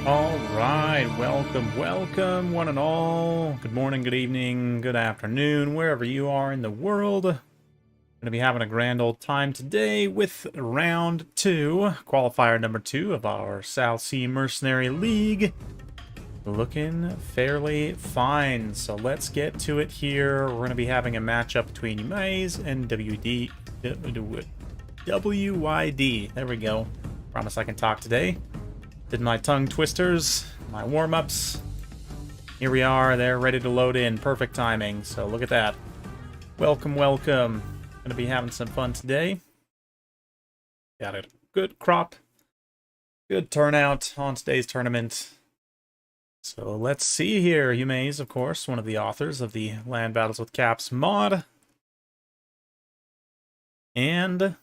All right, welcome, one and all. Good morning, good evening, good afternoon, wherever you are in the world. Going to be having a grand old time today with round 2, qualifier number 2 of our South Sea Mercenary League. Looking fairly fine, so let's get to it here. We're going to be having a matchup between UMAs and WYD. There we go. Promise I can talk today. Did my tongue twisters, my warm-ups. Here we are, they're ready to load in. Perfect timing, so look at that. Welcome. Gonna be having some fun today. Got a good crop, good turnout on today's tournament. So let's see here. Yume's, of course, one of the authors of the Land Battles with Caps mod. And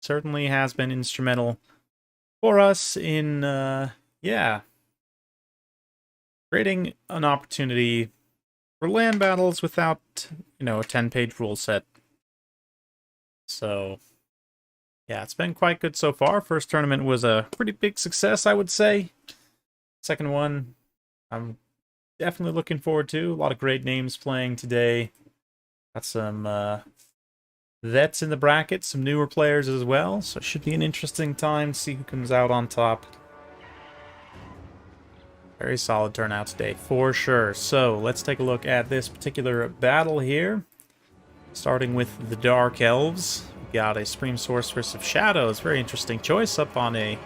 certainly has been instrumental for us in, creating an opportunity for land battles without, a 10-page rule set. So, yeah, it's been quite good so far. First tournament was a pretty big success, I would say. Second one, I'm definitely looking forward to. A lot of great names playing today. Got some, vets in the bracket, some newer players as well, so it should be an interesting time to see who comes out on top. Very solid turnout today, for sure. So, let's take a look at this particular battle here. Starting with the Dark Elves. We got a Supreme Sorceress of Shadows. Very interesting choice up on a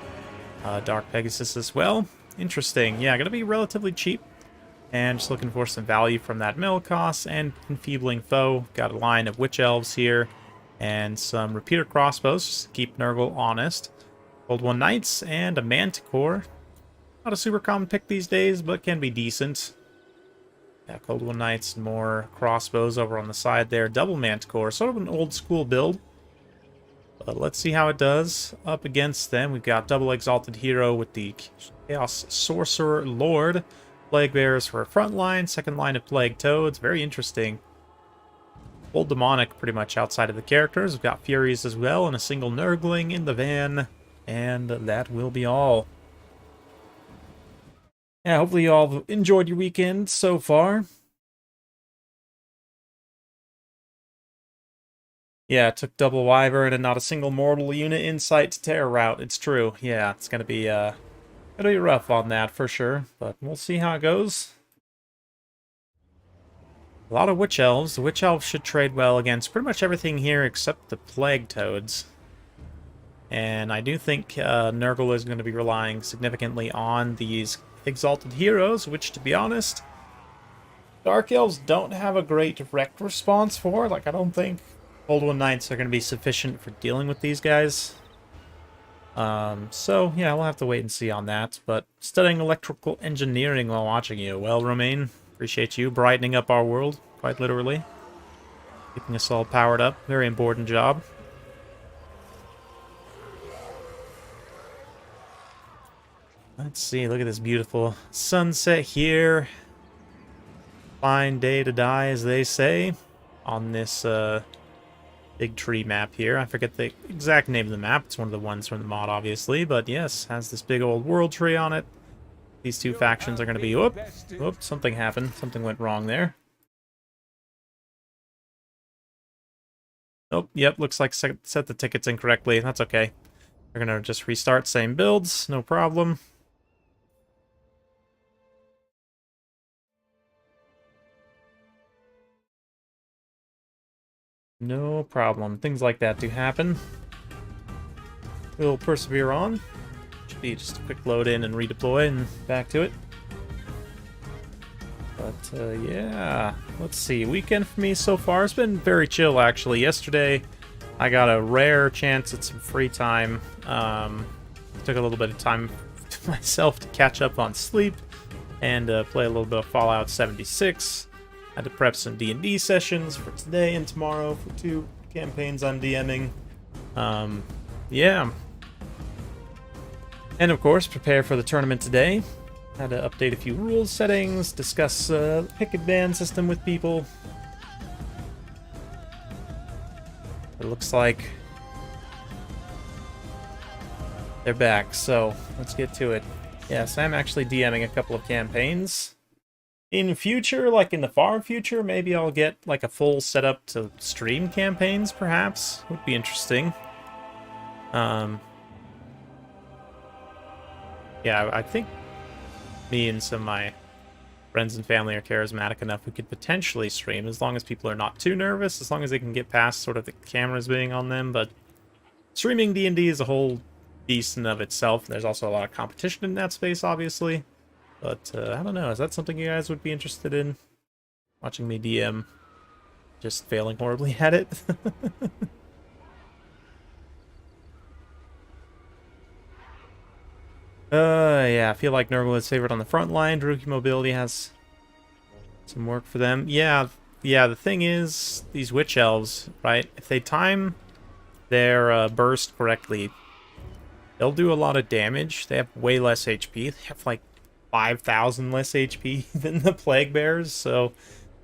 Dark Pegasus as well. Interesting. Yeah, gonna be relatively cheap. And just looking for some value from that mill cost and Enfeebling Foe. Got a line of Witch Elves here. And some repeater crossbows, just to keep Nurgle honest. Cold One Knights and a Manticore. Not a super common pick these days, but can be decent. Yeah, Cold One Knights and more crossbows over on the side there. Double Manticore, sort of an old school build. But let's see how it does up against them. We've got Double Exalted Hero with the Chaos Sorcerer Lord. Plague Bearers for a front line, second line of Plague Toads. Very interesting. Full demonic pretty much outside of the characters. We've got Furies as well and a single Nurgling in the van. And that will be all. Yeah, hopefully you all have enjoyed your weekend so far. Yeah, it took double Wyvern and not a single mortal unit insight to Terror Route. It's true. Yeah, it's gonna be rough on that for sure. But we'll see how it goes. A lot of Witch Elves. The Witch Elves should trade well against pretty much everything here except the Plague Toads. And I do think Nurgle is going to be relying significantly on these Exalted Heroes, which, to be honest, Dark Elves don't have a great direct response for. Like, I don't think Cold One Knights are going to be sufficient for dealing with these guys. So, yeah, we'll have to wait and see on that. But studying electrical engineering while watching you. Well, Romaine, appreciate you brightening up our world, quite literally. Keeping us all powered up. Very important job. Let's see, look at this beautiful sunset here. Fine day to die, as they say, on this big tree map here. I forget the exact name of the map. It's one of the ones from the mod, obviously. But yes, has this big old world tree on it. These two factions are going to be... Whoop, something happened. Something went wrong there. Oh, yep, looks like set the tickets incorrectly. That's okay. We're going to just restart same builds. No problem. No problem. Things like that do happen. We'll persevere on. Should be just a quick load in and redeploy and back to it. But, yeah. Let's see. Weekend for me so far has been very chill, actually. Yesterday, I got a rare chance at some free time. Took a little bit of time to myself to catch up on sleep and play a little bit of Fallout 76. Had to prep some D&D sessions for today and tomorrow for 2 campaigns I'm DMing. Yeah. And of course, prepare for the tournament today. Had to update a few rules settings, discuss pick and ban system with people. It looks like they're back, so let's get to it. Yes, I'm actually DMing a couple of campaigns. In future, like in the far future, maybe I'll get like a full setup to stream campaigns, perhaps. Would be interesting. Yeah, I think me and some of my friends and family are charismatic enough we could potentially stream, as long as people are not too nervous, as long as they can get past sort of the cameras being on them. But streaming D&D is a whole beast in of itself. There's also a lot of competition in that space, obviously. But I don't know, is that something you guys would be interested in? Watching me DM, just failing horribly at it? Yeah, I feel like Nurgle is favored on the front line. Rookie mobility has some work for them. Yeah, the thing is, these witch elves, right? If they time their burst correctly, they'll do a lot of damage. They have way less HP. They have like 5,000 less HP than the plague bears, so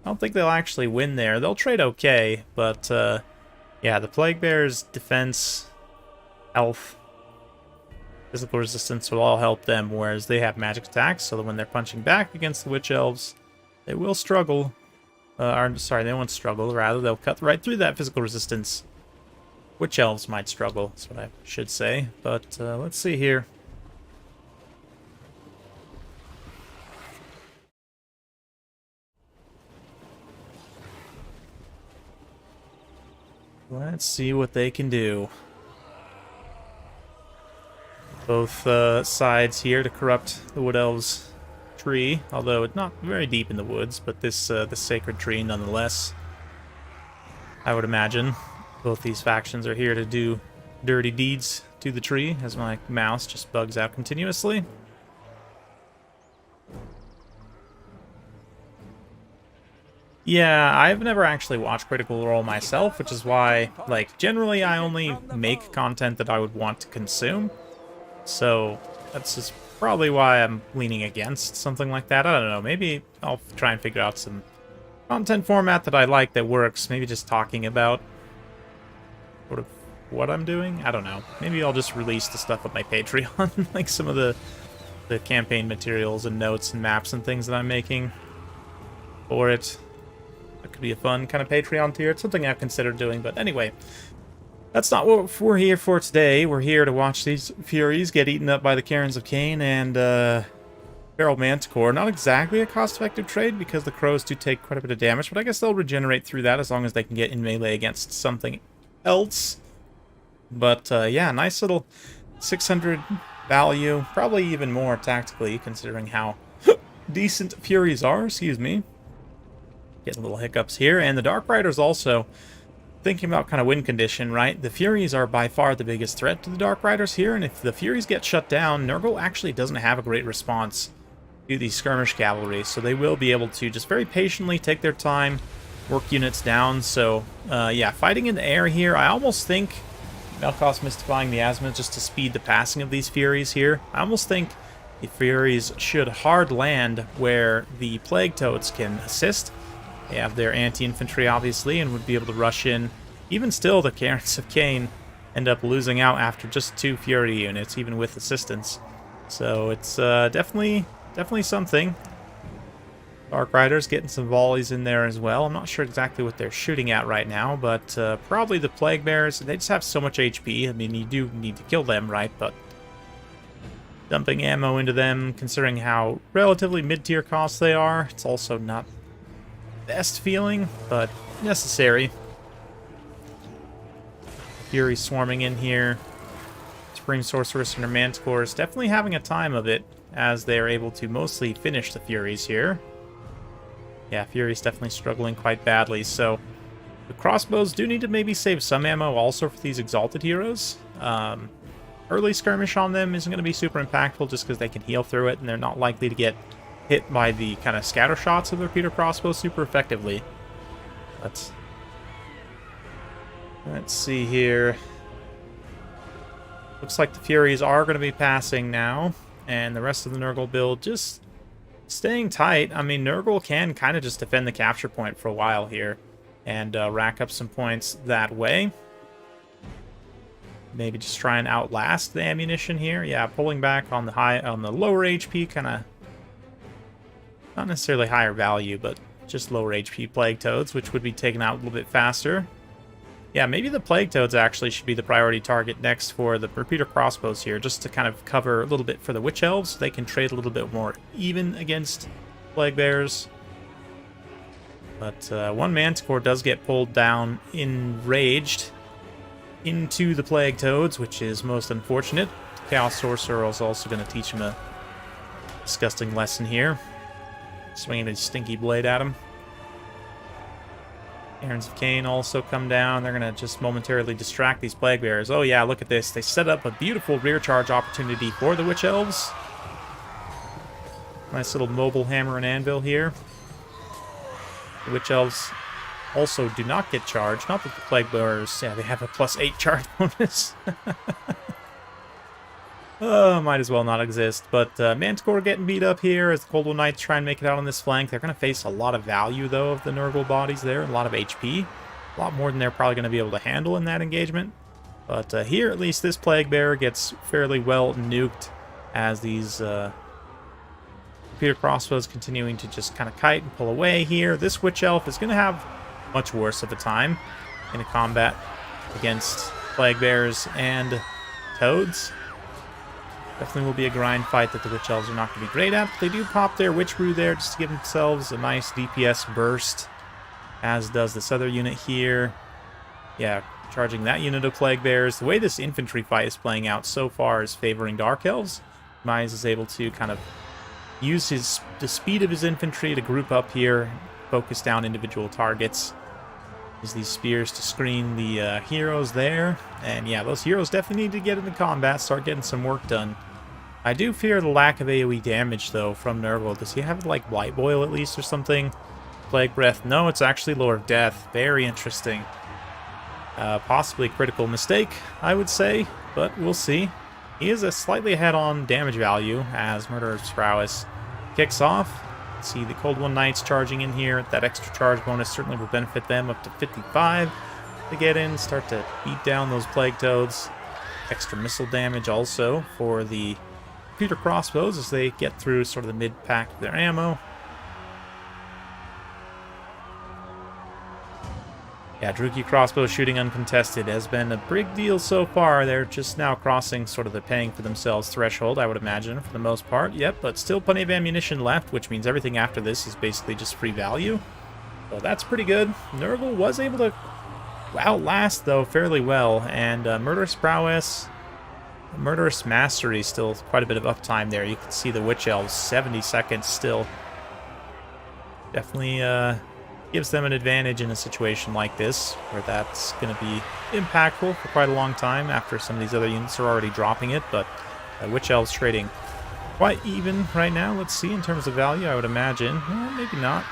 I don't think they'll actually win there. They'll trade okay, but yeah, the plague bears' defense, health, physical resistance will all help them, whereas they have magic attacks, so that when they're punching back against the witch elves, they will struggle. Sorry, they won't struggle, rather they'll cut right through that physical resistance. Witch elves might struggle, that's what I should say, but let's see here. Let's see what they can do. Both sides here to corrupt the Wood Elves' tree, although it's not very deep in the woods, but this sacred tree nonetheless. I would imagine both these factions are here to do dirty deeds to the tree, as my mouse just bugs out continuously. Yeah, I've never actually watched Critical Role myself, which is why, like, generally I only make content that I would want to consume. So that's just probably why I'm leaning against something like that. I don't know, maybe I'll try and figure out some content format that I like that works. Maybe just talking about sort of what I'm doing. I don't know. Maybe I'll just release the stuff on my Patreon, like some of the campaign materials and notes and maps and things that I'm making for it. That could be a fun kind of Patreon tier. It's something I've considered doing, but anyway, that's not what we're here for today. We're here to watch these Furies get eaten up by the Cairns of Cain and Feral Manticore. Not exactly a cost-effective trade because the Crows do take quite a bit of damage, but I guess they'll regenerate through that as long as they can get in melee against something else. But yeah, nice little 600 value. Probably even more tactically, considering how decent Furies are. Excuse me. Getting little hiccups here. And the Dark Riders also, thinking about kind of win condition, right? The Furies are by far the biggest threat to the Dark Riders here, and if the Furies get shut down, Nurgle actually doesn't have a great response to the skirmish cavalry, so they will be able to just very patiently take their time, work units down. So yeah, fighting in the air here, I almost think Melkoth's mystifying miasma just to speed the passing of these Furies here. I almost think the Furies should hard land where the Plague Toads can assist. They have their anti-infantry, obviously, and would be able to rush in. Even still, the Cairns of Cain end up losing out after just 2 Fury units, even with assistance. So it's definitely something. Dark Riders getting some volleys in there as well. I'm not sure exactly what they're shooting at right now, but probably the Plague Bears. They just have so much HP. I mean, you do need to kill them, right? But dumping ammo into them, considering how relatively mid-tier costs they are, it's also not best feeling, but necessary. Fury swarming in here. Supreme Sorceress and her Manticore is definitely having a time of it, as they are able to mostly finish the Furies here. Yeah, Fury's definitely struggling quite badly, so the crossbows do need to maybe save some ammo also for these Exalted heroes. Early skirmish on them isn't going to be super impactful just because they can heal through it, and they're not likely to get hit by the kind of scatter shots of the repeater crossbow super effectively. Let's see here. Looks like the Furies are going to be passing now, and the rest of the Nurgle build just staying tight. I mean, Nurgle can kind of just defend the capture point for a while here and rack up some points that way. maybe just try and outlast the ammunition here. Yeah, pulling back on the lower HP, kind of not necessarily higher value, but just lower HP Plague Toads, which would be taken out a little bit faster. Yeah, maybe the Plague Toads actually should be the priority target next for the repeater crossbows here, just to kind of cover a little bit for the Witch Elves. They can trade a little bit more even against Plague Bears. But one Manticore does get pulled down enraged into the Plague Toads, which is most unfortunate. Chaos Sorcerer is also going to teach him a disgusting lesson here. Swinging a stinky blade at him. Errands of Cain also come down. They're going to just momentarily distract these Plague Bears. Oh yeah, look at this. They set up a beautiful rear charge opportunity for the Witch Elves. Nice little mobile hammer and anvil here. The Witch Elves also do not get charged. Not that the Plague Bears, yeah, they have a +8 charge bonus. Might as well not exist. But Manticore getting beat up here as the Cold One Knights try and make it out on this flank. They're going to face a lot of value, though, of the Nurgle bodies there. A lot of HP. A lot more than they're probably going to be able to handle in that engagement. But here, at least, this Plague Bear gets fairly well nuked as these repeater crossbows continuing to just kind of kite and pull away here. This Witch Elf is going to have much worse of a time in a combat against Plague Bears and Toads. Definitely will be a grind fight that the Witch Elves are not going to be great at. But they do pop their Witch Brew there just to give themselves a nice DPS burst, as does this other unit here. Yeah, charging that unit of Plague Bears. The way this infantry fight is playing out so far is favoring Dark Elves. Mize is able to kind of use the speed of his infantry to group up here, focus down individual targets. Use these spears to screen the heroes there. And yeah, those heroes definitely need to get into combat, start getting some work done. I do fear the lack of AoE damage, though, from Nurgle. Does he have, like, Blight Boil at least or something? Plague Breath? No, it's actually Lord of Death. Very interesting. Possibly a critical mistake, I would say, but we'll see. He is slightly ahead on damage value as Murderer's Prowess kicks off. See the Cold One Knights charging in here. That extra charge bonus certainly will benefit them up to 55 to get in, start to beat down those Plague Toads. Extra missile damage also for the repeater crossbows as they get through sort of the mid-pack of their ammo. Yeah, Druchii crossbow shooting uncontested has been a big deal so far. They're just now crossing sort of the paying for themselves threshold, I would imagine, for the most part. Yep, but still plenty of ammunition left, which means everything after this is basically just free value. So that's pretty good. Nurgle was able to outlast, though, fairly well. And Murderous Prowess, Murderous Mastery, still quite a bit of uptime there. You can see the Witch Elves, 70 seconds still. Definitely gives them an advantage in a situation like this, where that's going to be impactful for quite a long time after some of these other units are already dropping it. But Witch Elves trading quite even right now. Let's see, in terms of value, I would imagine. Well, maybe not.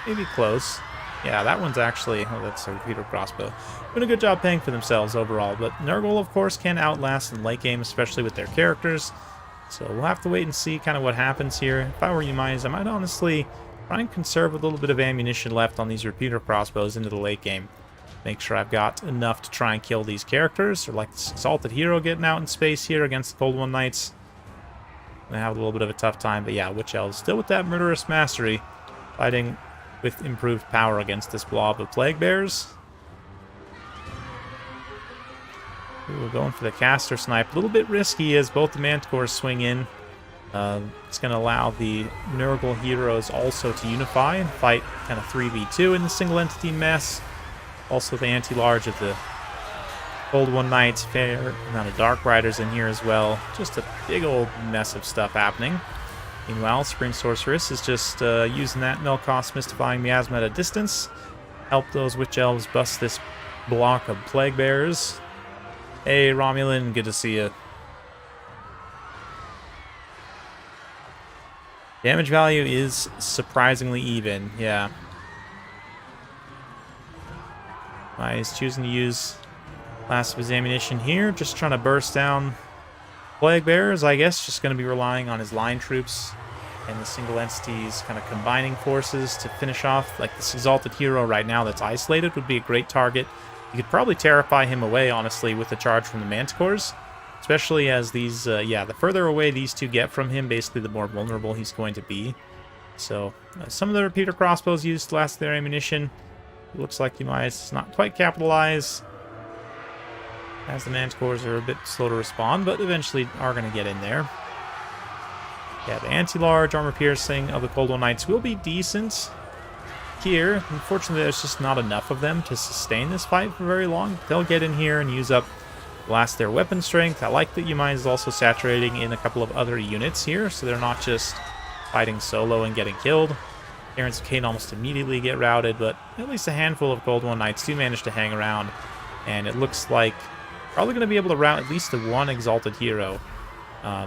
Maybe close. Yeah, that one's actually... Oh, that's a repeater crossbow. Doing a good job paying for themselves overall. But Nurgle, of course, can outlast in late game, especially with their characters. So we'll have to wait and see kind of what happens here. If I were you, Mize, I might honestly try and conserve a little bit of ammunition left on these repeater crossbows into the late game. Make sure I've got enough to try and kill these characters, or like this Exalted Hero getting out in space here against the Cold One Knights. Gonna have a little bit of a tough time, but yeah, Witch Elves still with that Murderous Mastery, fighting with improved power against this blob of Plague Bears. Ooh, going for the caster snipe. A little bit risky as both the Manticores swing in. It's going to allow the Nurgle heroes also to unify and fight kind of 3v2 in the single entity mess. Also the anti-large of the Cold One Knights, fair amount of Dark Riders in here as well. Just a big old mess of stuff happening. Meanwhile, Supreme Sorceress is just using that Melkoth Mystifying Miasma at a distance. Help those Witch Elves bust this block of Plague Bears. Hey, Romulan, good to see you. Damage value is surprisingly even, yeah. He's choosing to use last of his ammunition here, just trying to burst down Plague Bears, I guess, just going to be relying on his line troops and the single entities kind of combining forces to finish off. Like this Exalted Hero right now that's isolated would be a great target. You could probably terrify him away, honestly, with the charge from the Manticores. Especially as these, yeah, the further away these two get from him, basically the more vulnerable he's going to be. So, some of the repeater crossbows used to last their ammunition. It looks like you might not quite capitalize, as the Manticores are a bit slow to respond, but eventually are going to get in there. Yeah, the anti-large armor piercing of the Cold One Knights will be decent here. Unfortunately, there's just not enough of them to sustain this fight for very long. They'll get in here and use up blast their weapon strength. I like that Yumai is also saturating in a couple of other units here, so they're not just fighting solo and getting killed. Terrence and Kane almost immediately get routed, but at least a handful of Gold One Knights do manage to hang around, and it looks like probably going to be able to rout at least the one Exalted Hero.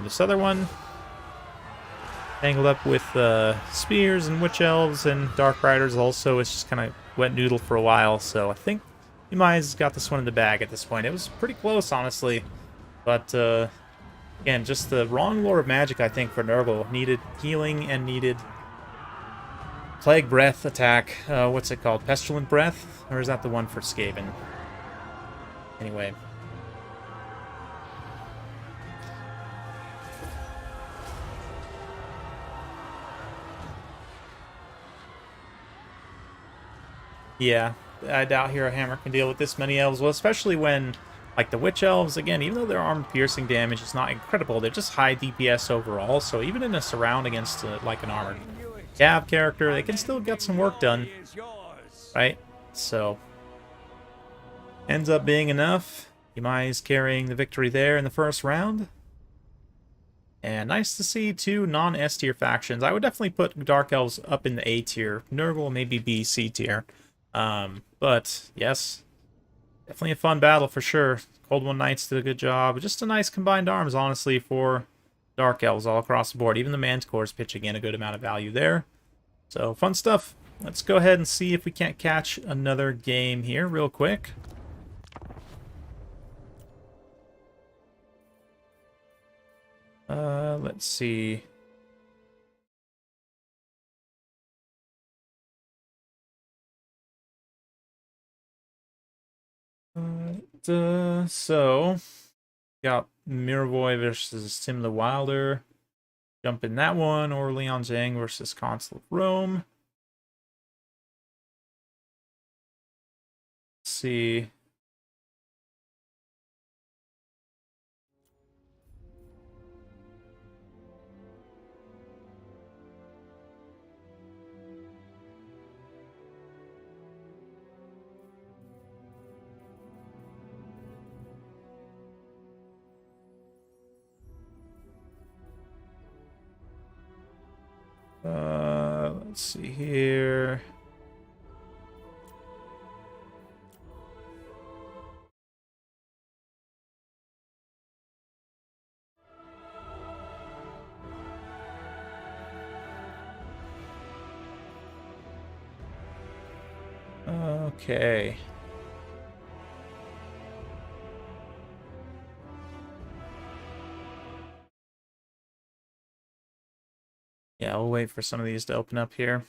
This other one, tangled up with Spears and Witch Elves and Dark Riders also, it's just kind of wet noodle for a while, so I think Yumai's got this one in the bag at this point. It was pretty close, honestly, but again, just the wrong lore of magic, I think, for Nurgle. Needed healing and needed Plague Breath attack. What's it called? Pestilent Breath? Or is that the one for Skaven? Anyway. Yeah, I doubt Hero Hammer can deal with this many elves. Well, especially when, like, the Witch Elves, again, even though their armor-piercing damage is not incredible, they're just high DPS overall, so even in a surround against, like, an armored Cav character, they can still get some work done, right? So, ends up being enough. Yumai's carrying the victory there in the first round. And nice to see two non-S tier factions. I would definitely put Dark Elves up in the A tier. Nurgle maybe B, C tier. But, yes, definitely a fun battle for sure. Cold One Knights did a good job. Just a nice combined arms, honestly, for Dark Elves all across the board. Even the Manticores pitching in a good amount of value there. So, fun stuff. Let's go ahead and see if we can't catch another game here real quick. Let's see. So, got Miravoy versus Tim the Wilder. Jump in that one, or Leon Zhang versus Consul of Rome. Let's see. Let's see here. Okay. Yeah, we'll wait for some of these to open up here.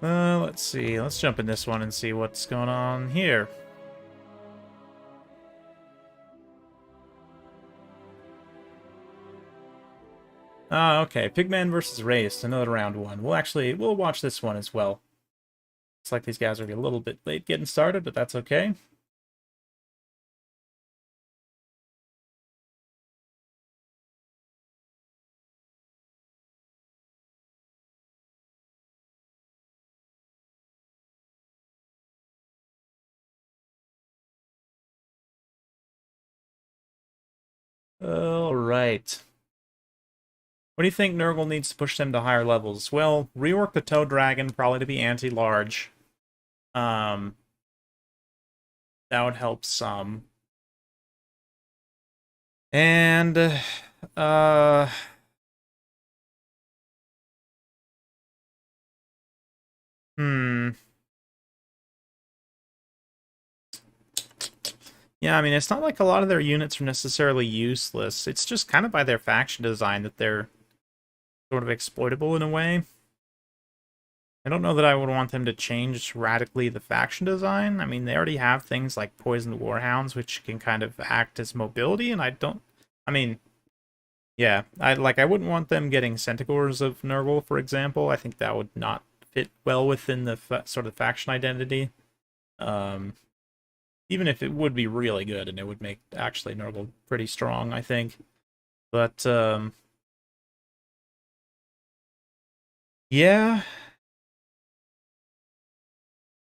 Let's see. Let's jump in this one and see what's going on here. Okay. Pigman versus Race, another round one. We'll watch this one as well. Looks like these guys are a little bit late getting started, but that's okay. All right. What do you think Nurgle needs to push them to higher levels? Well, rework the Toad Dragon, probably to be anti-large. That would help some. And Uh, hmm. Yeah, I mean, it's not like a lot of their units are necessarily useless. It's just kind of by their faction design that they're sort of exploitable in a way. I don't know that I would want them to change radically the faction design. I mean, they already have things like poisoned warhounds, which can kind of act as mobility, and I don't... I mean, yeah, I wouldn't want them getting Centaurs of Nurgle, for example. I think that would not fit well within the sort of faction identity. Um, Even if it would be really good, and it would make actually Nurgle pretty strong, I think. But yeah,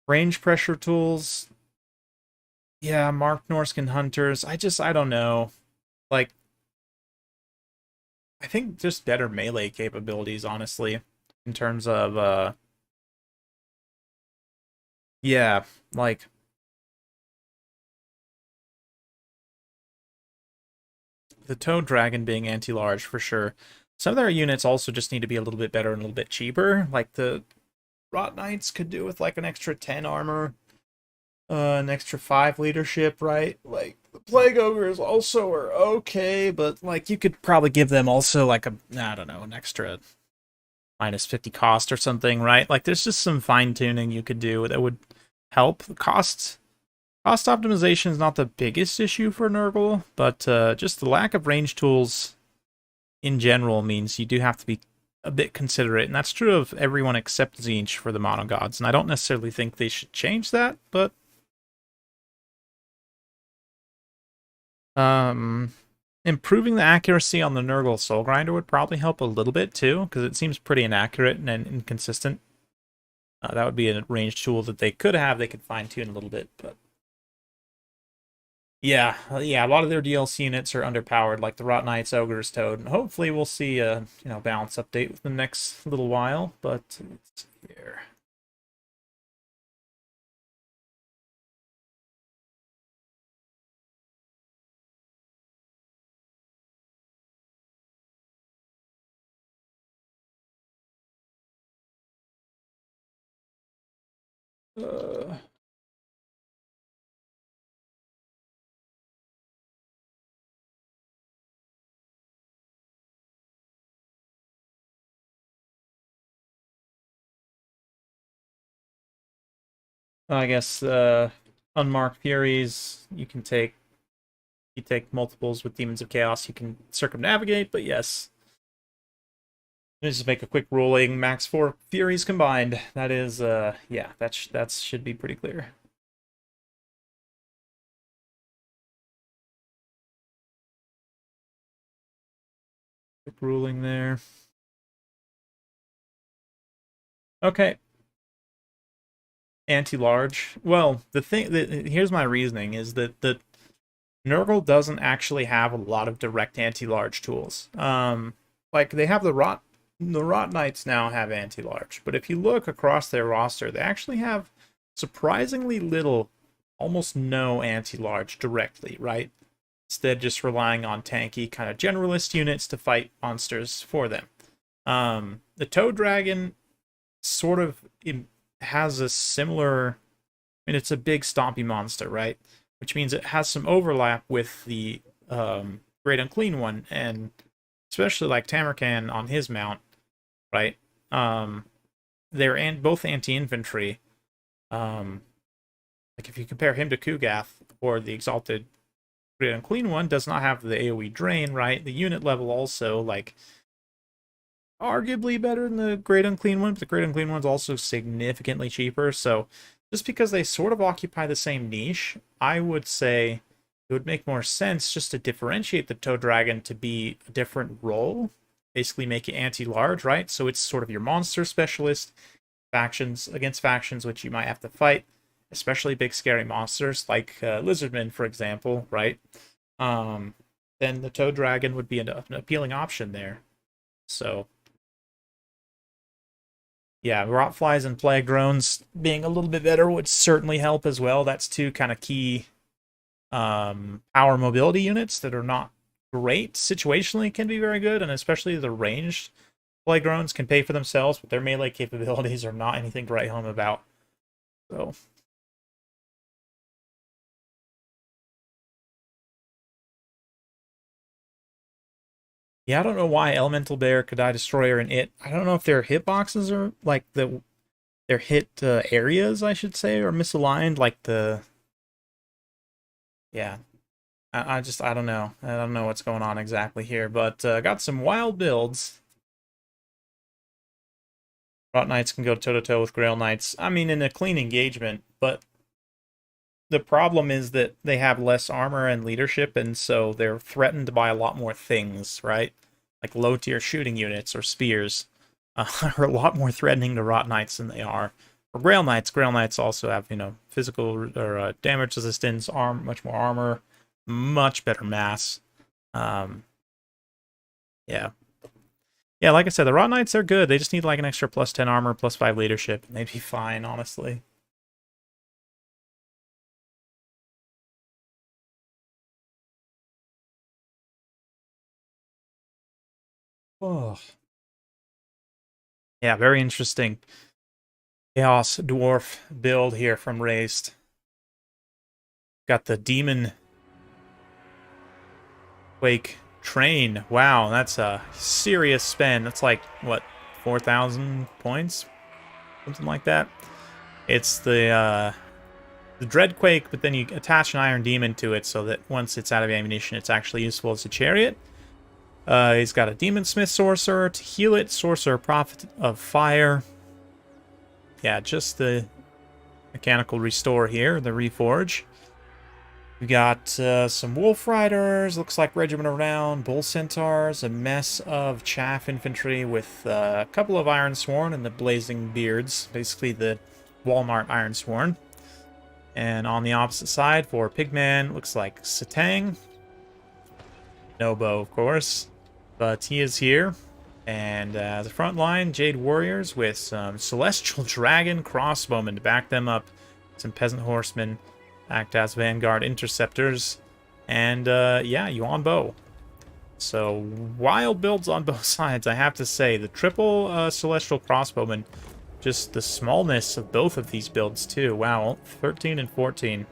range pressure tools. Yeah, Mark Norskin Hunters. I don't know. Like, I think just better melee capabilities, honestly, in terms of yeah, like the Toad Dragon being anti-large for sure. Some of their units also just need to be a little bit better and a little bit cheaper. Like the Rot Knights could do with like an extra 10 armor, an extra 5 leadership, right? Like the Plague Ogres also are okay, but like you could probably give them also like a, I don't know, an extra -50 cost or something, right? Like there's just some fine tuning you could do that would help. Cost optimization is not the biggest issue for Nurgle, but just the lack of range tools in general means you do have to be a bit considerate, and that's true of everyone except Tzeentch for the monogods, and I don't necessarily think they should change that, but um, improving the accuracy on the Nurgle Soul Grinder would probably help a little bit too, because it seems pretty inaccurate and inconsistent. That would be a range tool that they could have, they could fine tune a little bit, but yeah, a lot of their DLC units are underpowered, like the Rot Knights, Ogres, Toad, and hopefully we'll see a balance update within the next little while. But let's see here. Uh, I guess unmarked Furies, you take multiples with Demons of Chaos, you can circumnavigate, but yes. Let's just make a quick ruling. Max 4 Furies combined. That is, yeah, that should be pretty clear. Quick ruling there. Okay. Anti-large. Well, here's my reasoning is that the Nurgle doesn't actually have a lot of direct anti-large tools. Like they have the Rot Knights now have anti-large, but if you look across their roster, they actually have surprisingly little, almost no anti-large directly, right? Instead, just relying on tanky kind of generalist units to fight monsters for them. The Toad Dragon sort of has a similar. I mean, it's a big stompy monster, right? Which means it has some overlap with the Great Unclean One, and especially like Tamarkan on his mount, right? They're both anti-infantry. Like if you compare him to Kugath or the Exalted Great Unclean One, does not have the AoE drain, right? The unit level also, like, arguably better than the Great Unclean One, but the Great Unclean One's also significantly cheaper, so just because they sort of occupy the same niche, I would say it would make more sense just to differentiate the Toad Dragon to be a different role, basically make it anti-large, right? So it's sort of your monster specialist, factions against factions which you might have to fight, especially big scary monsters like Lizardmen, for example, right? Then the Toad Dragon would be an appealing option there. So yeah, Rotflies and Plague Drones being a little bit better would certainly help as well. That's two kind of key power mobility units that are not great. Situationally, can be very good, and especially the ranged Plague-Drones can pay for themselves, but their melee capabilities are not anything to write home about. So, yeah, I don't know why Elemental Bear, Kadai Destroyer, and It. I don't know if their hitboxes are like their hit areas, I should say, are misaligned. Like yeah, I don't know. I don't know what's going on exactly here, but got some wild builds. Rot Knights can go toe-to-toe with Grail Knights. I mean, in a clean engagement, but the problem is that they have less armor and leadership, and so they're threatened by a lot more things, right? Like low-tier shooting units or spears are a lot more threatening to Rot Knights than they are for Grail Knights. Grail Knights also have, physical or damage resistance, much more armor, much better mass. Yeah. Yeah, like I said, the Rot Knights are good. They just need like an extra plus 10 armor, plus 5 leadership, and they'd be fine, honestly. Oh. Yeah, very interesting. Chaos Dwarf build here from Raised. Got the Demon Quake Train. Wow, that's a serious spend. That's like, what, 4,000 points? Something like that. It's the Dreadquake, but then you attach an Iron Demon to it so that once it's out of ammunition, it's actually useful as a chariot. He's got a Demon Smith Sorcerer to heal it, Sorcerer Prophet of Fire. Yeah, just the mechanical restore here, the Reforge. We got some Wolf Riders, looks like Regiment around, Bull Centaurs, a mess of Chaff Infantry with a couple of Iron Sworn and the Blazing Beards, basically the Walmart Iron Sworn. And on the opposite side for Pigman, looks like Satang. No bow, of course, but he is here. And the front line, Jade Warriors with some Celestial Dragon Crossbowmen to back them up. Some Peasant Horsemen act as Vanguard Interceptors. And yeah, Yuan Bow. So wild builds on both sides, I have to say. The triple Celestial Crossbowmen, just the smallness of both of these builds too. Wow, 13 and 14.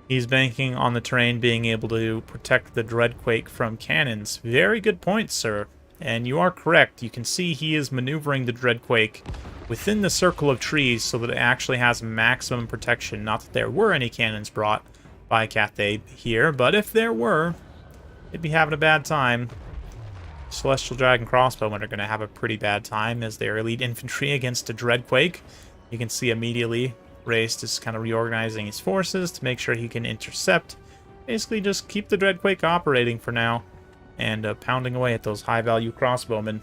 He's banking on the terrain being able to protect the Dreadquake from cannons. Very good point, sir. And you are correct. You can see he is maneuvering the Dreadquake within the circle of trees so that it actually has maximum protection. Not that there were any cannons brought by Cathay here, but if there were, it'd be having a bad time. Celestial Dragon Crossbowmen are going to have a pretty bad time as their elite infantry against a Dreadquake. You can see immediately Raised is kind of reorganizing his forces to make sure he can intercept. Basically just keep the Dreadquake operating for now and pounding away at those high-value crossbowmen.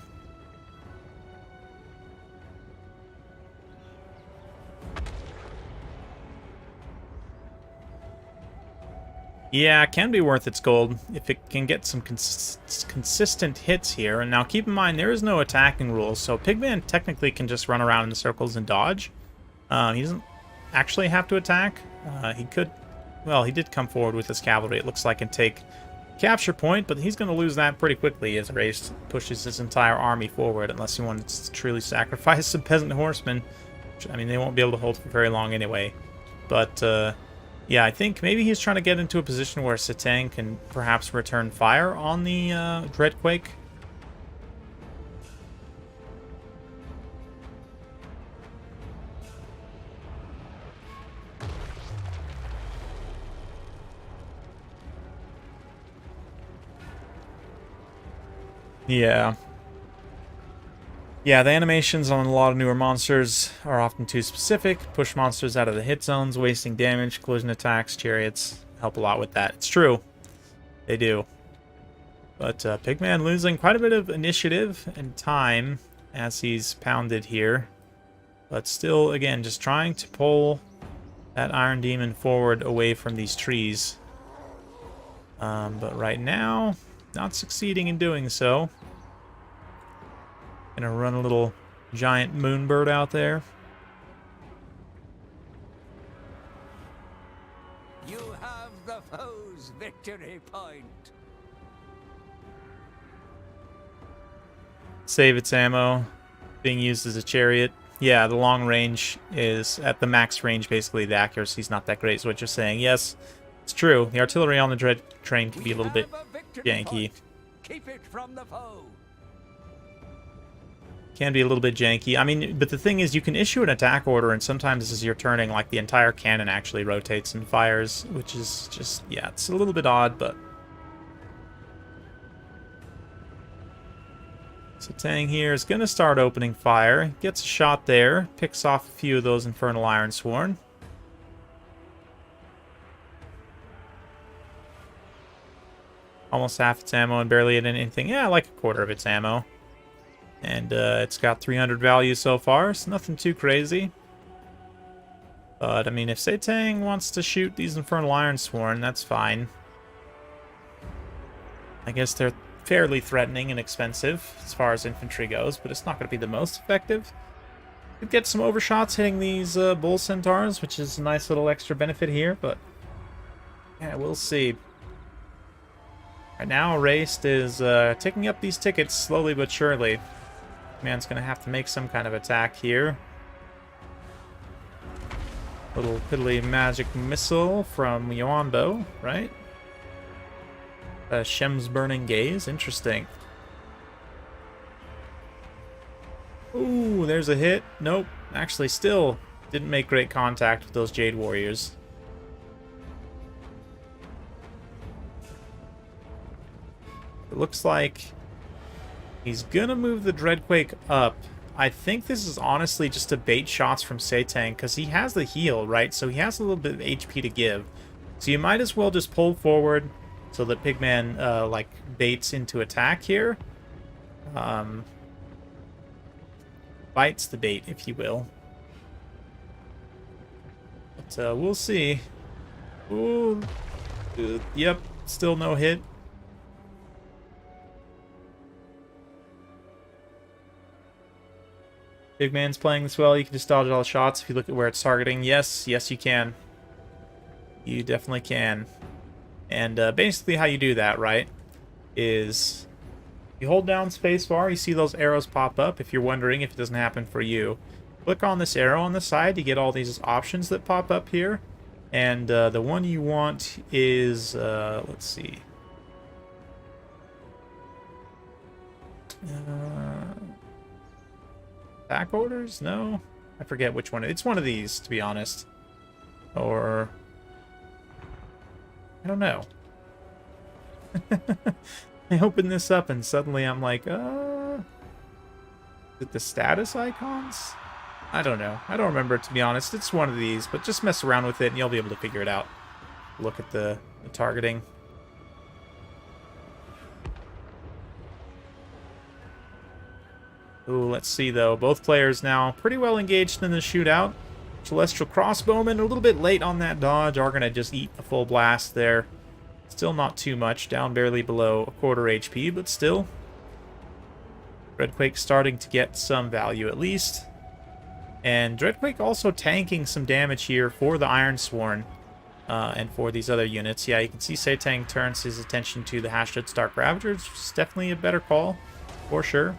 Yeah, it can be worth its gold if it can get some consistent hits here. And now keep in mind, there is no attacking rules, so Pigman technically can just run around in circles and dodge. He doesn't actually have to attack. He could, well, he did come forward with his cavalry, it looks like, and take capture point, but he's going to lose that pretty quickly as Race pushes his entire army forward, unless he wants to truly sacrifice some peasant horsemen. Which, I mean, they won't be able to hold for very long anyway. But, yeah, I think maybe he's trying to get into a position where Satang can perhaps return fire on the Dreadquake. Yeah. Yeah, the animations on a lot of newer monsters are often too specific. Push monsters out of the hit zones, wasting damage, collision attacks, chariots help a lot with that. It's true. They do. But Pigman losing quite a bit of initiative and time as he's pounded here. But still, again, just trying to pull that Iron Demon forward away from these trees. But right now, not succeeding in doing so. Gonna run a little giant moonbird out there. You have victory point. Save its ammo. Being used as a chariot. Yeah, the long range is at the max range, basically. The accuracy is not that great, is what you're saying. Yes, it's true. The artillery on the dread train can be a little bit janky. Keep it from the foe. Can be a little bit janky. I mean, but the thing is, you can issue an attack order, and sometimes as you're turning, like, the entire cannon actually rotates and fires, which is just, yeah, it's a little bit odd, but... So Tang here is going to start opening fire. Gets a shot there. Picks off a few of those Infernal Ironsworn. Almost half its ammo and barely hit anything. Yeah, like a quarter of its ammo. And it's got 300 value so far, so nothing too crazy. But, I mean, if Tang wants to shoot these Infernal Ironsworn, that's fine. I guess they're fairly threatening and expensive as far as infantry goes, but it's not going to be the most effective. Could get some overshots hitting these bull centaurs, which is a nice little extra benefit here, but yeah, we'll see. Right now, Raced is ticking up these tickets slowly but surely. Man's going to have to make some kind of attack here. Little piddly magic missile from Yuanbo, right? Shem's Burning Gaze. Interesting. Ooh, there's a hit. Nope. Actually, still didn't make great contact with those Jade Warriors. It looks like he's gonna move the Dreadquake up. I think this is honestly just to bait shots from Tang, because he has the heal, right? So he has a little bit of HP to give. So you might as well just pull forward so that Pigman, like, baits into attack here. Bites the bait, if you will. But we'll see. Ooh. Yep, still no hit. Pigman's playing this well. You can just dodge all the shots if you look at where it's targeting. Yes, yes you can. You definitely can. And basically how you do that, right, is you hold down spacebar, you see those arrows pop up. If you're wondering if it doesn't happen for you, click on this arrow on the side to get all these options that pop up here. And the one you want is, let's see. Back orders? No? I forget which one. It's one of these, to be honest. Or... I don't know. I open this up and suddenly I'm like, is it the status icons? I don't know. I don't remember, to be honest. It's one of these, but just mess around with it and you'll be able to figure it out. Look at the targeting. Ooh, let's see, though. Both players now pretty well engaged in the shootout. Celestial Crossbowman, a little bit late on that dodge, are going to just eat a full blast there. Still not too much, down barely below a quarter HP, but still. Dreadquake starting to get some value at least. And Dreadquake also tanking some damage here for the Ironsworn and for these other units. Yeah, you can see Tang turns his attention to the Hashut Stark Ravagers, which is definitely a better call, for sure.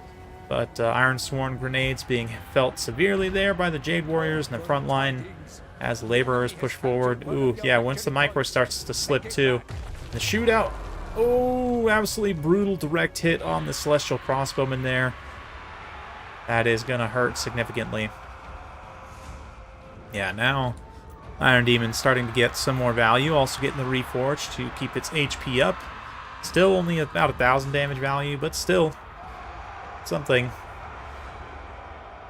But Ironsworn grenades being felt severely there by the Jade Warriors in the front line as Laborers push forward. Ooh, yeah, once the micro starts to slip too. The shootout. Oh, absolutely brutal direct hit on the Celestial Crossbowman there. That is going to hurt significantly. Yeah, now Iron Demon's starting to get some more value. Also getting the Reforged to keep its HP up. Still only about 1,000 damage value, but still something.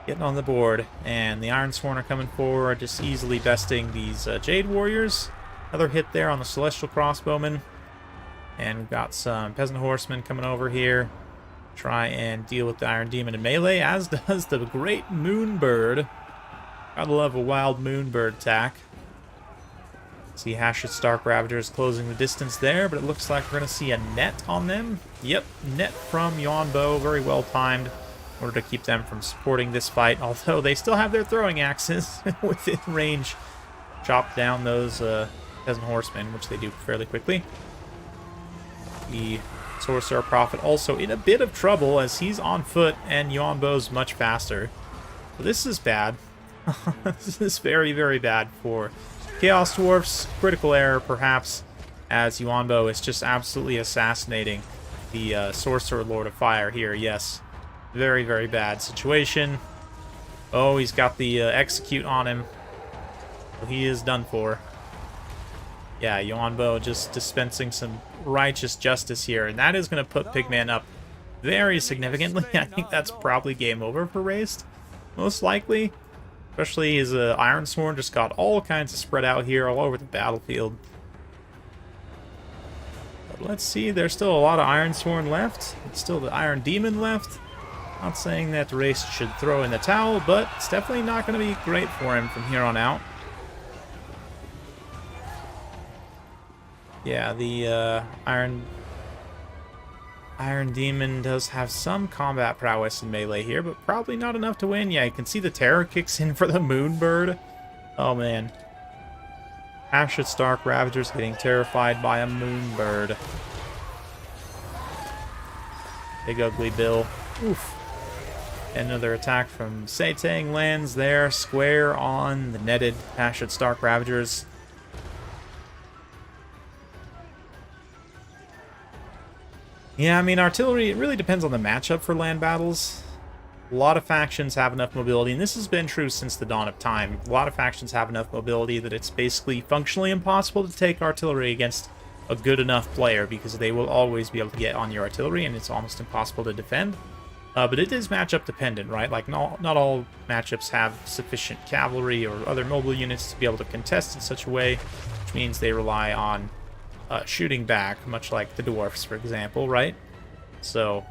Getting on the board. And the Ironsworn are coming forward, just easily besting these Jade Warriors. Another hit there on the Celestial Crossbowman. And we've got some Peasant Horsemen coming over here. Try and deal with the Iron Demon in melee, as does the Great Moonbird. Gotta love a wild Moonbird attack. See Hashut Stark Ravagers closing the distance there, but it looks like we're going to see a net on them. Yep, net from Yuanbo, very well timed in order to keep them from supporting this fight, although they still have their throwing axes within range. Chop down those Peasant Horsemen, which they do fairly quickly. The Sorcerer Prophet also in a bit of trouble as he's on foot and Yuanbo's much faster. So this is bad. This is very, very bad for Chaos Dwarfs. Critical error, perhaps, as Yuanbo is just absolutely assassinating the Sorcerer Lord of Fire here. Yes, very, very bad situation. Oh, he's got the execute on him. Well, he is done for. Yeah, Yuanbo just dispensing some righteous justice here, and that is going to put Pigman up very significantly. I think that's probably game over for Raced, most likely. Especially his Ironsworn just got all kinds of spread out here all over the battlefield. But let's see, there's still a lot of Ironsworn left. It's still the Iron Demon left. Not saying that Raced should throw in the towel, but it's definitely not going to be great for him from here on out. Yeah, the Iron Demon does have some combat prowess in melee here, but probably not enough to win. Yeah, you can see the terror kicks in for the Moonbird. Oh, man. Ashed Stark Ravagers getting terrified by a Moonbird. Big Ugly Bill. Oof. Another attack from Tzeentch lands there, square on the netted Ashed Stark Ravagers. Yeah, I mean, artillery, it really depends on the matchup for land battles. A lot of factions have enough mobility, and this has been true since the dawn of time. A lot of factions have enough mobility that it's basically functionally impossible to take artillery against a good enough player, because they will always be able to get on your artillery, and it's almost impossible to defend. But it is matchup dependent, right? Like, not all matchups have sufficient cavalry or other mobile units to be able to contest in such a way, which means they rely on shooting back, much like the Dwarfs, for example, right? So,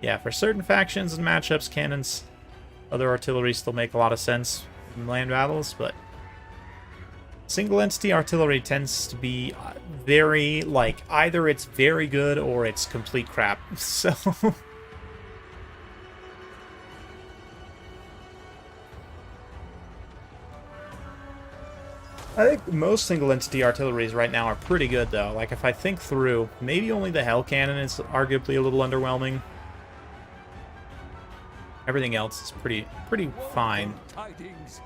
yeah, for certain factions and matchups, cannons, other artillery still make a lot of sense in land battles, but single entity artillery tends to be very, like, either it's very good or it's complete crap. So I think most single-entity artilleries right now are pretty good, though. Like, if I think through, maybe only the Hell Cannon is arguably a little underwhelming. Everything else is pretty fine.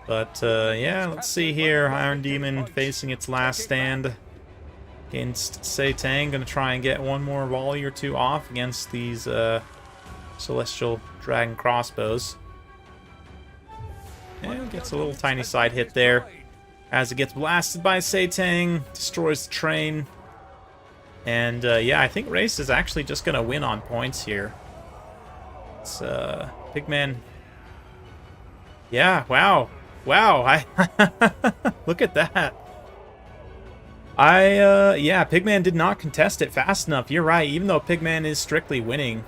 But, yeah, let's see here. Iron Demon facing its last stand against Tzeentch. Gonna try and get one more volley or two off against these, Celestial Dragon Crossbows. And gets a little tiny side hit there, as it gets blasted by Tzeentch, destroys the train. And, yeah, I think Race is actually just going to win on points here. It's, Pigman. Yeah, wow. Wow, look at that. Yeah, Pigman did not contest it fast enough. You're right, even though Pigman is strictly winning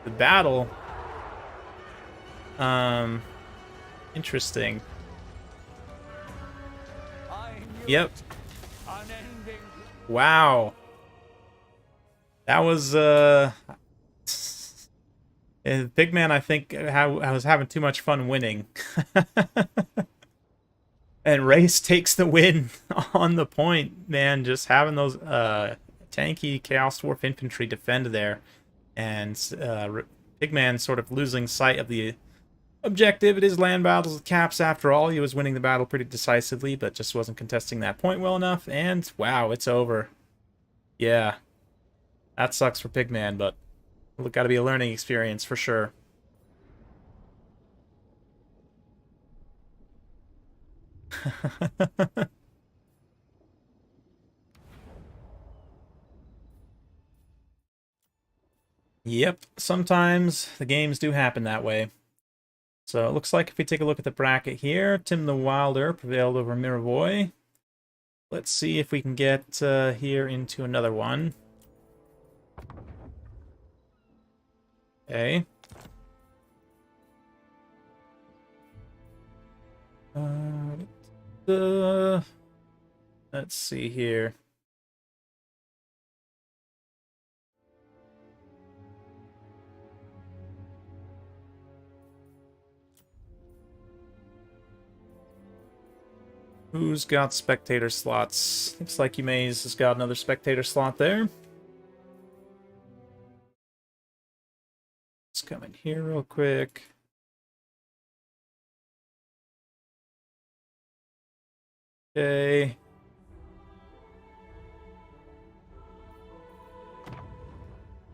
the battle. Interesting. Yep. Wow. That was, Pigman, I think, I was having too much fun winning. And Race takes the win on the point, man. Just having those, tanky Chaos Dwarf infantry defend there. And, Pigman sort of losing sight of the objective. It is land battles with caps after all. He was winning the battle pretty decisively, but just wasn't contesting that point well enough. And wow, it's over. Yeah. That sucks for Pigman, but it's got to be a learning experience for sure. Yep, sometimes the games do happen that way. So it looks like if we take a look at the bracket here, Tim the Wilder prevailed over Miravoy. Let's see if we can get here into another one. Okay. Let's see here. Who's got spectator slots? Looks like Umaze has got another spectator slot there. here real quick. Okay.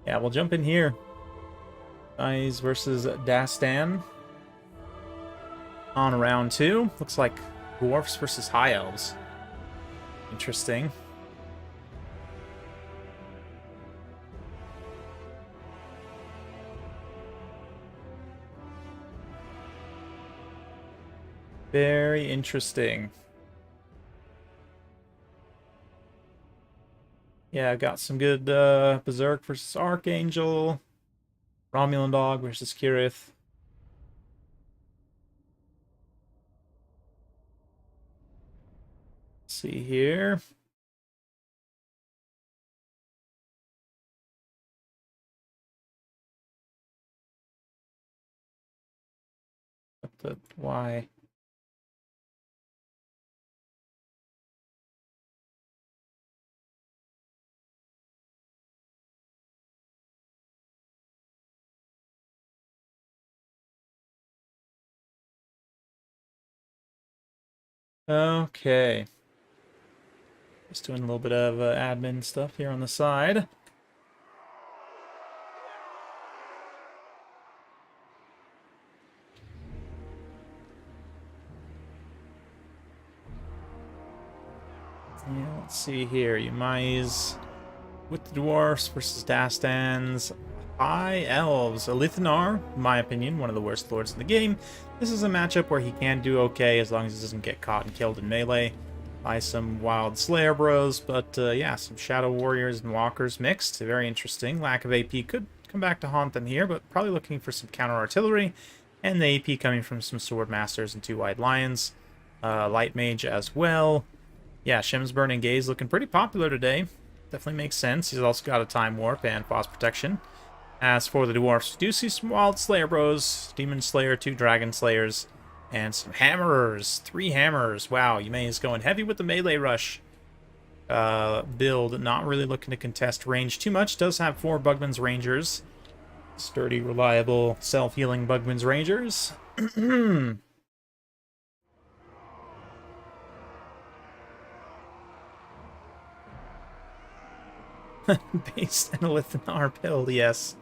Yeah, we'll jump in here. Guys versus Dastan. On round 2. Looks like Dwarfs versus High Elves. Interesting. Very interesting. Yeah, got some good Berserk versus Archangel. Romulan Dog versus Kirith. Let's see here. Why? Okay. Just doing a little bit of admin stuff here on the side. Yeah, let's see here. Yumai's with the Dwarfs versus Dastan's High Elves. Elithanar, in my opinion, one of the worst lords in the game. This is a matchup where he can do okay as long as he doesn't get caught and killed in melee by some wild Slayer bros. But yeah, some Shadow Warriors and Walkers mixed. Very interesting. Lack of AP could come back to haunt them here, but probably looking for some counter artillery. And the AP coming from some Sword Masters and 2 White Lions. Light Mage as well. Yeah, Shim's Burning Gaze looking pretty popular today. Definitely makes sense. He's also got a Time Warp and Boss Protection. As for the Dwarfs, we do see some Wild Slayer bros. Demon Slayer, 2 Dragon Slayers, and some Hammerers. 3 Hammers. Wow, Yumei is going heavy with the Melee Rush build. Not really looking to contest range too much. Does have 4 Bugman's Rangers. Sturdy, reliable, self-healing Bugman's Rangers. Based in a Lithanar build, yes.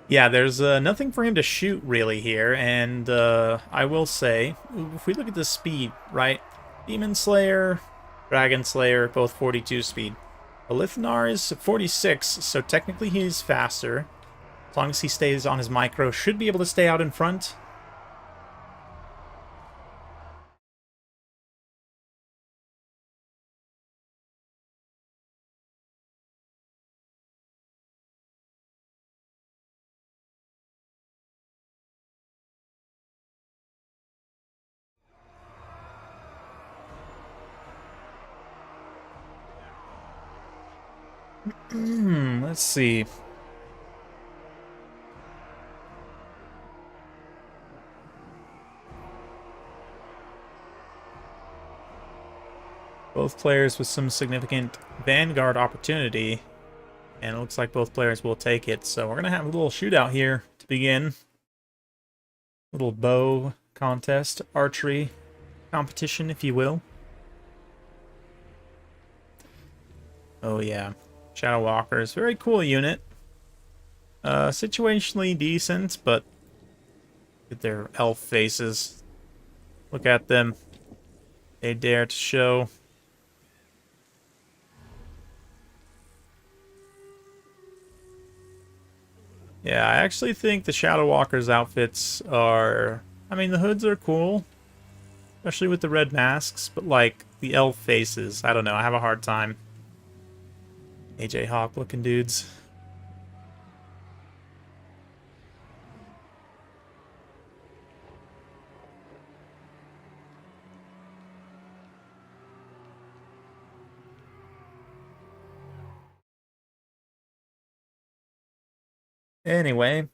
Yeah, there's nothing for him to shoot really here, and I will say, if we look at the speed, right? Demon Slayer, Dragon Slayer, both 42 speed. Lithanar is 46, so technically he's faster. As long as he stays on his micro, should be able to stay out in front. Let's see. Both players with some significant Vanguard opportunity. And it looks like both players will take it. So we're going to have a little shootout here to begin. Little bow contest, archery competition, if you will. Oh yeah. Shadow Walkers, very cool unit. Situationally decent, but look at their elf faces. Look at them. They dare to show. Yeah, I actually think the Shadow Walkers outfits are... I mean, the hoods are cool. Especially with the red masks, but like, the elf faces, I don't know, I have a hard time. AJ Hawk looking dudes. Anyway.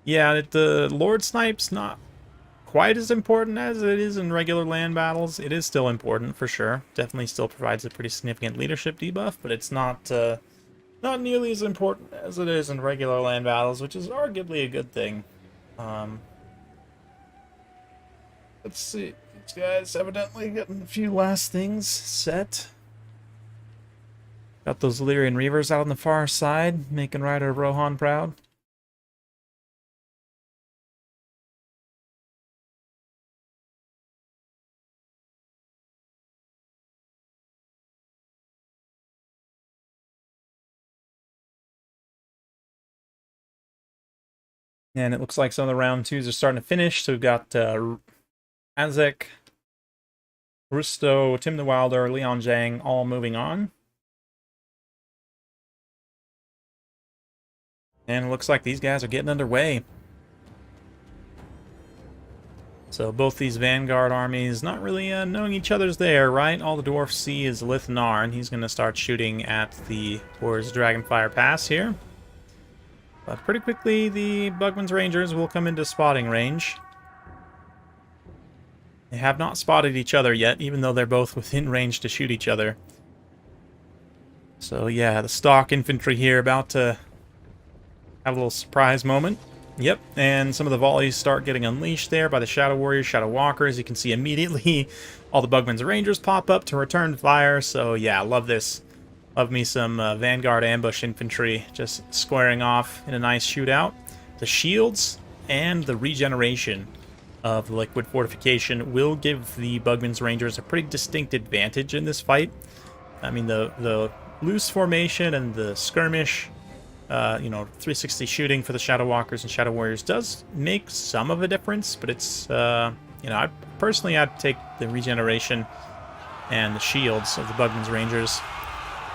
Yeah, the Lord Snipe's not quite as important as it is in regular land battles. It is still important for sure. Definitely still provides a pretty significant leadership debuff, but it's not not nearly as important as it is in regular land battles, which is arguably a good thing. Let's see. These guys evidently getting a few last things set. Got those Illyrian Reavers out on the far side, making Rider Rohan proud. And it looks like some of the round twos are starting to finish. So we've got Azek, Rusto, Tim the Wilder, Leon Zhang all moving on. And it looks like these guys are getting underway. So both these Vanguard armies not really knowing each other's there, right? All the Dwarfs see is Lithnar, and he's going to start shooting at the towards Dragonfire Pass here. But pretty quickly, the Bugman's Rangers will come into spotting range. They have not spotted each other yet, even though they're both within range to shoot each other. So yeah, the stock infantry here about to have a little surprise moment. Yep, and some of the volleys start getting unleashed there by the Shadow Warriors, Shadow Walkers. You can see immediately all the Bugman's Rangers pop up to return fire. So yeah, love this. Love me some Vanguard ambush infantry just squaring off in a nice shootout. The shields and the regeneration of the liquid fortification will give the Bugman's Rangers a pretty distinct advantage in this fight. I mean, the loose formation and the skirmish, 360 shooting for the Shadow Walkers and Shadow Warriors does make some of a difference, but it's, I'd take the regeneration and the shields of the Bugman's Rangers.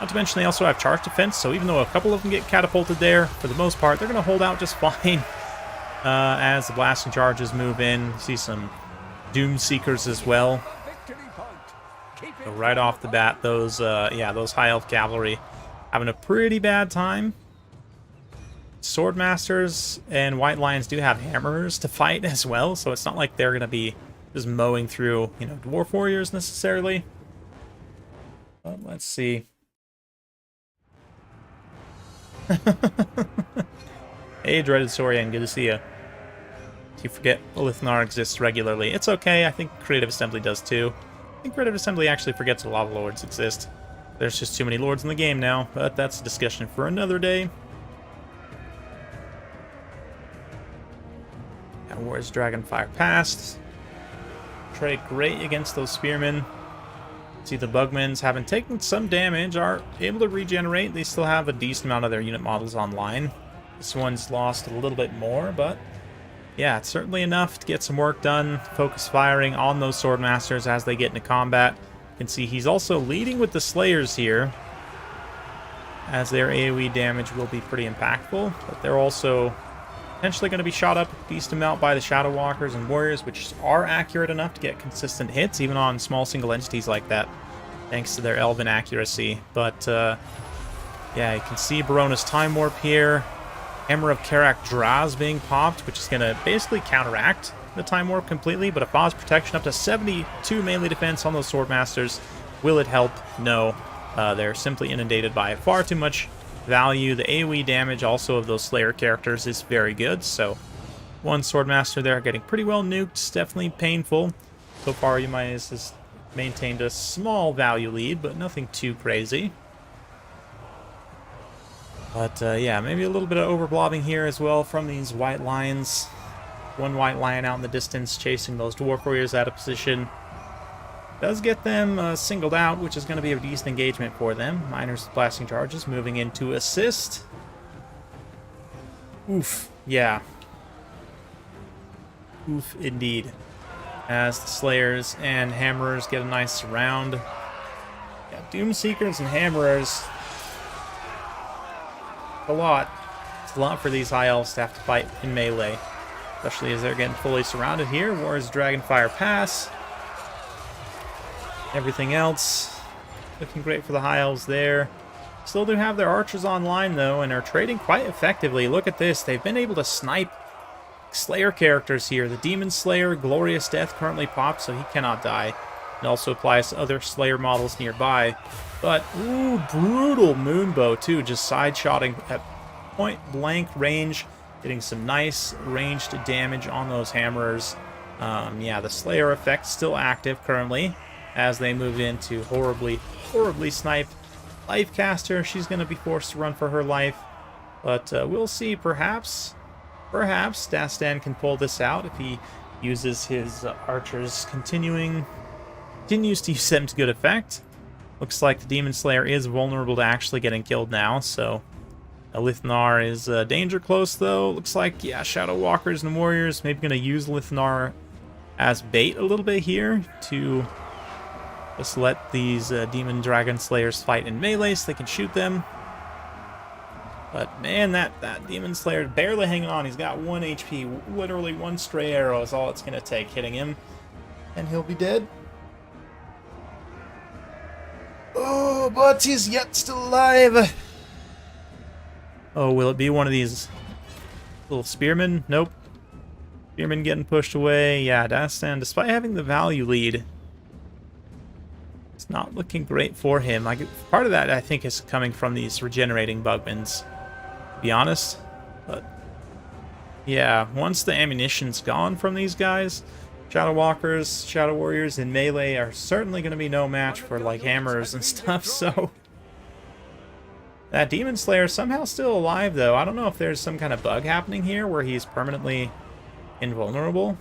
Not to mention they also have charge defense, so even though a couple of them get catapulted there, for the most part, they're going to hold out just fine as the blasting charges move in. You see some Doom Seekers as well. So right off the bat, those High Elf Cavalry having a pretty bad time. Swordmasters and White Lions do have hammers to fight as well, so it's not like they're going to be just mowing through, Dwarf Warriors necessarily. But let's see. Hey, Dreaded Saurian, good to see you. You forget Lithnar exists regularly. It's okay, I think Creative Assembly does too. I think Creative Assembly actually forgets a lot of lords exist. There's just too many lords in the game now, but that's a discussion for another day. And where's Dragonfire Pass? Trade great against those spearmen. See the Bugmans having taken some damage, are able to regenerate. They still have a decent amount of their unit models online. This one's lost a little bit more, but yeah, it's certainly enough to get some work done. Focus firing on those Swordmasters as they get into combat. You can see he's also leading with the Slayers here, as their AoE damage will be pretty impactful, but they're also potentially going to be shot up a decent amount by the Shadow Walkers and Warriors, which are accurate enough to get consistent hits, even on small single entities like that, thanks to their Elven accuracy. But, yeah, you can see Barona's Time Warp here. Hammer of Karak Draz being popped, which is going to basically counteract the Time Warp completely, but a Foz protection up to 72 melee defense on those Swordmasters. Will it help? No. They're simply inundated by far too much value. The AoE damage also of those Slayer characters is very good, so one Swordmaster there getting pretty well nuked. It's definitely painful. So far, Eumaeus has maintained a small value lead, but nothing too crazy. But yeah, maybe a little bit of overblobbing here as well from these White Lions. One White Lion out in the distance chasing those Dwarf Warriors out of position. Does get them singled out, which is going to be a decent engagement for them. Miners blasting charges moving in to assist. Oof, yeah. Oof, indeed. As the Slayers and Hammerers get a nice surround. Yeah, Doom Seekers and Hammerers. A lot. It's a lot for these High Elves to have to fight in melee. Especially as they're getting fully surrounded here. Where's Dragonfire Pass? Everything else looking great for the High Elves there. Still do have their archers online, though, and are trading quite effectively. Look at this. They've been able to snipe Slayer characters here. The Demon Slayer, Glorious Death, currently popped, so he cannot die. It also applies to other Slayer models nearby. But, ooh, brutal Moonbow, too, just side-shotting at point-blank range, getting some nice ranged damage on those hammerers. Yeah, the Slayer effect still active currently, as they move into horribly sniped Lifecaster. She's going to be forced to run for her life, but we'll see. Perhaps Dastan can pull this out if he uses his archers, continues to use them to good effect. Looks like the Demon Slayer is vulnerable to actually getting killed now, so Lithnar is danger close, though. Looks like, yeah, Shadow Walkers and Warriors maybe going to use Lithnar as bait a little bit here to just let these Demon Dragon Slayers fight in melee so they can shoot them. But man, that Demon Slayer barely hanging on. He's got 1 HP. Literally one stray arrow is all it's going to take hitting him, and he'll be dead. Oh, but he's yet still alive. Oh, will it be one of these little spearmen? Nope. Spearmen getting pushed away. Yeah, Dastan, despite having the value lead, it's not looking great for him. Part of that, I think, is coming from these regenerating Bugmans, to be honest. But yeah, once the ammunition's gone from these guys, Shadow Walkers, Shadow Warriors in melee are certainly going to be no match for, like, hammers and stuff, so... That Demon Slayer is somehow still alive, though. I don't know if there's some kind of bug happening here where he's permanently invulnerable.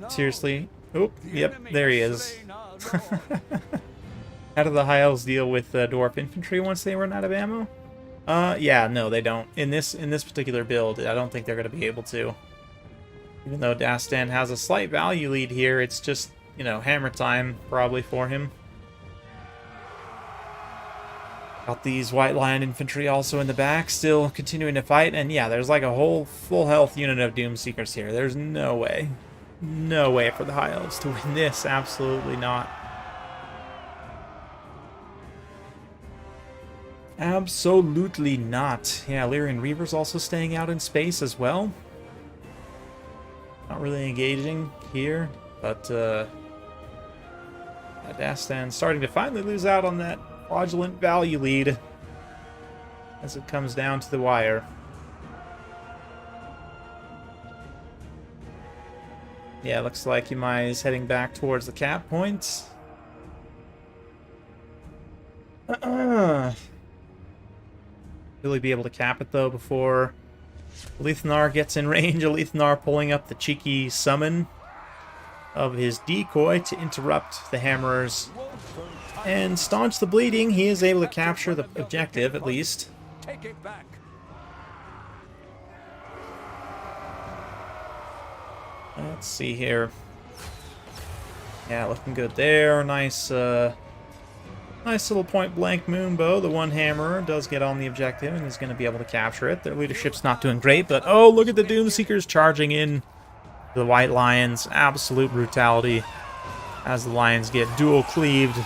Seriously? Oh, yep, there he is. How do the High Elves deal with Dwarf Infantry once they run out of ammo? Yeah, no, they don't. In this particular build, I don't think they're going to be able to. Even though Dastan has a slight value lead here, it's just, you know, hammer time probably for him. Got these White Lion Infantry also in the back, still continuing to fight. And yeah, there's like a whole full health unit of Doomseekers here. There's no way. No way for the High Elves to win this. Absolutely not. Absolutely not. Yeah, Lyrian Reaver's also staying out in space as well. Not really engaging here, but Dastan's starting to finally lose out on that fraudulent value lead as it comes down to the wire. Yeah, looks like Yamai is heading back towards the cap point. Will he be able to cap it, though, before Lithnar gets in range? Lithnar pulling up the cheeky summon of his decoy to interrupt the hammerers and staunch the bleeding. He is able to capture the objective, at least. Take it back. Let's see here. Yeah, looking good there. Nice little point-blank moonbow. The one hammer does get on the objective and is going to be able to capture it. Their leadership's not doing great, but oh, look at the Doomseekers charging in the White Lions. Absolute brutality as the Lions get dual-cleaved.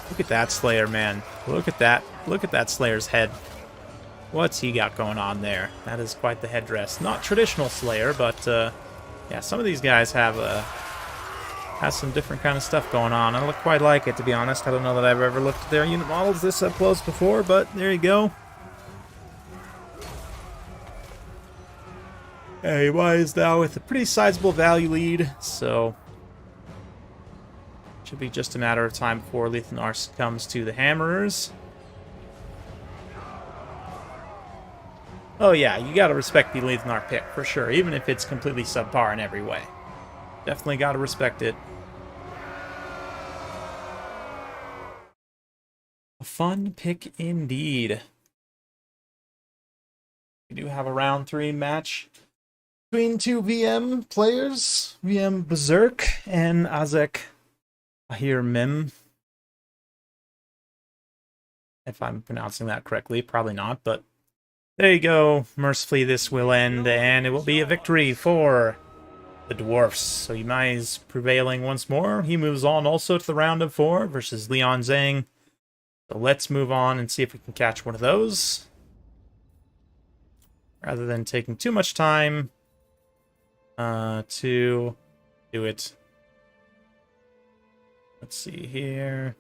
Look at that Slayer, man. Look at that. Look at that Slayer's head. What's he got going on there? That is quite the headdress. Not traditional Slayer, but yeah, some of these guys have some different kind of stuff going on. I don't quite like it, to be honest. I don't know that I've ever looked at their unit models this up close before, but there you go. Anyway, is now with a pretty sizable value lead, so should be just a matter of time before Lithnar comes to the hammerers. Oh yeah, you gotta respect the Lithnar pick, for sure, even if it's completely subpar in every way. Definitely gotta respect it. A fun pick indeed. We do have a round 3 match between two VM players, VM Berserk and Azek Ahir Mem. If I'm pronouncing that correctly, probably not, but there you go. Mercifully, this will end, and it will be a victory for the Dwarfs. So Yimai's prevailing once more. He moves on also to the round of 4 versus Leon Zhang. So let's move on and see if we can catch one of those. Rather than taking too much time to do it. Let's see here.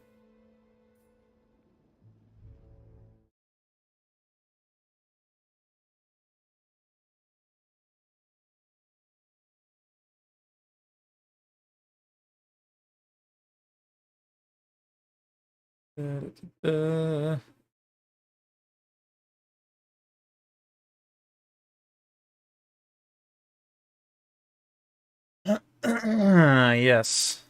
Yes.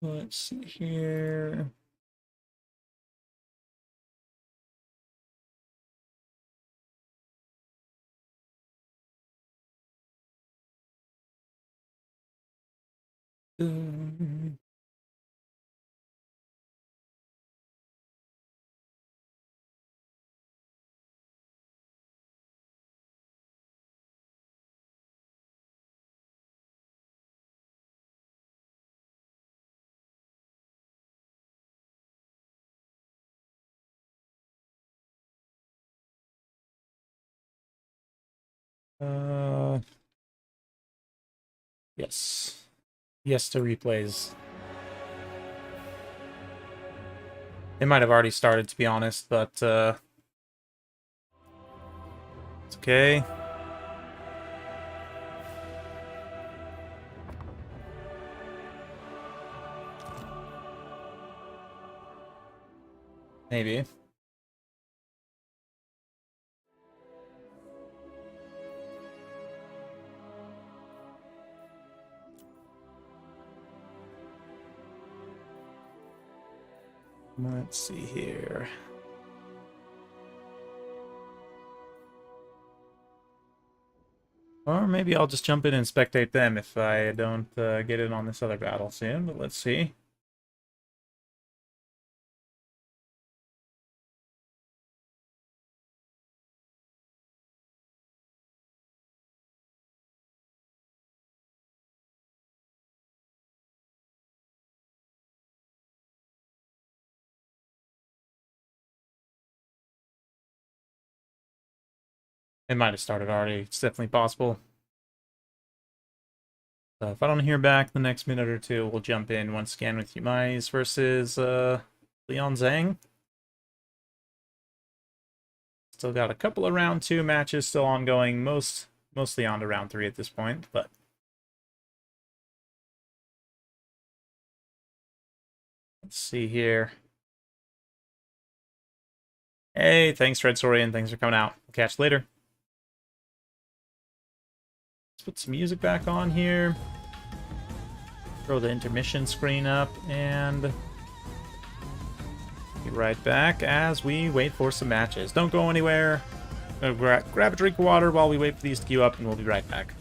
Let's see here. Yes. Yes to replays. They might have already started, to be honest, but it's okay. Maybe. Let's see here. Or maybe I'll just jump in and spectate them if I don't get in on this other battle soon, but let's see. It might have started already. It's definitely possible. So if I don't hear back the next minute or two, we'll jump in once again with Yimais versus Leon Zhang. Still got a couple of round 2 matches still ongoing, mostly on to round 3 at this point, but let's see here. Hey, thanks Red Sorian, thanks for coming out. We'll catch you later. Let's put some music back on here. Throw the intermission screen up and be right back as we wait for some matches. Don't go anywhere. Grab a drink of water while we wait for these to queue up, and we'll be right back.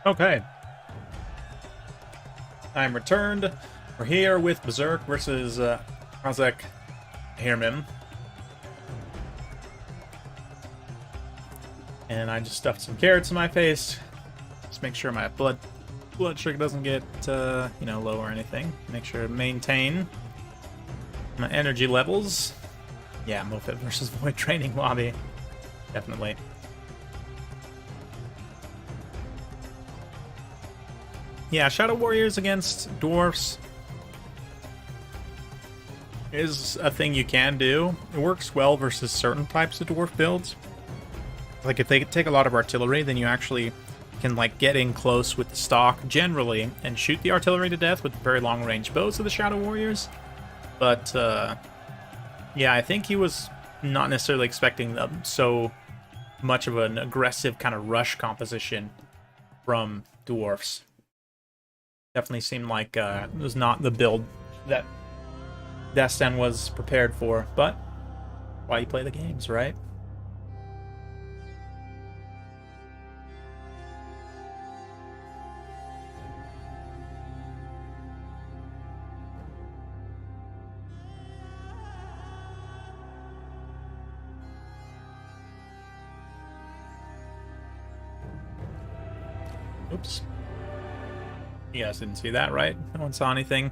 Okay. I'm returned. We're here with Berserk versus Kazakh Airmen. And I just stuffed some carrots in my face. Just make sure my blood sugar doesn't get, low or anything. Make sure to maintain my energy levels. Yeah, Mofit versus Void training lobby. Definitely. Yeah, Shadow Warriors against Dwarfs is a thing you can do. It works well versus certain types of Dwarf builds. Like, if they take a lot of artillery, then you actually can, like, get in close with the stock, generally, and shoot the artillery to death with very long-range bows of the Shadow Warriors. But, yeah, I think he was not necessarily expecting so much of an aggressive kind of rush composition from Dwarfs. Definitely seemed like it was not the build that Destin was prepared for, but why you play the games, right? Oops. You guys didn't see that, right? No one saw anything.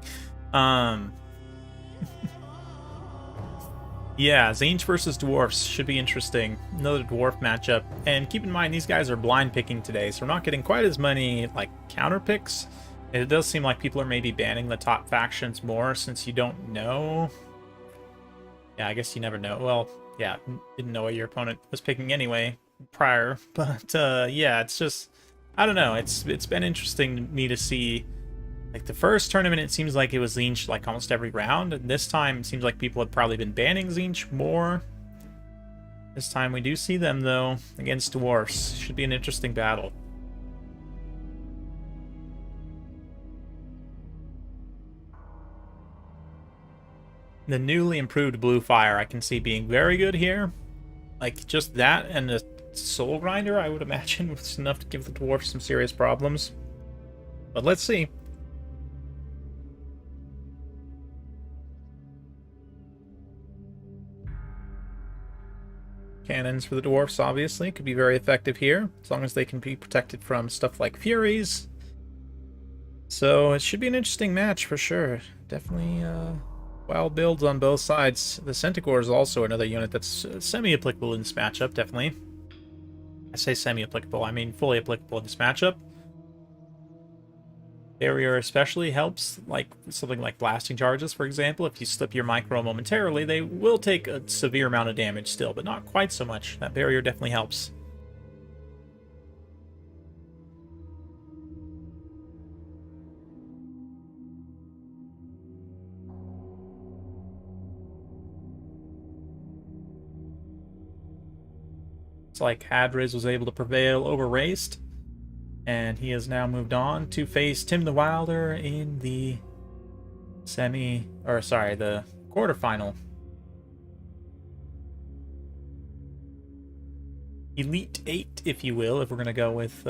Yeah, Tzeentch versus Dwarfs should be interesting. Another Dwarf matchup. And keep in mind, these guys are blind picking today, so we're not getting quite as many, like, counter picks. It does seem like people are maybe banning the top factions more since you don't know. Yeah, I guess you never know. Well, yeah, didn't know what your opponent was picking anyway prior. But, yeah, it's just... I don't know. It's been interesting to me to see. Like, the first tournament, it seems like it was Tzeentch like almost every round, and this time it seems like people have probably been banning Tzeentch more. This time we do see them though against Dwarfs. Should be an interesting battle. The newly improved Blue Fire I can see being very good here. Like, just that and the Soul Grinder, I would imagine, was enough to give the Dwarfs some serious problems. But let's see. Cannons for the Dwarfs, obviously, could be very effective here, as long as they can be protected from stuff like Furies. So it should be an interesting match for sure. Definitely wild builds on both sides. The Centaur is also another unit that's semi-applicable in this matchup, definitely. I say semi-applicable, I mean fully applicable in this matchup. Barrier especially helps, like something like blasting charges, for example. If you slip your micro momentarily, they will take a severe amount of damage still, but not quite so much. That barrier definitely helps. It's like Hadriz was able to prevail over Raced, and he has now moved on to face Tim the Wilder in the the quarterfinal. Elite 8, if you will, if we're going to go with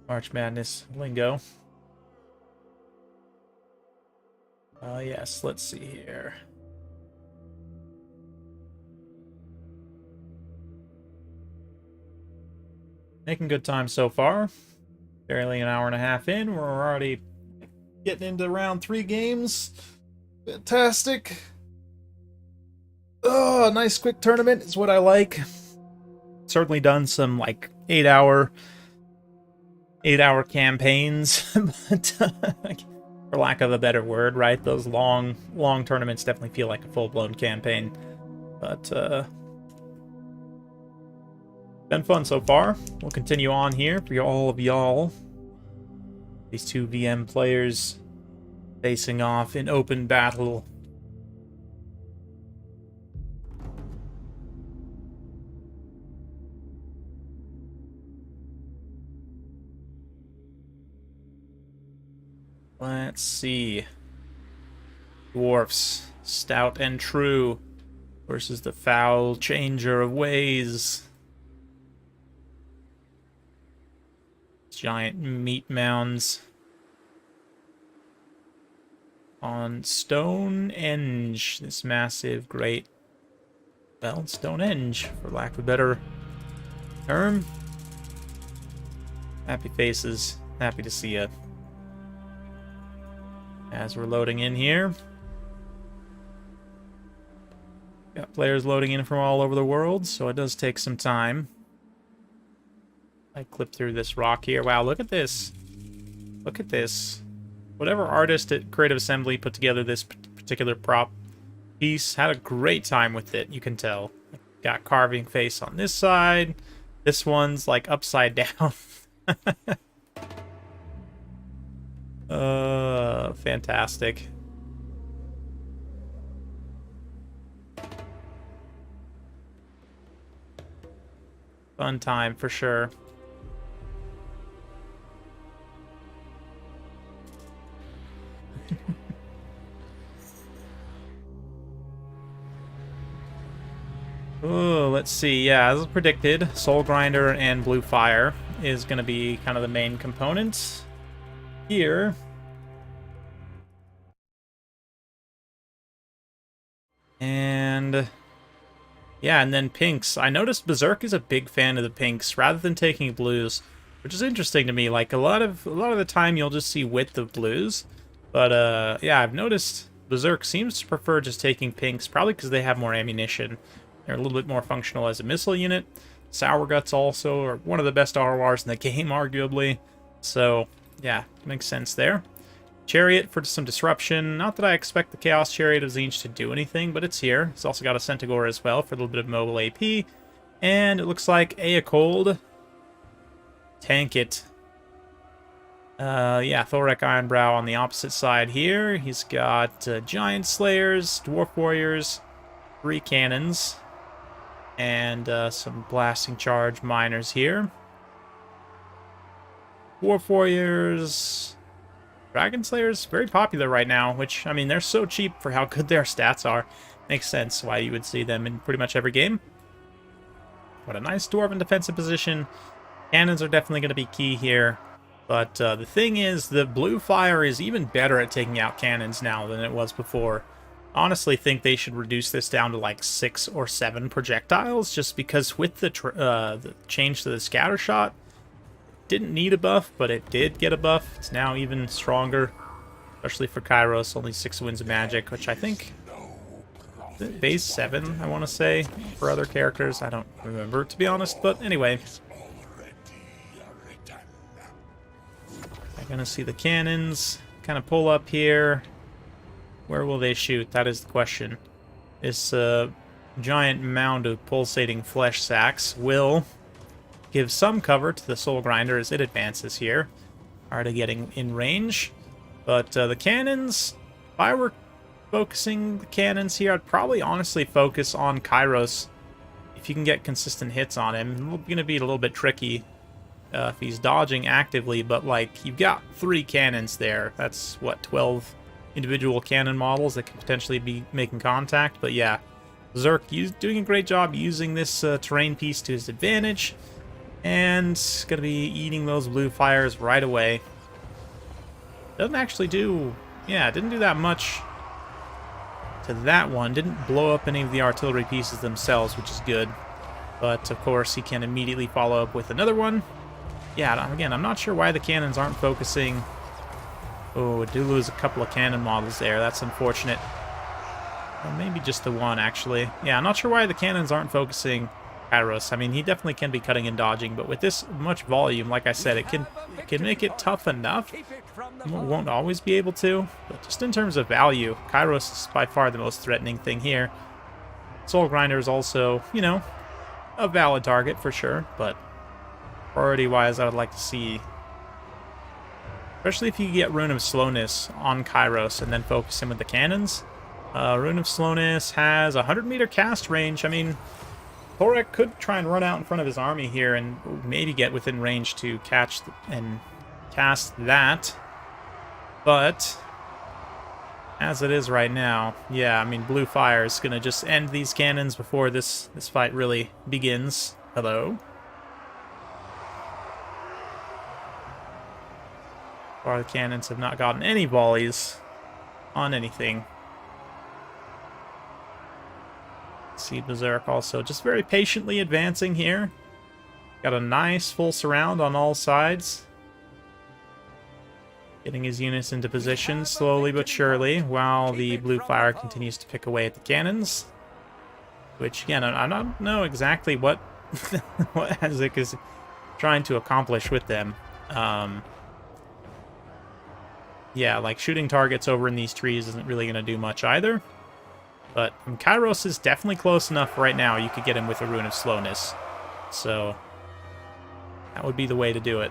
March Madness lingo. Yes, let's see here. Making good time so far. Barely an hour and a half in. We're already getting into round 3 games. Fantastic. Oh, a nice quick tournament is what I like. Certainly done some like 8-hour campaigns, but for lack of a better word, right? Those long tournaments definitely feel like a full-blown campaign. But been fun so far. We'll continue on here for all of y'all. These two VM players facing off in open battle. Let's see. Dwarfs, stout and true, versus the foul changer of ways. Giant meat mounds on Stonehenge, this massive, great, well, Stonehenge, for lack of a better term. Happy faces, happy to see you. As we're loading in here, got players loading in from all over the world, so it does take some time. I clip through this rock here. Wow, look at this. Look at this. Whatever artist at Creative Assembly put together this particular prop piece had a great time with it, you can tell. Got carving face on this side. This one's like upside down. Fantastic. Fun time for sure. Oh, let's see. Yeah, as predicted, Soul Grinder and Blue Fire is going to be kind of the main components here. And yeah, and then pinks. I noticed Berserk is a big fan of the pinks rather than taking blues, which is interesting to me. Like a lot of the time you'll just see width of blues, but yeah, I've noticed Berserk seems to prefer just taking pinks, probably because they have more ammunition. They're a little bit more functional as a missile unit. Sour Guts also are one of the best RORs in the game, arguably. So, yeah, makes sense there. Chariot for some disruption. Not that I expect the Chaos Chariot of Tzeentch to do anything, but it's here. It's also got a Centaur as well for a little bit of mobile AP. And it looks like Cold. Tank it. Yeah, Thorek Ironbrow on the opposite side here. He's got Giant Slayers, Dwarf Warriors, 3 cannons, and some blasting charge miners here. Dwarf Warriors, Dragon Slayers, very popular right now, which, I mean, they're so cheap for how good their stats are. Makes sense why you would see them in pretty much every game. What a nice Dwarven defensive position. Cannons are definitely going to be key here. But the thing is, the Blue Fire is even better at taking out cannons now than it was before. Honestly think they should reduce this down to like 6 or 7 projectiles, just because with the change to the scatter shot, it didn't need a buff, but it did get a buff. It's now even stronger, especially for Kairos, only 6 Winds of Magic, which I think base 7, I want to say, for other characters. I don't remember, to be honest, but anyway. I'm gonna see the cannons kind of pull up here. Where will they shoot? That is the question. This giant mound of pulsating flesh sacks will give some cover to the Soul Grinder as it advances here. Already getting in range. But the cannons, if I were focusing the cannons here, I'd probably honestly focus on Kairos. If you can get consistent hits on him, it's going to be a little bit tricky if he's dodging actively, but like, you've got 3 cannons there. That's, what, 12 individual cannon models that can potentially be making contact. But yeah, Berserk doing a great job using this terrain piece to his advantage, and gonna be eating those blue fires right away. Doesn't actually do, yeah, didn't do that much to that one. Didn't blow up any of the artillery pieces themselves, which is good. But of course he can immediately follow up with another one. Yeah, again, I'm not sure why the cannons aren't focusing. Oh, we do lose a couple of cannon models there. That's unfortunate. Well, maybe just the one, actually. Yeah, I'm not sure why the cannons aren't focusing Kairos. I mean, he definitely can be cutting and dodging, but with this much volume, like I said, it can make it tough enough. Won't always be able to, but just in terms of value, Kairos is by far the most threatening thing here. Soul Grinder is also, you know, a valid target for sure, but priority-wise, I would like to see, especially if you get Rune of Slowness on Kairos and then focus him with the cannons. Rune of Slowness has 100-meter cast range. I mean, Thorek could try and run out in front of his army here and maybe get within range to catch and cast that. But as it is right now, yeah, I mean, Blue Fire is going to just end these cannons before this fight really begins. Hello? Far the cannons have not gotten any volleys on anything. See Berserk also just very patiently advancing here. Got a nice full surround on all sides. Getting his units into position slowly but surely while the blue fire continues to pick away at the cannons. Which, again, I don't know exactly what, what Azek is trying to accomplish with them. Yeah, like shooting targets over in these trees isn't really going to do much either. But Kairos is definitely close enough right now. You could get him with a Rune of Slowness. So that would be the way to do it.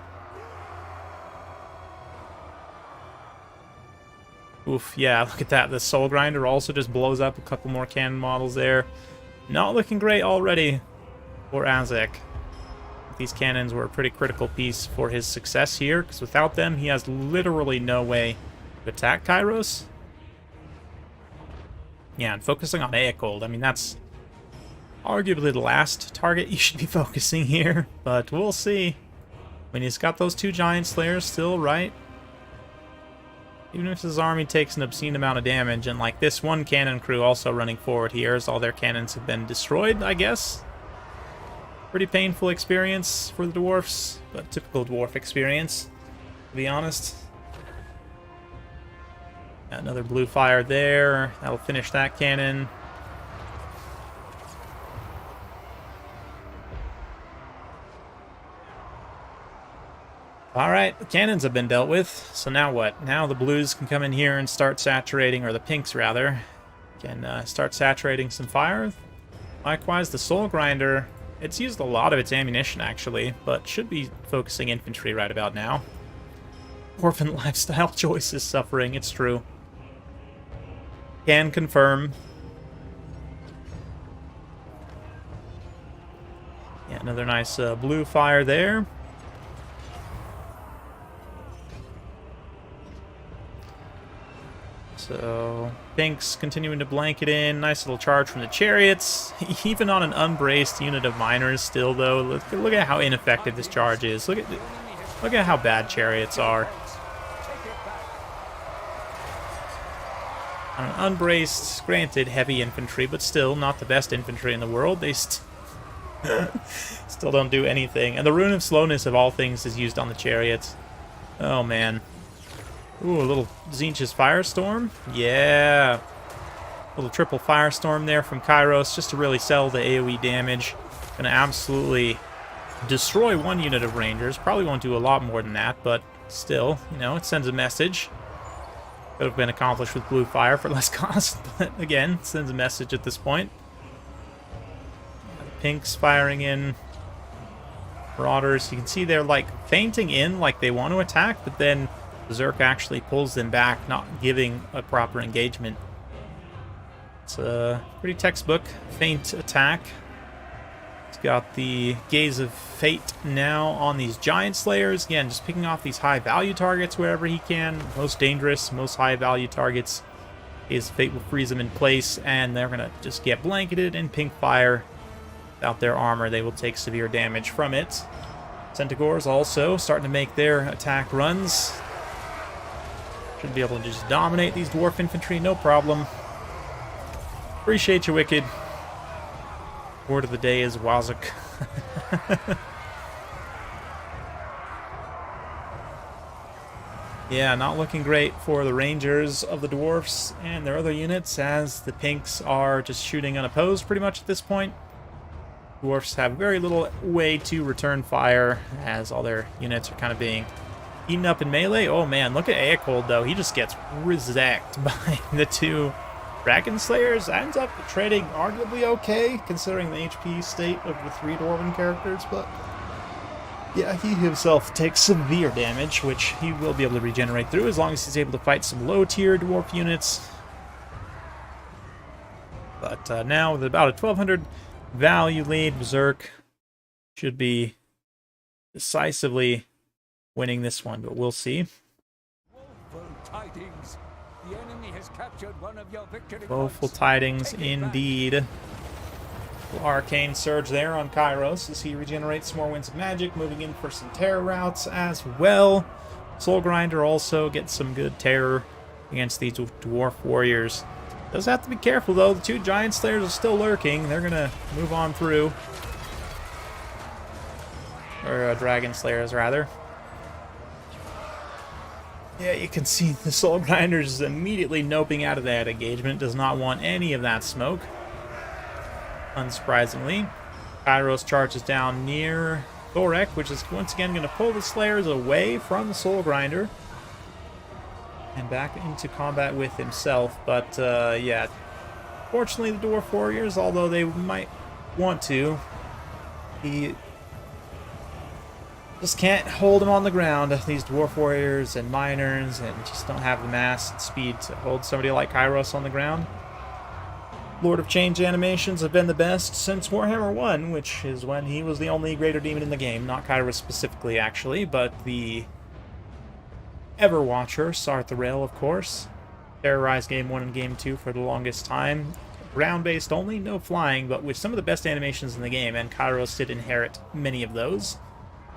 Oof, yeah, look at that. The Soul Grinder also just blows up a couple more cannon models there. Not looking great already for Azek. These cannons were a pretty critical piece for his success here, because without them, he has literally no way to attack Kairos. Yeah, and focusing on Aekold, I mean, that's arguably the last target you should be focusing here, but we'll see. I mean, he's got those 2 Giant Slayers still, right? Even if his army takes an obscene amount of damage, and like this one cannon crew also running forward here, as all their cannons have been destroyed, I guess. Pretty painful experience for the Dwarfs, but typical Dwarf experience, to be honest. Got another blue fire there. That'll finish that cannon. Alright, the cannons have been dealt with, so now what? Now the blues can come in here and start saturating, or the pinks rather, can start saturating some fire. Likewise, the Soul Grinder, it's used a lot of its ammunition actually, but should be focusing infantry right about now. Orphan lifestyle choices suffering, it's true. Can confirm. Yeah, another nice blue fire there. So, pinks continuing to blanket in. Nice little charge from the chariots. Even on an unbraced unit of miners still, though. Look at how ineffective this charge is. Look at how bad chariots are. On an unbraced, granted, heavy infantry, but still not the best infantry in the world. They still don't do anything. And the Rune of Slowness, of all things, is used on the chariots. Oh, man. Ooh, a little Tzeentch's Firestorm. Yeah. A little triple Firestorm there from Kairos just to really sell the AoE damage. Gonna absolutely destroy one unit of Rangers. Probably won't do a lot more than that, but still, you know, it sends a message. Could have been accomplished with blue fire for less cost, but again, it sends a message at this point. Pinks firing in. Marauders, you can see they're like fainting in like they want to attack, but then Berserk actually pulls them back, not giving a proper engagement. It's a pretty textbook feint attack. It's got the Gaze of Fate now on these Giant Slayers. Again, just picking off these high-value targets wherever he can. Most dangerous, most high-value targets. Gaze of Fate will freeze them in place, and they're going to just get blanketed in pink fire. Without their armor, they will take severe damage from it. Centaurs also starting to make their attack runs. Should be able to just dominate these dwarf infantry, no problem. Appreciate you, Wicked. Word of the day is Wazuk. Yeah, not looking great for the Rangers of the Dwarfs and their other units, as the Pinks are just shooting unopposed pretty much at this point. Dwarfs have very little way to return fire, as all their units are kind of being eaten up in melee. Oh man, look at Aekold though. He just gets rezacked by the 2 Dragon Slayers. Ends up trading arguably okay, considering the HP state of the 3 Dwarven characters, but yeah, he himself takes severe damage, which he will be able to regenerate through as long as he's able to fight some low-tier dwarf units. But now, with about a 1200 value lead, Berserk should be decisively winning this one, but we'll see. Woeful tidings. The enemy has captured one of your victory Woeful points. tidings indeed. Arcane Surge there on Kairos as he regenerates some more Winds of Magic, moving in for some Terror routes as well. Soul Grinder also gets some good terror against these Dwarf Warriors. Does have to be careful, though. The two Giant Slayers are still lurking. They're going to move on through. Or Dragon Slayers, rather. Yeah, you can see the Soul Grinders immediately noping out of that engagement. Does not want any of that smoke. Unsurprisingly. Kairos charges down near Thorek, which is once again going to pull the Slayers away from the Soul Grinder. And back into combat with himself. But, yeah. Fortunately, the Dwarf Warriors, although they might want to, he just can't hold him on the ground. These Dwarf Warriors and Miners and just don't have the mass and speed to hold somebody like Kairos on the ground. Lord of Change animations have been the best since Warhammer 1, which is when he was the only greater demon in the game. Not Kairos specifically, actually, but the Everwatcher, Sartharel, of course. Terrorized Game 1 and Game 2 for the longest time. Ground-based only, no flying, but with some of the best animations in the game, and Kairos did inherit many of those.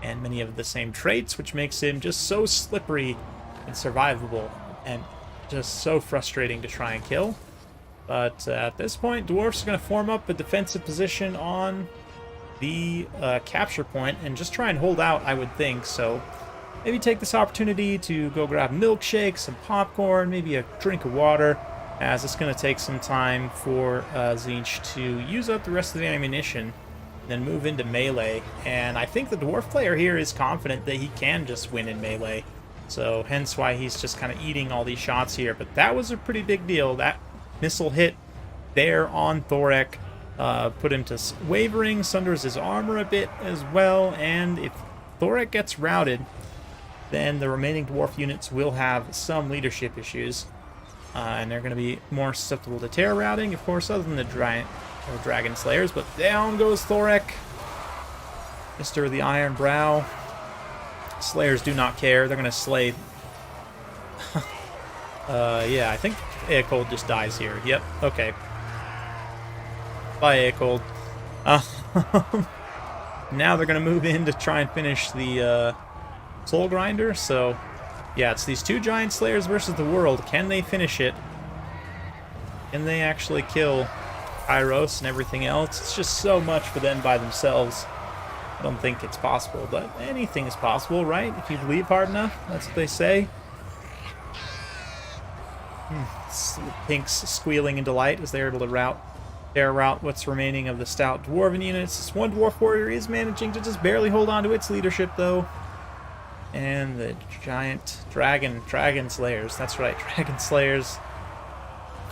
And many of the same traits, which makes him just so slippery and survivable, and just so frustrating to try and kill. But at this point, Dwarfs are going to form up a defensive position on the capture point and just try and hold out, I would think. So maybe take this opportunity to go grab milkshake, some popcorn, maybe a drink of water, as it's going to take some time for Tzeentch to use up the rest of the ammunition, then move into melee. And I think the Dwarf player here is confident that he can just win in melee. So hence why he's just kind of eating all these shots here. But that was a pretty big deal. That missile hit there on Thorek put him to wavering, sunders his armor a bit as well. And if Thorek gets routed, then the remaining Dwarf units will have some leadership issues. And they're going to be more susceptible to terror routing, of course, other than the Dragon Slayers. But down goes Thorek, Mr. the Iron Brow. Slayers do not care. They're going to slay. Yeah, I think Aecold just dies here. Yep, okay. Bye, Aecold. Now they're going to move in to try and finish the Soul Grinder. So, yeah, it's these two Giant Slayers versus the world. Can they finish it? Can they actually kill Kairos and everything else? It's just so much for them by themselves. I don't think it's possible, but anything is possible, right? If you believe hard enough, that's what they say. Pink's squealing in delight as they're able to terror rout what's remaining of the stout Dwarven units. This one Dwarf Warrior is managing to just barely hold on to its leadership, though. And the giant Dragon Slayers, that's right, Dragon Slayers.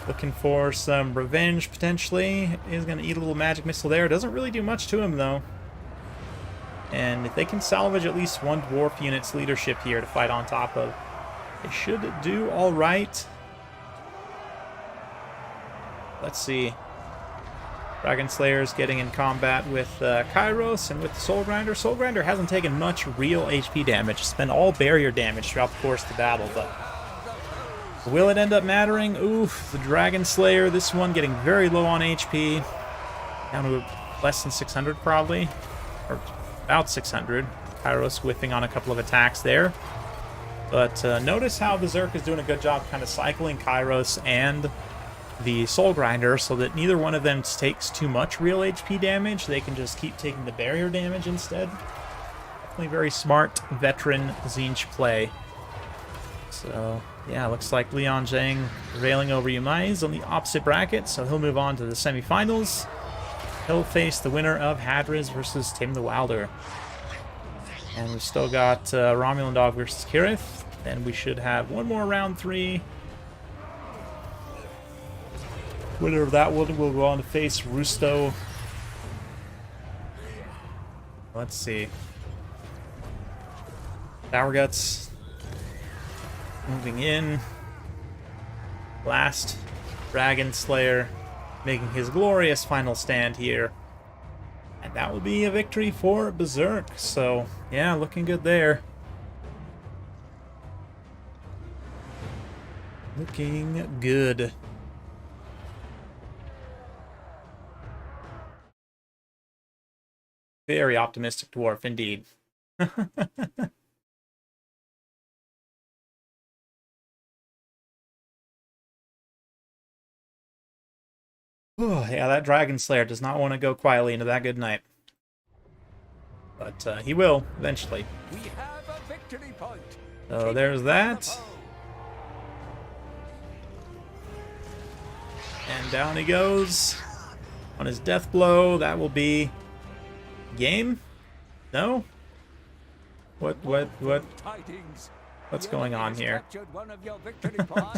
Looking for some revenge, potentially. Is going to eat a little magic missile there. Doesn't really do much to him, though. And if they can salvage at least one Dwarf unit's leadership here to fight on top of, they should do all right. Let's see. Dragon Slayers getting in combat with Kairos and with the Soul Grinder. Soul Grinder hasn't taken much real HP damage. It's been all barrier damage throughout the course of the battle, but will it end up mattering? Oof, the Dragon Slayer, this one getting very low on HP. Down to less than 600 probably, or about 600. Kairos whiffing on a couple of attacks there. But notice how Berserk is doing a good job kind of cycling Kairos and the Soul Grinder so that neither one of them takes too much real HP damage. They can just keep taking the barrier damage instead. Definitely very smart veteran Tzeentch play. So, yeah, looks like Leon Zhang prevailing over Yumai's on the opposite bracket, so he'll move on to the semifinals. He'll face the winner of Hadriz versus Tim the Wilder. And we've still got Romulan Dog versus Kirith. And we should have one more round 3. Winner of that one will go on to face Rusto. Let's see. Sour Guts moving in. Last Dragon Slayer making his glorious final stand here. And that will be a victory for Berserk. So, yeah, looking good there. Looking good. Very optimistic dwarf indeed. Yeah, that Dragon Slayer does not want to go quietly into that good night. But he will, eventually. We have a victory point. So there's that. And down he goes. On his death blow, that will be... game? No? What? What's going on here?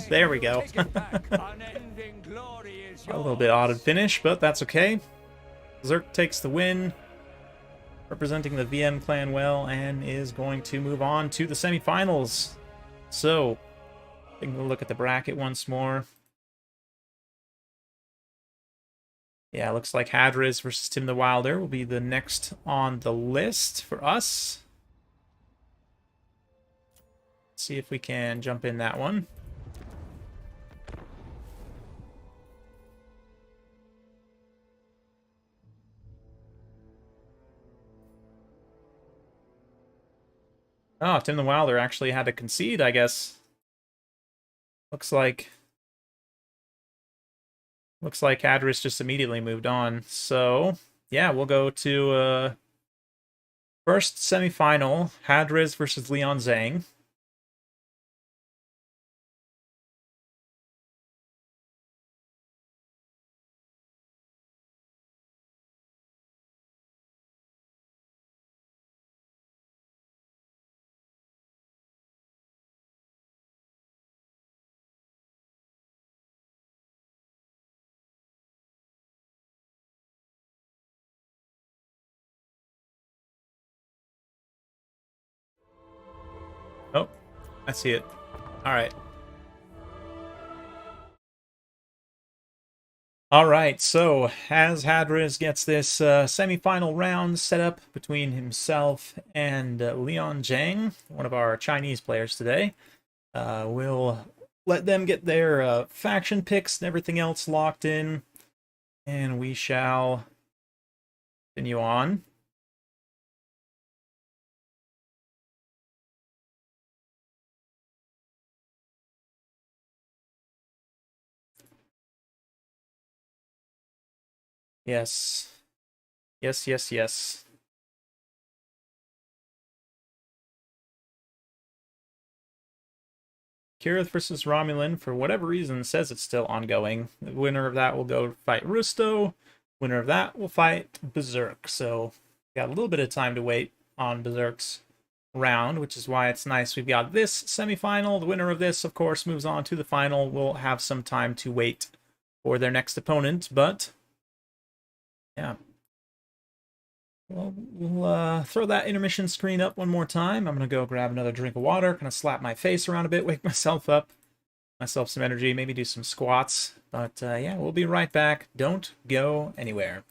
There we go. A little bit odd finish, but that's okay. Zerk takes the win, representing the VM clan well, and is going to move on to the semifinals. So, taking a look at the bracket once more. Yeah, looks like Hadriz versus Tim the Wilder will be the next on the list for us. See if we can jump in that one. Oh, Tim the Wilder actually had to concede, I guess. Looks like Hadris just immediately moved on. So, yeah, we'll go to first semifinal, Hadris versus Leon Zhang. Oh, I see it. All right. All right, so as Hadriz gets this semi-final round set up between himself and Leon Zhang, one of our Chinese players today, we'll let them get their faction picks and everything else locked in, and we shall continue on. Yes. Yes, yes, yes. Kirith versus Romulan, for whatever reason, says it's still ongoing. The winner of that will go fight Rusto. Winner of that will fight Berserk. So, got a little bit of time to wait on Berserk's round, which is why it's nice. We've got this semifinal. The winner of this, of course, moves on to the final. We'll have some time to wait for their next opponent, but yeah. Well, we'll throw that intermission screen up one more time. I'm going to go grab another drink of water, kind of slap my face around a bit, wake myself up, myself some energy, maybe do some squats. But yeah, we'll be right back. Don't go anywhere.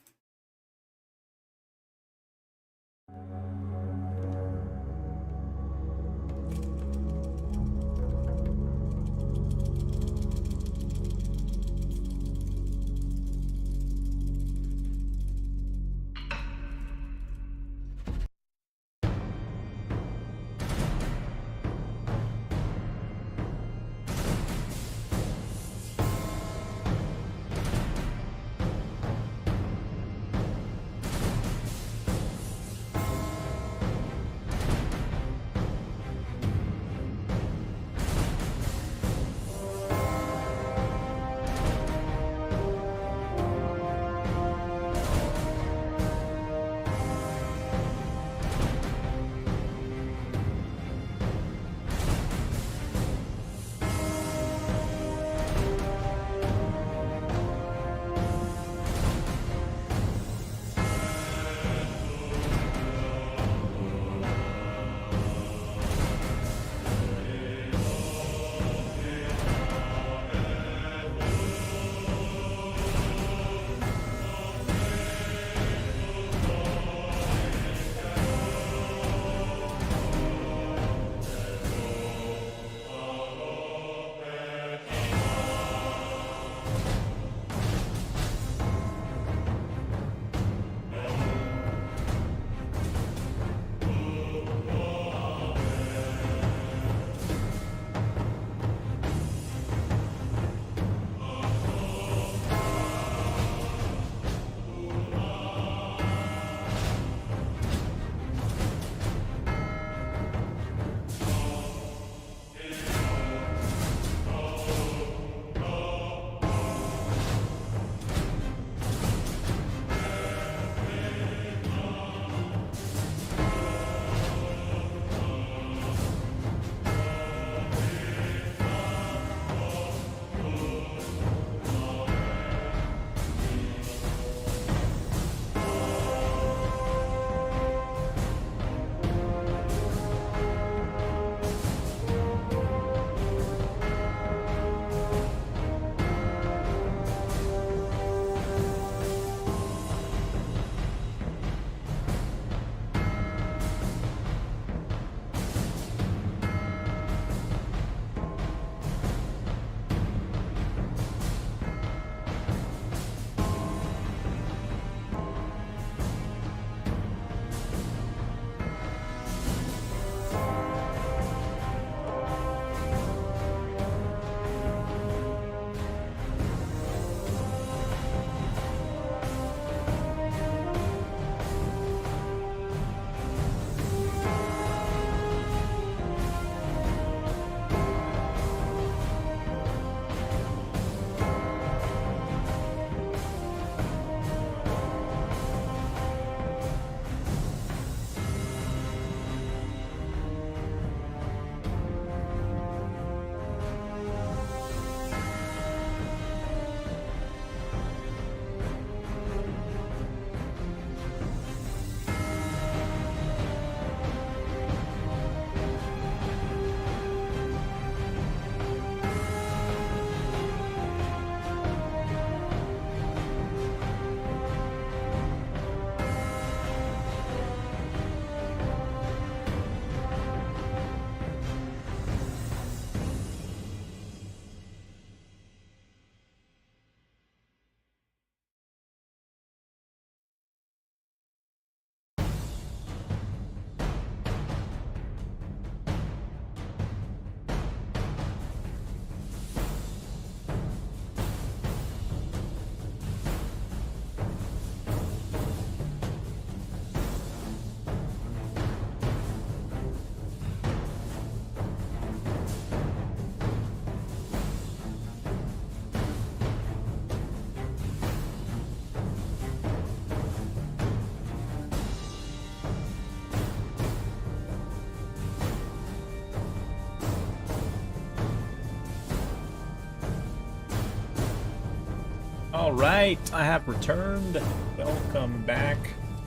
Alright, I have returned. Welcome back.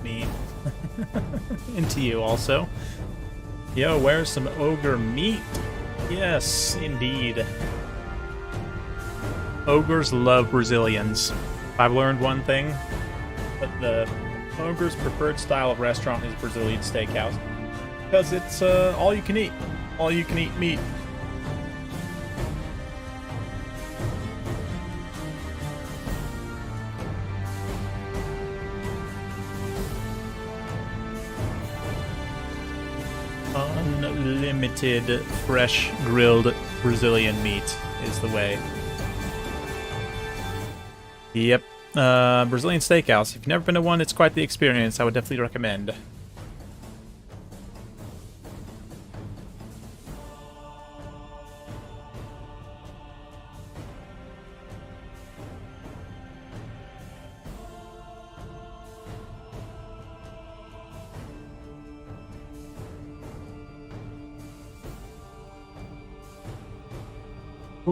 Me. And to you also. Yo, where's some ogre meat? Yes, indeed. Ogres love Brazilians. If I've learned one thing, that the ogre's preferred style of restaurant is Brazilian steakhouse. Because it's all you can eat. All you can eat meat. Unlimited fresh grilled Brazilian meat is the way. Yep. Brazilian steakhouse. If you've never been to one, it's quite the experience. I would definitely recommend.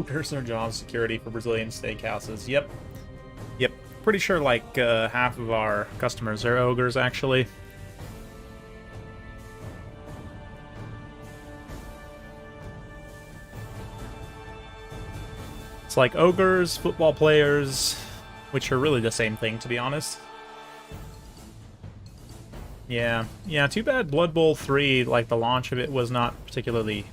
Personal job security for Brazilian steakhouses. Yep. Yep. Pretty sure like half of our customers are ogres, actually. It's like ogres, football players, which are really the same thing, to be honest. Yeah. Yeah, too bad Blood Bowl 3, like the launch of it was not particularly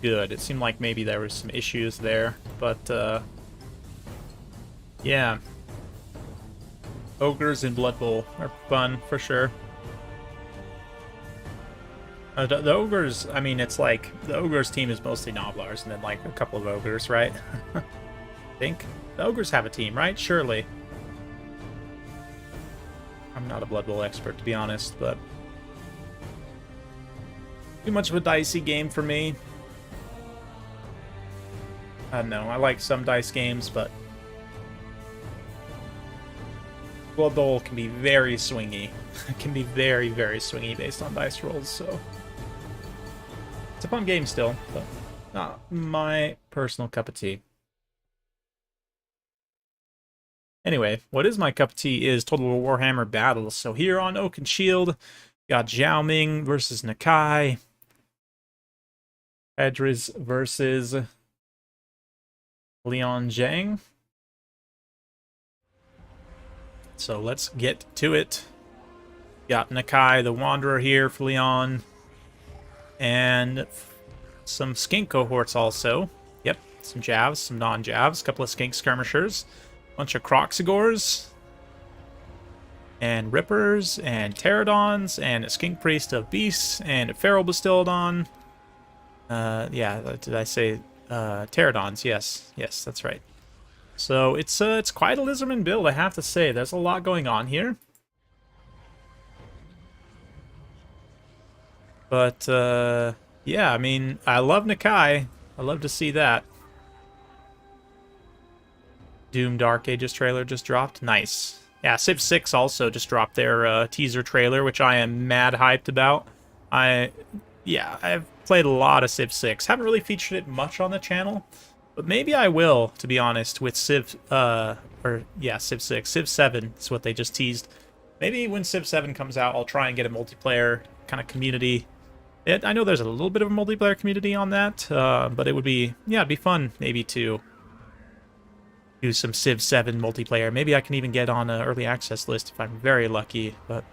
good. It seemed like maybe there was some issues there, but yeah. Ogres in Blood Bowl are fun, for sure. The ogres, I mean, it's like, the ogres team is mostly Noblars, and then like a couple of ogres, right? I think. The ogres have a team, right? Surely. I'm not a Blood Bowl expert, to be honest, but too much of a dicey game for me. I don't know, I like some dice games, but Blood Bowl can be very swingy. It can be very, very swingy based on dice rolls, so it's a fun game still, but not my personal cup of tea. Anyway, what is my cup of tea is Total Warhammer battles. So here on Oak and Shield, got Zhao Ming versus Nakai, Edris versus Leon Zhang. So let's get to it. Got Nakai the Wanderer here for Leon. And some skink cohorts also. Yep, some Javs, some non-Javs, a couple of skink skirmishers, bunch of Croxigors, and Rippers, and Pterodons, and a skink priest of beasts, and a feral Bastildon. Yeah, did I say Pterodons? Yes, yes, that's right. So it's quite a Lizardman build, I have to say. There's a lot going on here. But yeah, I mean, I love Nakai. I love to see that. Doom Dark Ages trailer just dropped. Nice. Yeah, Civ 6 also just dropped their teaser trailer, which I am mad hyped about. Yeah, I've played a lot of Civ 6. Haven't really featured it much on the channel, but maybe I will, to be honest, with Civ, Civ 6. Civ 7 is what they just teased. Maybe when Civ 7 comes out, I'll try and get a multiplayer kind of community. I know there's a little bit of a multiplayer community on that, but it would be, yeah, it'd be fun maybe to do some Civ 7 multiplayer. Maybe I can even get on an early access list if I'm very lucky, but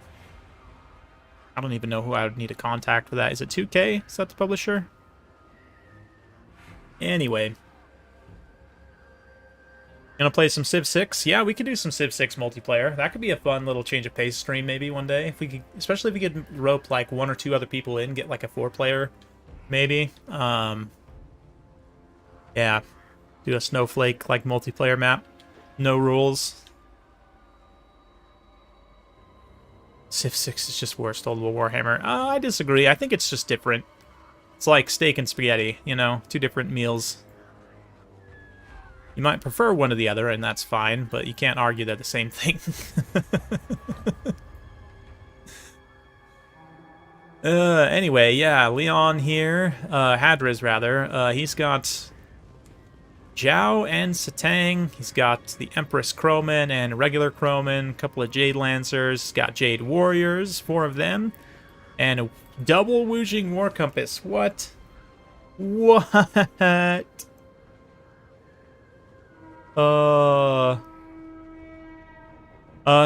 I don't even know who I would need to contact for that. Is it 2K? Is that the publisher? Anyway. Gonna play some Civ 6? Yeah, we could do some Civ 6 multiplayer. That could be a fun little change of pace stream maybe one day. If we could, especially if we could rope like 1 or 2 other people in, get like a 4-player maybe. Yeah. Do a snowflake like multiplayer map. No rules. Civ 6 is just worse. Total Warhammer. I disagree. I think it's just different. It's like steak and spaghetti, you know? 2 different meals. You might prefer one to the other, and that's fine, but you can't argue they're the same thing. Anyway, yeah, Leon here. Hadriz, rather. He's got Zhao and Satang. He's got the Empress Crowman and regular Crowman, a couple of Jade Lancers. He's got Jade Warriors, 4 of them, and a double Woojing War Compass. What? What?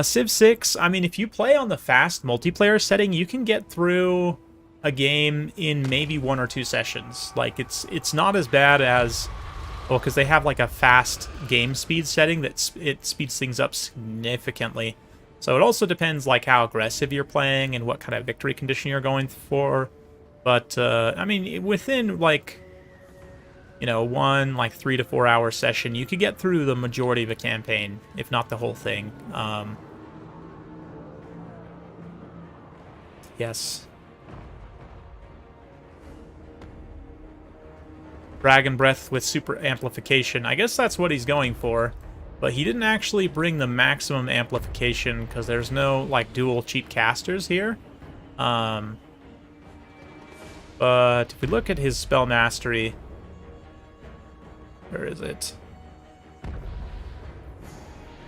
Civ 6, I mean, if you play on the fast multiplayer setting, you can get through a game in maybe 1 or 2 sessions. Like, it's not as bad as... Well, because they have, like, a fast game speed setting that it speeds things up significantly. So it also depends, like, how aggressive you're playing and what kind of victory condition you're going for. But, I mean, within, like... You know, one, like, 3 to 4 hour session, you could get through the majority of a campaign, if not the whole thing. Yes. Dragon Breath with super amplification. I guess that's what he's going for. But he didn't actually bring the maximum amplification, because there's no, like, dual cheap casters here. But if we look at his spell mastery... Where is it?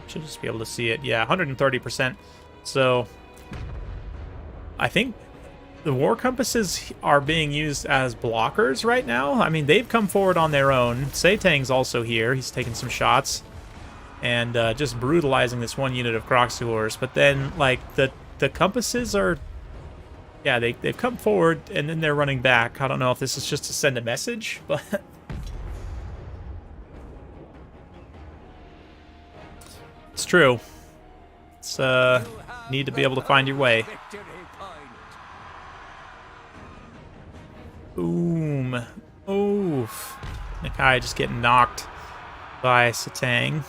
Should just be able to see it. Yeah, 130%. So, I think the War Compasses are being used as blockers right now. I mean, they've come forward on their own. Satang's also here. He's taking some shots. And just brutalizing this one unit of Croxgors. But then, like, the Compasses are... Yeah, they've come forward, and then they're running back. I don't know if this is just to send a message, but... It's true. It's, need to be able to find your way. Boom. Oof. Nakai just getting knocked by Satang.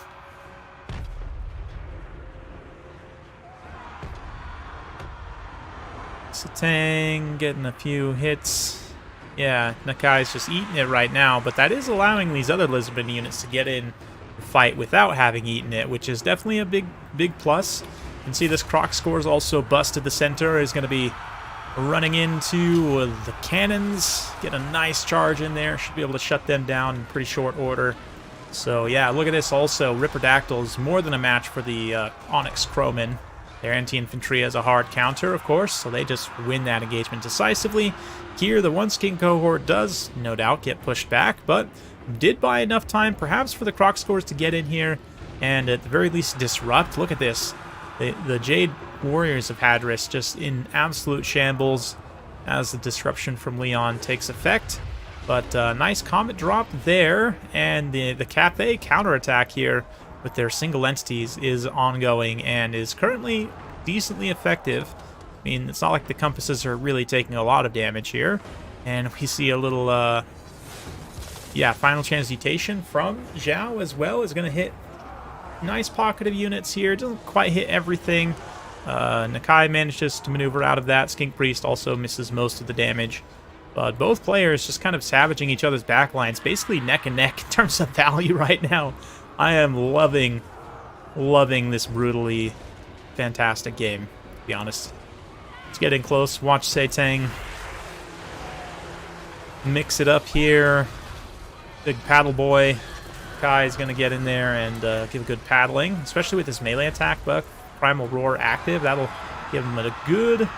Satang getting a few hits. Yeah, Nakai's just eating it right now, but that is allowing these other Lizardmen units to get in fight without having eaten it, which is definitely a big plus. You can see this Croxgors also busted the center, is going to be running into the cannons, get a nice charge in there, should be able to shut them down in pretty short order. So yeah, look at this also, Ripperdactyl is more than a match for the Onyx Crowmen. Their anti-infantry has a hard counter, of course, so they just win that engagement decisively. Here, the Once King cohort does, no doubt, get pushed back, but did buy enough time, perhaps, for the Croxgors to get in here and at the very least disrupt. Look at this. The Jade Warriors of Hadris just in absolute shambles as the disruption from Leon takes effect. But nice comet drop there, and the Cathay counterattack here with their single entities is ongoing and is currently decently effective. I mean, it's not like the Compasses are really taking a lot of damage here. And we see a little... Yeah, Final Transmutation from Zhao as well is going to hit nice pocket of units here. Doesn't quite hit everything. Nakai manages to maneuver out of that. Skink Priest also misses most of the damage. But both players just kind of savaging each other's backlines, basically neck and neck in terms of value right now. I am loving this brutally fantastic game, to be honest. It's getting close. Watch Satang mix it up here. Big paddle boy. Kai is going to get in there and give a good paddling, especially with this melee attack buff. Primal Roar active. That'll give him a good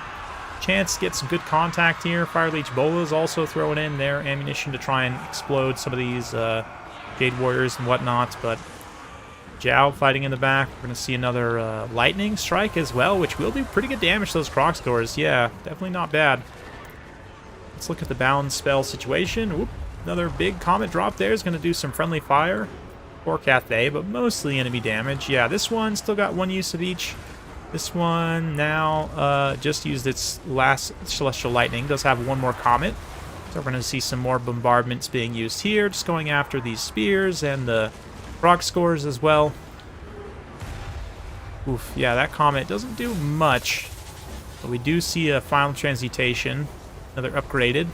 chance to get some good contact here. Fire Leech Bola is also throwing in their ammunition to try and explode some of these Jade Warriors and whatnot. But Zhao fighting in the back. We're going to see another Lightning Strike as well, which will do pretty good damage to those Croxgors. Yeah, definitely not bad. Let's look at the bound spell situation. Whoop. Another big comet drop there is going to do some friendly fire for Cathay, but mostly enemy damage. Yeah, this one still got one use of each. This one now just used its last Celestial Lightning. Does have one more comet. So we're going to see some more bombardments being used here. Just going after these spears and the Croxgors as well. Oof, yeah, that comet doesn't do much. But we do see a Final Transmutation. Another upgraded.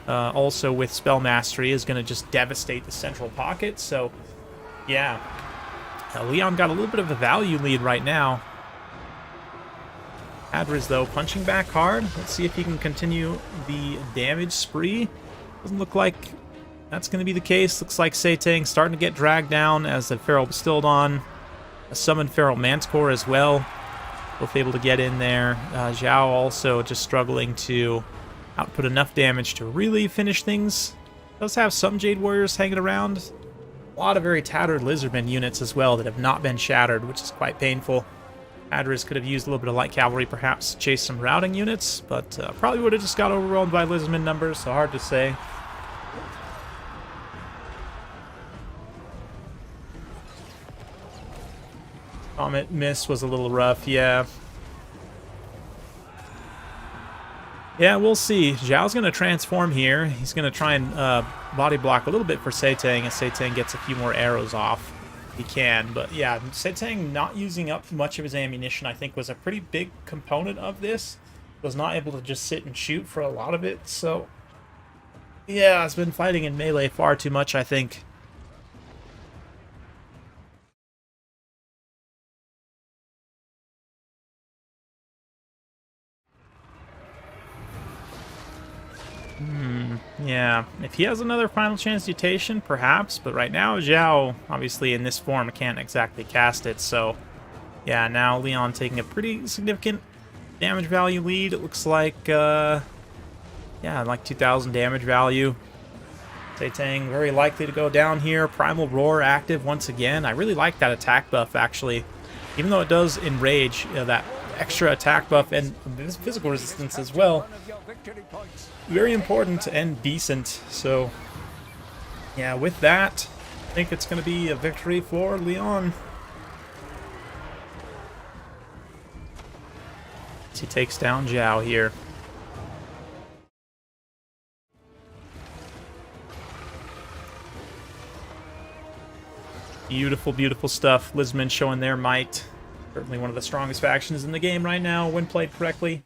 Also with Spell Mastery is going to just devastate the central pocket. So, yeah. Leon got a little bit of a value lead right now. Hadris, though, punching back hard. Let's see if he can continue the damage spree. Doesn't look like that's going to be the case. Looks like Tzeentch starting to get dragged down as the Feral Bastildon, a summoned Feral Manticore as well, both able to get in there. Zhao also just struggling to output enough damage to really finish things. Does have some Jade Warriors hanging around. A lot of very tattered Lizardmen units as well that have not been shattered, which is quite painful. Adris could have used a little bit of light cavalry, perhaps, to chase some routing units, but probably would have just got overwhelmed by Lizardmen numbers, so hard to say. Comet miss was a little rough, yeah. Yeah, we'll see. Zhao's going to transform here. He's going to try and body block a little bit for Tzeentch as Tzeentch gets a few more arrows off. He can, but yeah, Tzeentch not using up much of his ammunition, I think, was a pretty big component of this. Was not able to just sit and shoot for a lot of it, so yeah, has been fighting in melee far too much, I think. Yeah, if he has another final transmutation, perhaps, but right now, Zhao, obviously in this form, can't exactly cast it, so yeah, now Leon taking a pretty significant damage value lead. It looks like, yeah, like 2,000 damage value. Tzeentch very likely to go down here. Primal Roar active once again. I really like that attack buff, actually. Even though it does enrage, that extra attack buff and physical resistance as well. Very important and decent. So, yeah, with that, I think it's going to be a victory for Leon. He takes down Zhao here. Beautiful, beautiful stuff. Lizardmen showing their might. Certainly one of the strongest factions in the game right now when played correctly.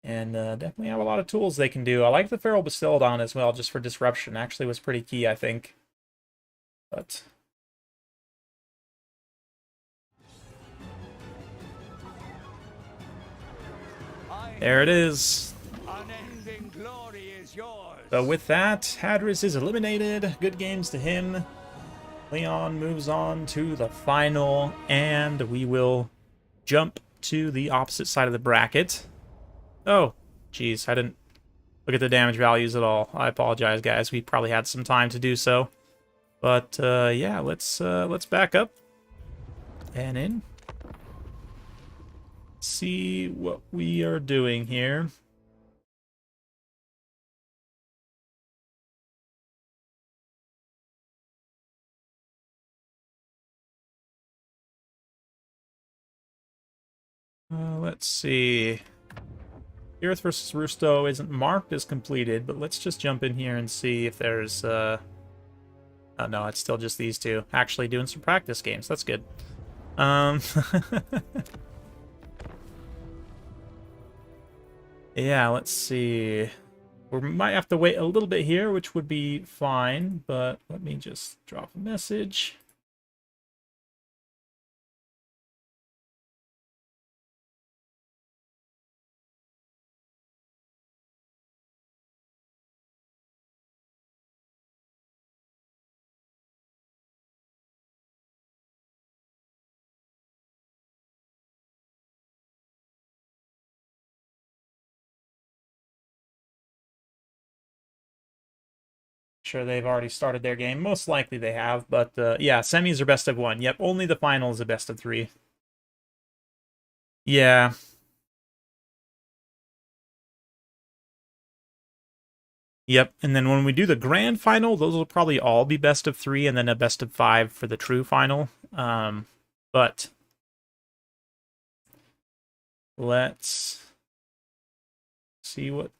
And definitely have a lot of tools they can do. I like the Feral Bastildon as well, just for disruption. Actually was pretty key, I think. But there it is. Unending glory is yours. So with that, Hadris is eliminated. Good games to him. Leon moves on to the final, and we will jump to the opposite side of the bracket. Oh, geez, I didn't look at the damage values at all. I apologize, guys. We probably had some time to do so. But yeah, let's back up and in. See what we are doing here. Let's see. Earth versus Rusto isn't marked as completed, but let's just jump in here and see if there's oh no, it's still just these two. Actually doing some practice games. That's good. Yeah, let's see. We might have to wait a little bit here, which would be fine, but let me just drop a message. Sure, they've already started their game. Most likely they have, but yeah, semis are best of one. Yep, only the final is a best of three. Yeah. Yep, and then when we do the grand final, those will probably all be best of three, and then a best of five for the true final. But let's see what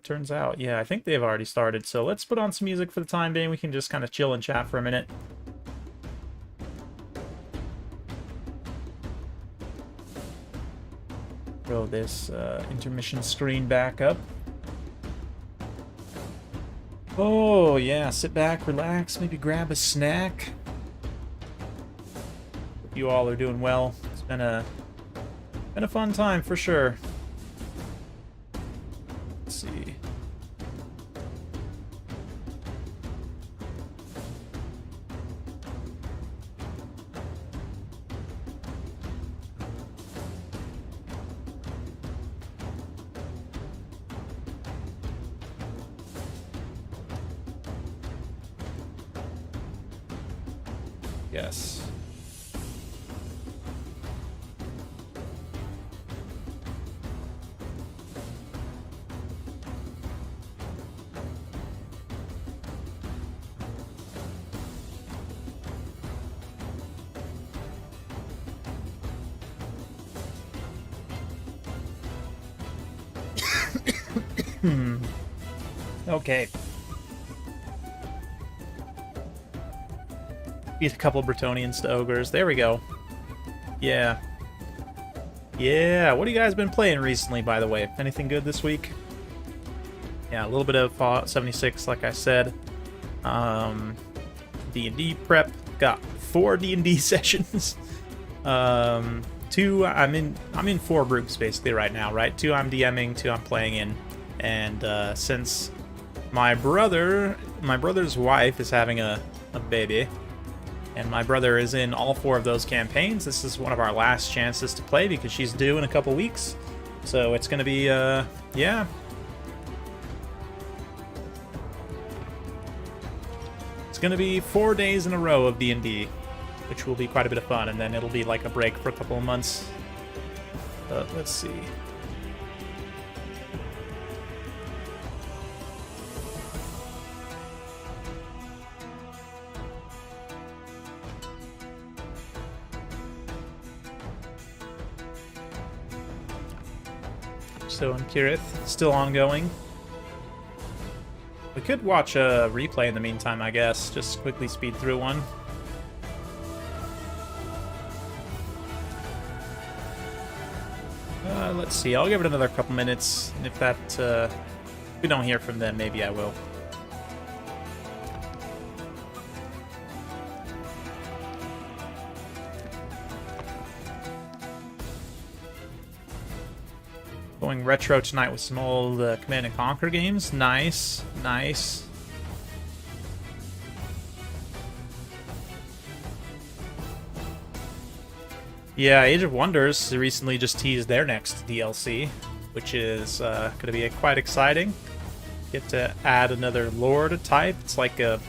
turns out. Yeah, I think they've already started, so let's put on some music for the time being. We can just kind of chill and chat for a minute. Throw this intermission screen back up. Oh, yeah, sit back, relax, maybe grab a snack. Hope you all are doing well. It's been a fun time for sure. Let's see. Yes. Okay. Beat a couple Bretonians to ogres. There we go. Yeah. Yeah, what have you guys been playing recently, by the way? Anything good this week? Yeah, a little bit of Fallout 76, like I said. D&D prep. Got 4 D&D sessions. 2, I'm in 4 groups basically right now, right? 2 I'm DMing, 2 I'm playing in. And since my brother's wife is having a baby, and my brother is in all 4 of those campaigns, this is one of our last chances to play because she's due in a couple weeks. So it's gonna be yeah. It's gonna be 4 days in a row of D&D, which will be quite a bit of fun, and then it'll be like a break for a couple of months. But let's see. So in Kirith, still ongoing. We could watch a replay in the meantime, I guess. Just quickly speed through one. Let's see. I'll give it another couple minutes. And if that, if we don't hear from them, maybe I will. Going retro tonight with some old Command and Conquer games. Nice, nice. Yeah, Age of Wonders recently just teased their next DLC, which is going to be quite exciting. Get to add another Lord type. It's like a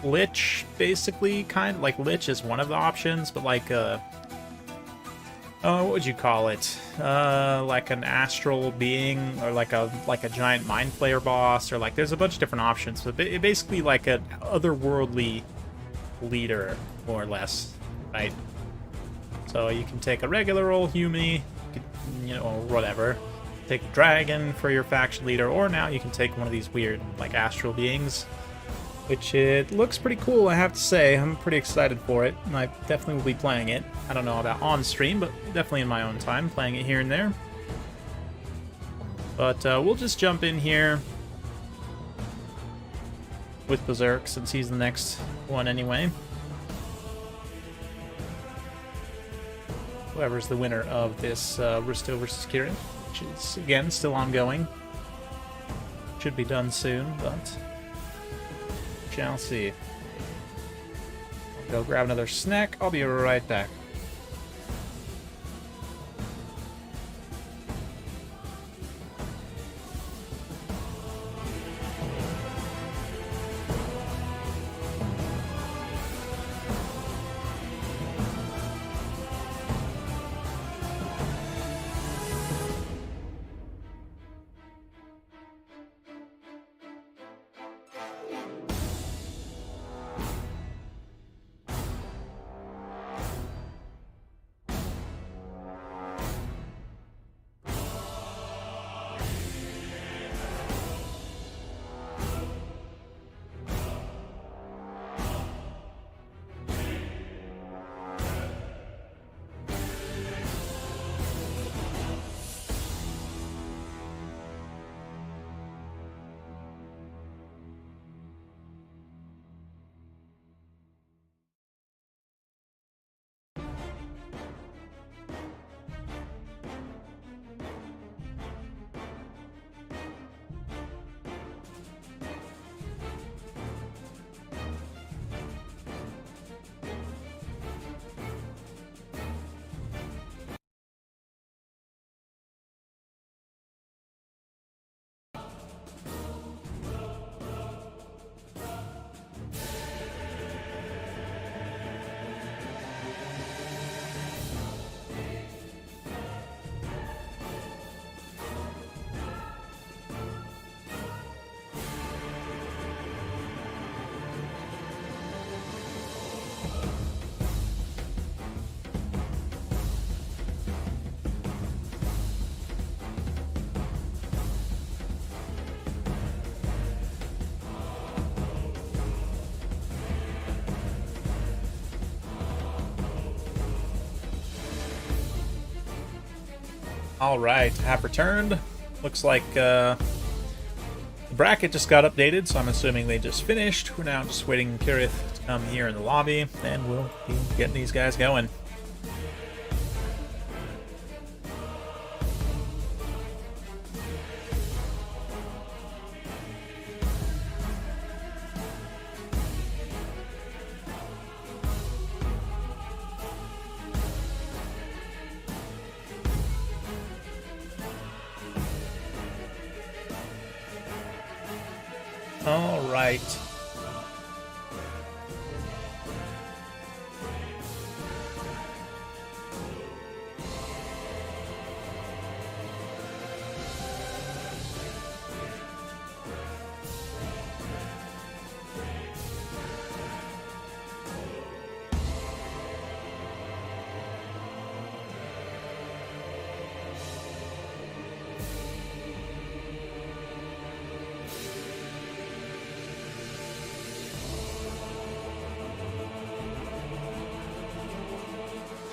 Lich, basically, kind of like Lich is one of the options, but like a what would you call it? Like an astral being, or like a giant mind flayer boss, or like there's a bunch of different options. So basically like an otherworldly leader, more or less, right? So you can take a regular old human, you know, whatever. Take a dragon for your faction leader, or now you can take one of these weird like astral beings, which it looks pretty cool, I have to say. I'm pretty excited for it, and I definitely will be playing it. I don't know about on stream, but definitely in my own time, playing it here and there. But we'll just jump in here with Berserk, since he's the next one anyway. Whoever's the winner of this Risto versus Kirin, which is, again, still ongoing. Should be done soon, but shall see. Go grab another snack. I'll be right back. Alright, have returned. Looks like the bracket just got updated, so I'm assuming they just finished. We're now just waiting Kirith to come here in the lobby, and we'll be getting these guys going. All right.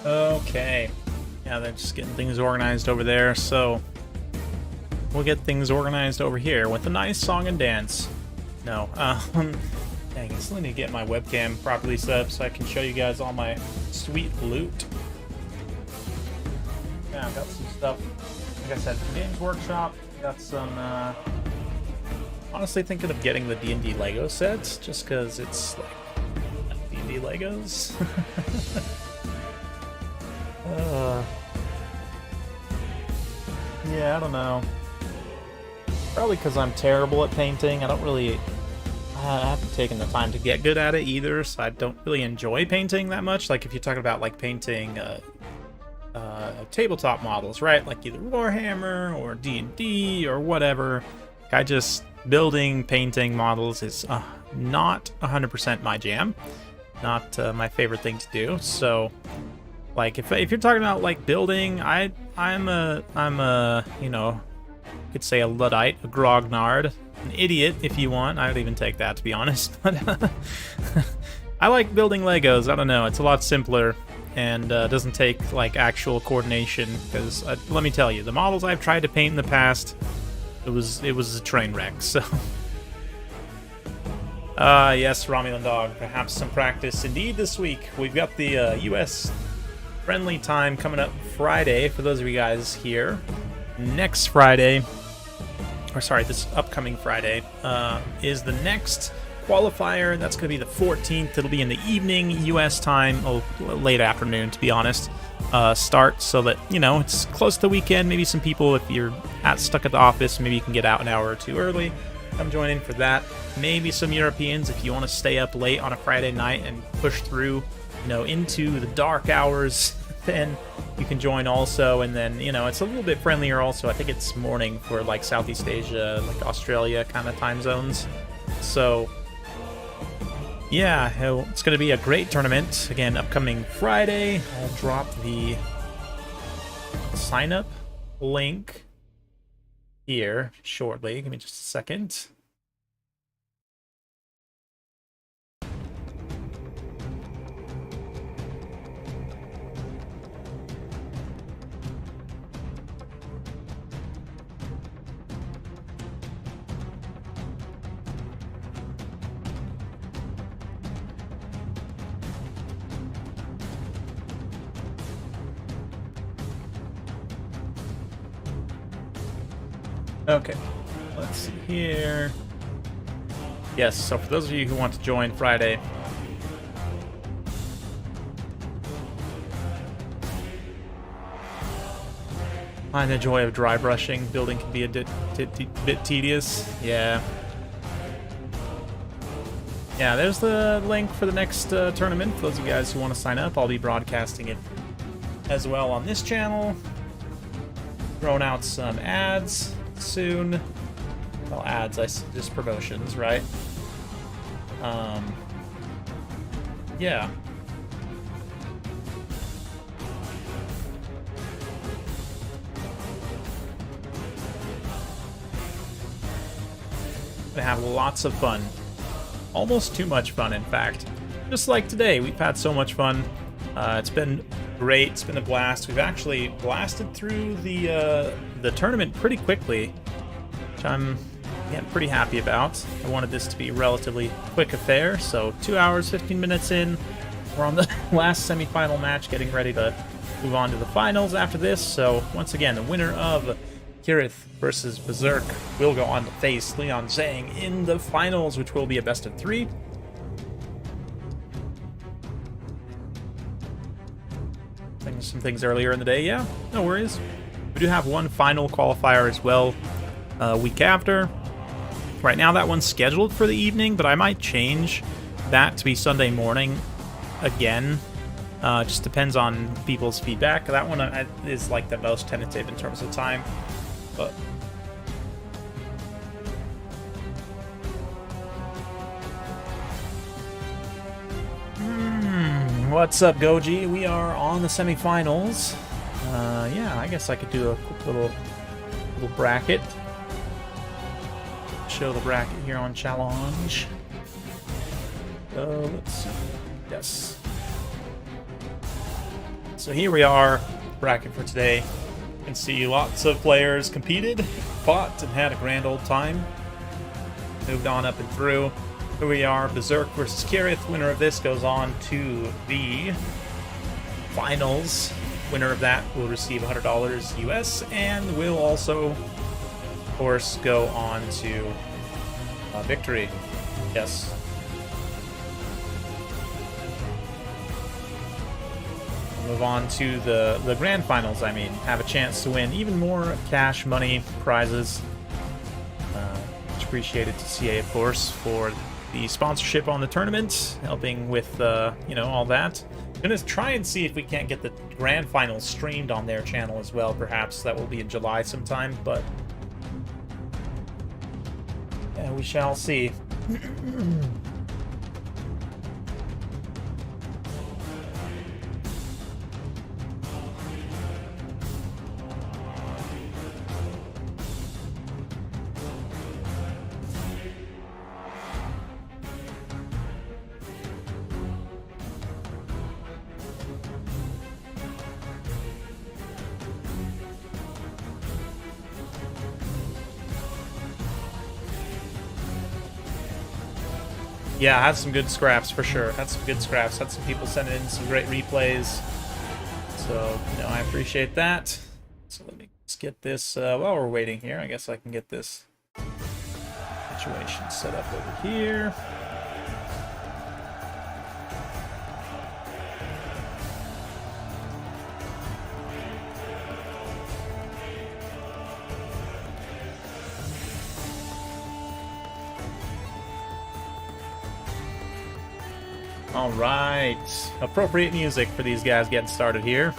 Okay. Yeah, they're just getting things organized over there, so we'll get things organized over here with a nice song and dance. No, dang, I still need to get my webcam properly set up so I can show you guys all my sweet loot. Yeah, I've got some stuff, like I said, from Games Workshop. Got some, honestly thinking of getting the D&D Lego sets, just because it's like D&D Legos. Yeah, I don't know. Probably because I'm terrible at painting. I haven't taken the time to get good at it either, so I don't really enjoy painting that much. Like, if you're talking about, like, painting tabletop models, right? Like, either Warhammer or D&D or whatever. Building, painting models is not 100% my jam. Not my favorite thing to do, so... Like, if you're talking about, like, building, I'm a, you know, you could say a Luddite, a grognard, an idiot, if you want. I would even take that, to be honest. But I like building Legos. I don't know. It's a lot simpler and doesn't take, like, actual coordination. Because, let me tell you, the models I've tried to paint in the past, it was a train wreck, so... Yes, Romulan Dog. Perhaps some practice indeed this week. We've got the U.S. friendly time coming up Friday, for those of you guys here. Next Friday, or sorry, this upcoming Friday, is the next qualifier. That's going to be the 14th. It'll be in the evening, U.S. time, late afternoon, to be honest, start, so that, you know, it's close to the weekend. Maybe some people, if you're stuck at the office, maybe you can get out an hour or two early. Come join in for that. Maybe some Europeans, if you want to stay up late on a Friday night and push through, you know, into the dark hours, then you can join also. And then, you know, it's a little bit friendlier also. I think it's morning for, like, Southeast Asia, like Australia kind of time zones. So, yeah, it's going to be a great tournament. Again, upcoming Friday. I'll drop the sign-up link here shortly. Give me just a second. Okay, let's see here. Yes, so for those of you who want to join Friday, find the joy of dry brushing. Building can be a bit tedious. Yeah. Yeah, there's the link for the next tournament. For those of you guys who want to sign up, I'll be broadcasting it as well on this channel. Throwing out some ads soon. Well, ads, just promotions, right? Yeah. Gonna have lots of fun. Almost too much fun, in fact. Just like today, we've had so much fun. It's been great. It's been a blast. We've actually blasted through the tournament pretty quickly, which I'm pretty happy about. I wanted this to be a relatively quick affair, so 2 hours, 15 minutes in. We're on the last semifinal match, getting ready to move on to the finals after this. So once again, the winner of Kirith versus Berserk will go on to face Leon Zhang in the finals, which will be a best of 3. Some things earlier in the day, yeah, no worries. We do have one final qualifier as well, week after. Right now that one's scheduled for the evening, but I might change that to be Sunday morning again. Just depends on people's feedback. That one is like the most tentative in terms of time, but what's up, Goji? We are on the semifinals. Yeah, I guess I could do a quick little bracket. Show the bracket here on Challenge. Let's see. Yes. So here we are, bracket for today. You can see lots of players competed, fought, and had a grand old time. Moved on up and through. Here we are, Berserk versus Kirith. Winner of this goes on to the finals. Winner of that will receive $100 US and will also, of course, go on to victory. Yes. We'll move on to the grand finals, have a chance to win even more cash, money, prizes. Much appreciated to CA, of course, for the sponsorship on the tournament, helping with, all that. I'm going to try and see if we can't get the grand finals streamed on their channel as well, perhaps. That will be in July sometime, but yeah, we shall see. Yeah, had some good scraps for sure. Had some good scraps. Had some people sending in some great replays. So, I appreciate that. So let me just get this, while we're waiting here, I guess I can get this situation set up over here. Alright, appropriate music for these guys getting started here.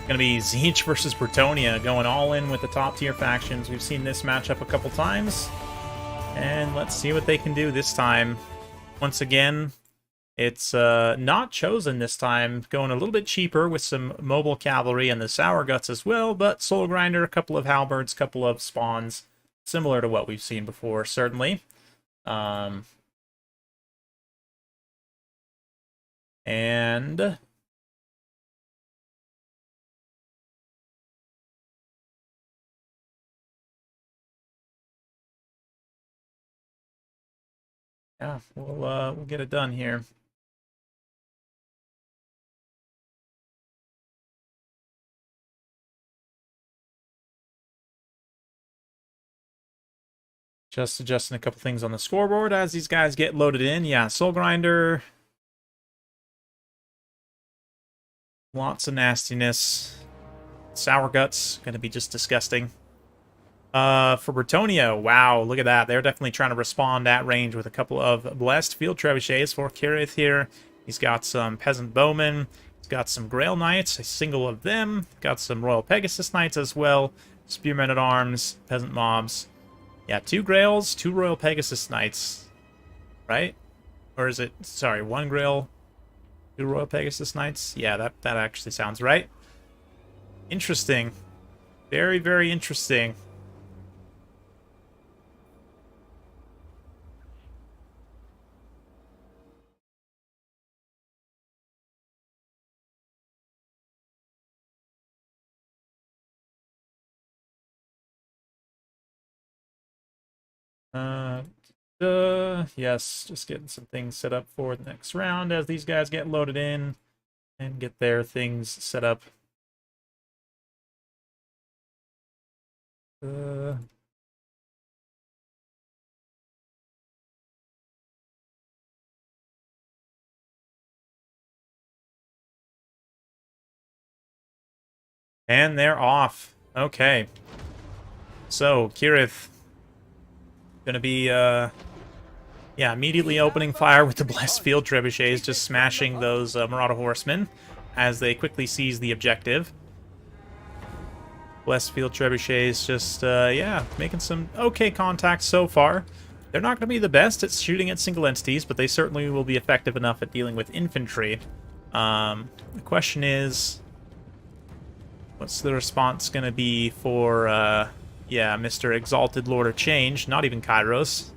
Gonna be Tzeentch versus Bretonnia, going all in with the top tier factions. We've seen this matchup a couple times, and let's see what they can do this time. Once again, it's not chosen this time, going a little bit cheaper with some mobile cavalry and the Sour Guts as well, but Soul Grinder, a couple of halberds, a couple of spawns, similar to what we've seen before, certainly. And yeah, we'll get it done here. Just adjusting a couple things on the scoreboard as these guys get loaded in. Yeah, Soul Grinder. Lots of nastiness. Sour Guts, gonna be just disgusting. For Bretonnia, wow, look at that. They're definitely trying to respond at range with a couple of Blessed Field Trebuchets for Kirith here. He's got some Peasant Bowmen. He's got some Grail Knights, a single of them. Got some Royal Pegasus Knights as well. Spearmen at Arms, Peasant Mobs. Yeah, 2 Grails, 2 Royal Pegasus Knights. Right? Or is it, sorry, 1 Grail, 2 Royal Pegasus Knights? Yeah, that actually sounds right. Interesting. Very, very interesting. Uh, yes, just getting some things set up for the next round as these guys get loaded in and get their things set up. And they're off. Okay. So, Kirith gonna be, yeah, immediately opening fire with the Blessed Field Trebuchets, just smashing those Marauder Horsemen as they quickly seize the objective. Blessed Field Trebuchets just, yeah, making some okay contact so far. They're not going to be the best at shooting at single entities, but they certainly will be effective enough at dealing with infantry. The question is, what's the response going to be for, yeah, Mr. Exalted Lord of Change, not even Kairos.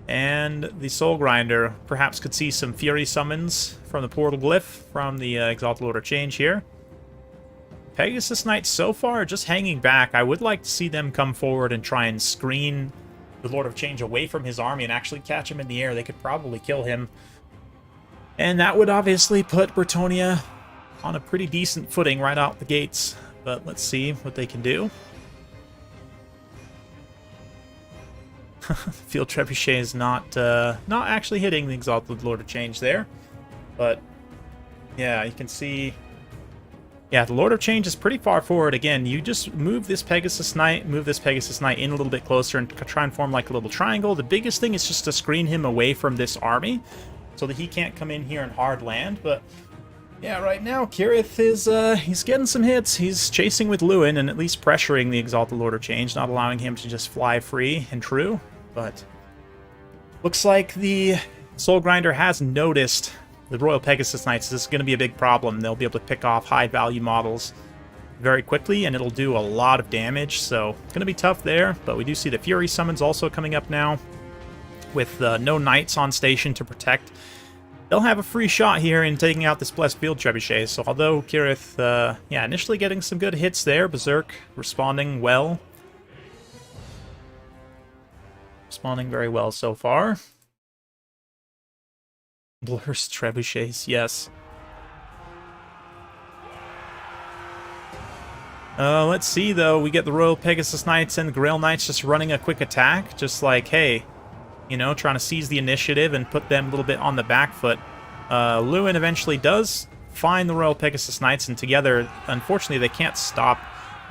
And the Soul Grinder perhaps could see some Fury summons from the Portal Glyph from the Exalted Lord of Change here. Pegasus Knights so far just hanging back. I would like to see them come forward and try and screen the Lord of Change away from his army and actually catch him in the air. They could probably kill him. And that would obviously put Bretonnia on a pretty decent footing right out the gates. But let's see what they can do. Field Trebuchet is not actually hitting the Exalted Lord of Change there. But, yeah, you can see... Yeah, the Lord of Change is pretty far forward. Again, you just move this Pegasus Knight in a little bit closer and try and form like a little triangle. The biggest thing is just to screen him away from this army so that he can't come in here and hard land. But, yeah, right now, Kirith is, he's getting some hits. He's chasing with Lewin and at least pressuring the Exalted Lord of Change, not allowing him to just fly free and true. But looks like the Soul Grinder has noticed the Royal Pegasus Knights. This is going to be a big problem. They'll be able to pick off high-value models very quickly, and it'll do a lot of damage, so it's going to be tough there. But we do see the Fury summons also coming up now, with no Knights on station to protect. They'll have a free shot here in taking out this Blessed Field Trebuchet, so although Kirith, yeah, initially getting some good hits there, Berserk responding well. Responding very well so far. Blur's Trebuchets, yes. Let's see, though. We get the Royal Pegasus Knights and the Grail Knights just running a quick attack. Just like, hey, you know, trying to seize the initiative and put them a little bit on the back foot. Lewin eventually does find the Royal Pegasus Knights, and together, unfortunately, they can't stop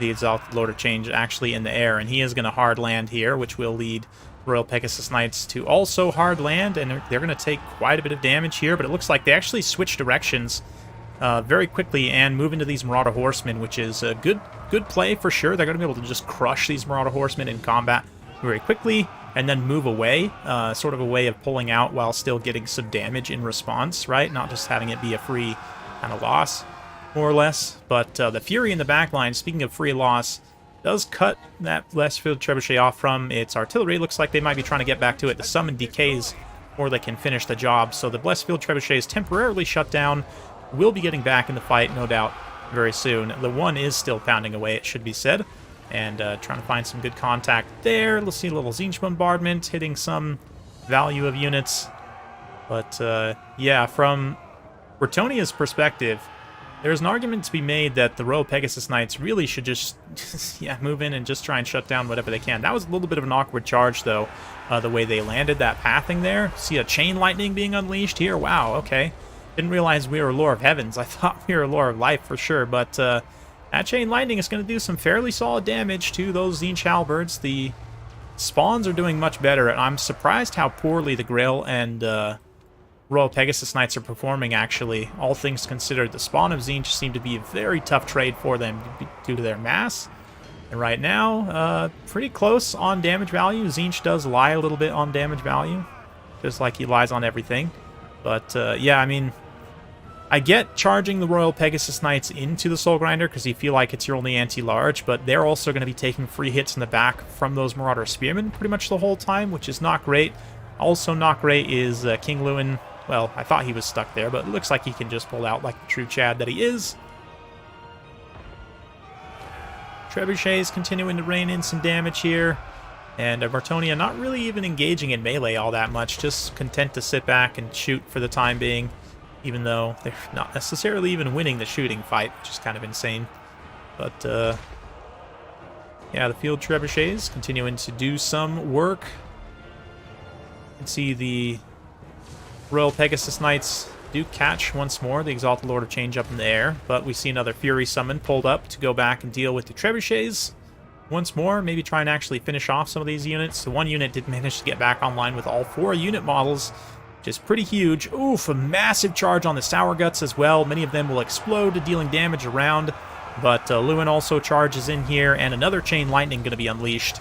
the Exalted Lord of Change actually in the air, and he is going to hard land here, which will lead Royal Pegasus Knights to also hard land, and they're going to take quite a bit of damage here, but it looks like they actually switch directions very quickly and move into these Marauder Horsemen, which is a good play for sure. They're going to be able to just crush these Marauder Horsemen in combat very quickly and then move away, sort of a way of pulling out while still getting some damage in response, right? Not just having it be a free kind of loss, more or less. But the Fury in the backline, speaking of free loss, does cut that Blessed Field Trebuchet off from its artillery. Looks like they might be trying to get back to it. The summon decays before they can finish the job. So the Blessed Field Trebuchet is temporarily shut down. Will be getting back in the fight, no doubt, very soon. The one is still pounding away, it should be said. And trying to find some good contact there. Let's see a little Tzeentch bombardment hitting some value of units. But, yeah, from Bretonnia's perspective, there's an argument to be made that the Royal Pegasus Knights really should just yeah, move in and just try and shut down whatever they can. That was a little bit of an awkward charge, though, the way they landed that pathing there. See a chain lightning being unleashed here? Wow, okay. Didn't realize we were Lore of Heavens. I thought we were Lore of Life for sure, but that chain lightning is going to do some fairly solid damage to those Tzeentch halberds. The spawns are doing much better, and I'm surprised how poorly the Grail and Royal Pegasus Knights are performing, actually. All things considered, the spawn of Tzeentch seemed to be a very tough trade for them due to their mass. And right now, pretty close on damage value. Tzeentch does lie a little bit on damage value, just like he lies on everything. But, yeah, I mean, I get charging the Royal Pegasus Knights into the Soul Grinder because you feel like it's your only anti-large, but they're also going to be taking free hits in the back from those Marauder Spearmen pretty much the whole time, which is not great. Also not great is King Lewin. Well, I thought he was stuck there, but it looks like he can just pull out like the true Chad that he is. Trebuchet is continuing to rain in some damage here. And Bretonnia not really even engaging in melee all that much, just content to sit back and shoot for the time being, even though they're not necessarily even winning the shooting fight, which is kind of insane. But, yeah, the field trebuchets continuing to do some work. You can see the Royal Pegasus Knights do catch once more the Exalted Lord of Change up in the air, but we see another Fury summon pulled up to go back and deal with the trebuchets once more, maybe try and actually finish off some of these units. The one unit did manage to get back online with all 4 unit models, which is pretty huge. Oof, a massive charge on the Sour Guts as well. Many of them will explode, dealing damage around, but Lewin also charges in here, and another Chain Lightning going to be unleashed.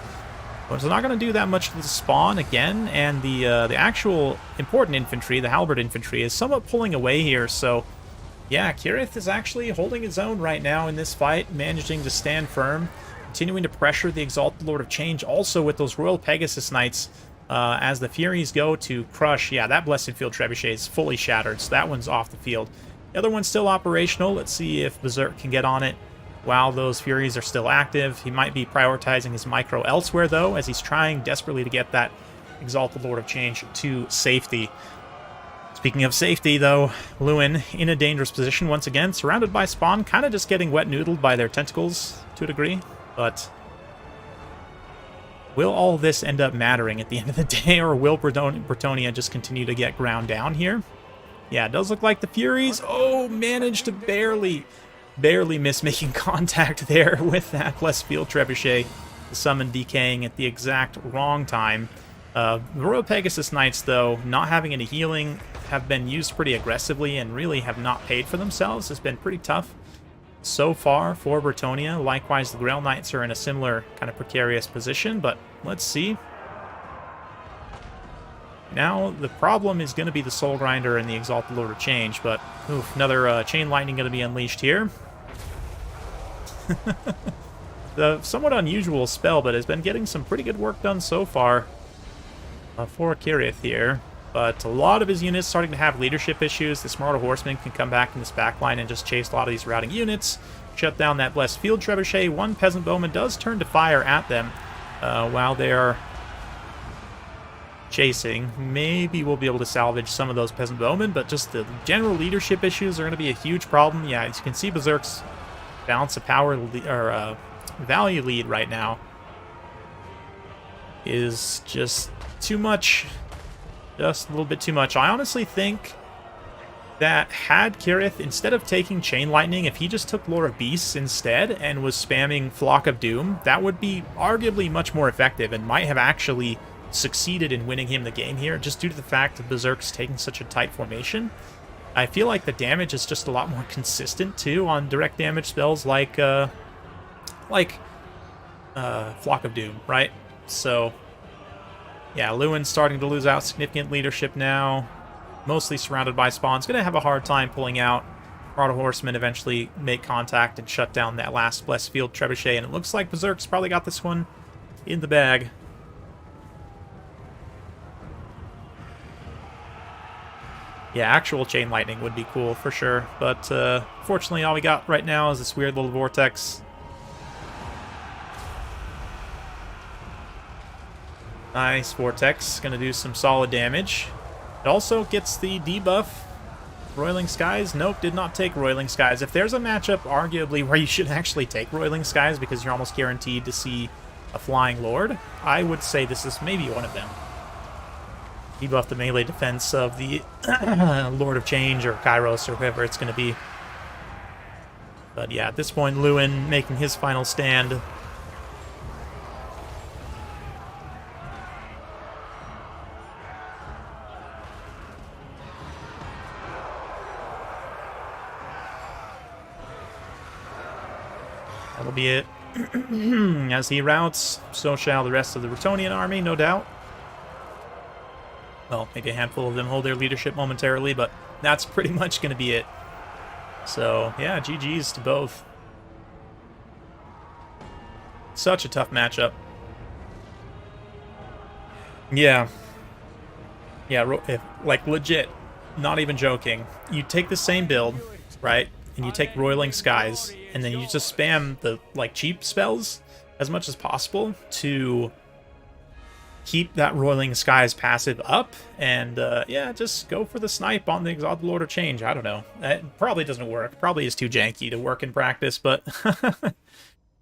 But it's not going to do that much to the spawn again, and the actual important infantry, the Halberd infantry, is somewhat pulling away here, so yeah, Kirith is actually holding his own right now in this fight, managing to stand firm, continuing to pressure the Exalted Lord of Change, also with those Royal Pegasus Knights, as the Furies go to crush. Yeah, that Blessed Field Trebuchet is fully shattered, so that one's off the field. The other one's still operational. Let's see if Berserk can get on it while those Furies are still active. He might be prioritizing his micro elsewhere, though, as he's trying desperately to get that Exalted Lord of Change to safety. Speaking of safety, though, Lewin in a dangerous position once again, surrounded by spawn, kind of just getting wet-noodled by their tentacles to a degree. But will all this end up mattering at the end of the day, or will Bretonnia just continue to get ground down here? Yeah, it does look like the Furies, managed to barely miss making contact there with that Blessed Field Trebuchet. The summon decaying at the exact wrong time. The Royal Pegasus Knights, though, not having any healing, have been used pretty aggressively and really have not paid for themselves. It's been pretty tough so far for Bretonnia. Likewise, the Grail Knights are in a similar kind of precarious position, but let's see. Now, the problem is going to be the Soul Grinder and the Exalted Lord of Change, but oof, another Chain Lightning going to be unleashed here. The somewhat unusual spell, but has been getting some pretty good work done so far for Kirith here. But a lot of his units starting to have leadership issues. The Smarter Horseman can come back in this backline and just chase a lot of these routing units. Shut down that Blessed Field Trebuchet. One Peasant Bowman does turn to fire at them while they are chasing. Maybe we'll be able to salvage some of those Peasant Bowmen, but just the general leadership issues are going to be a huge problem. Yeah, as you can see, Berserk's balance of power or value lead right now is just too much. Just a little bit too much. I honestly think that had Kirith, instead of taking Chain Lightning, if he just took Lore of Beasts instead and was spamming Flock of Doom, that would be arguably much more effective and might have actually succeeded in winning him the game here, just due to the fact that Berserk's taking such a tight formation. I feel like the damage is just a lot more consistent, too, on direct damage spells like Flock of Doom, right? So yeah, Lewin's starting to lose out significant leadership now. Mostly surrounded by spawns. Going to have a hard time pulling out. Marauder Horsemen eventually make contact and shut down that last Blessed Field Trebuchet. And it looks like Berserk's probably got this one in the bag. Yeah, actual Chain Lightning would be cool for sure. But fortunately, all we got right now is this weird little vortex. Nice Vortex, gonna do some solid damage. It also gets the debuff. Roiling Skies, nope, did not take Roiling Skies. If there's a matchup, arguably, where you should actually take Roiling Skies because you're almost guaranteed to see a Flying Lord, I would say this is maybe one of them. Debuff the melee defense of the Lord of Change or Kairos or whoever it's gonna be. But yeah, at this point, Lewin making his final stand. That'll be it. As he routs, so shall the rest of the Bretonian army, no doubt. Well, maybe a handful of them hold their leadership momentarily, but that's pretty much going to be it. So, yeah, GG's to both. Such a tough matchup. Yeah. Yeah, like, legit, not even joking. You take the same build, right? And you take Roiling Skies, and then you just spam the, like, cheap spells as much as possible to keep that Roiling Skies passive up, and yeah, just go for the snipe on the Exalted Lord of Change. I don't know. It probably doesn't work. Probably is too janky to work in practice, but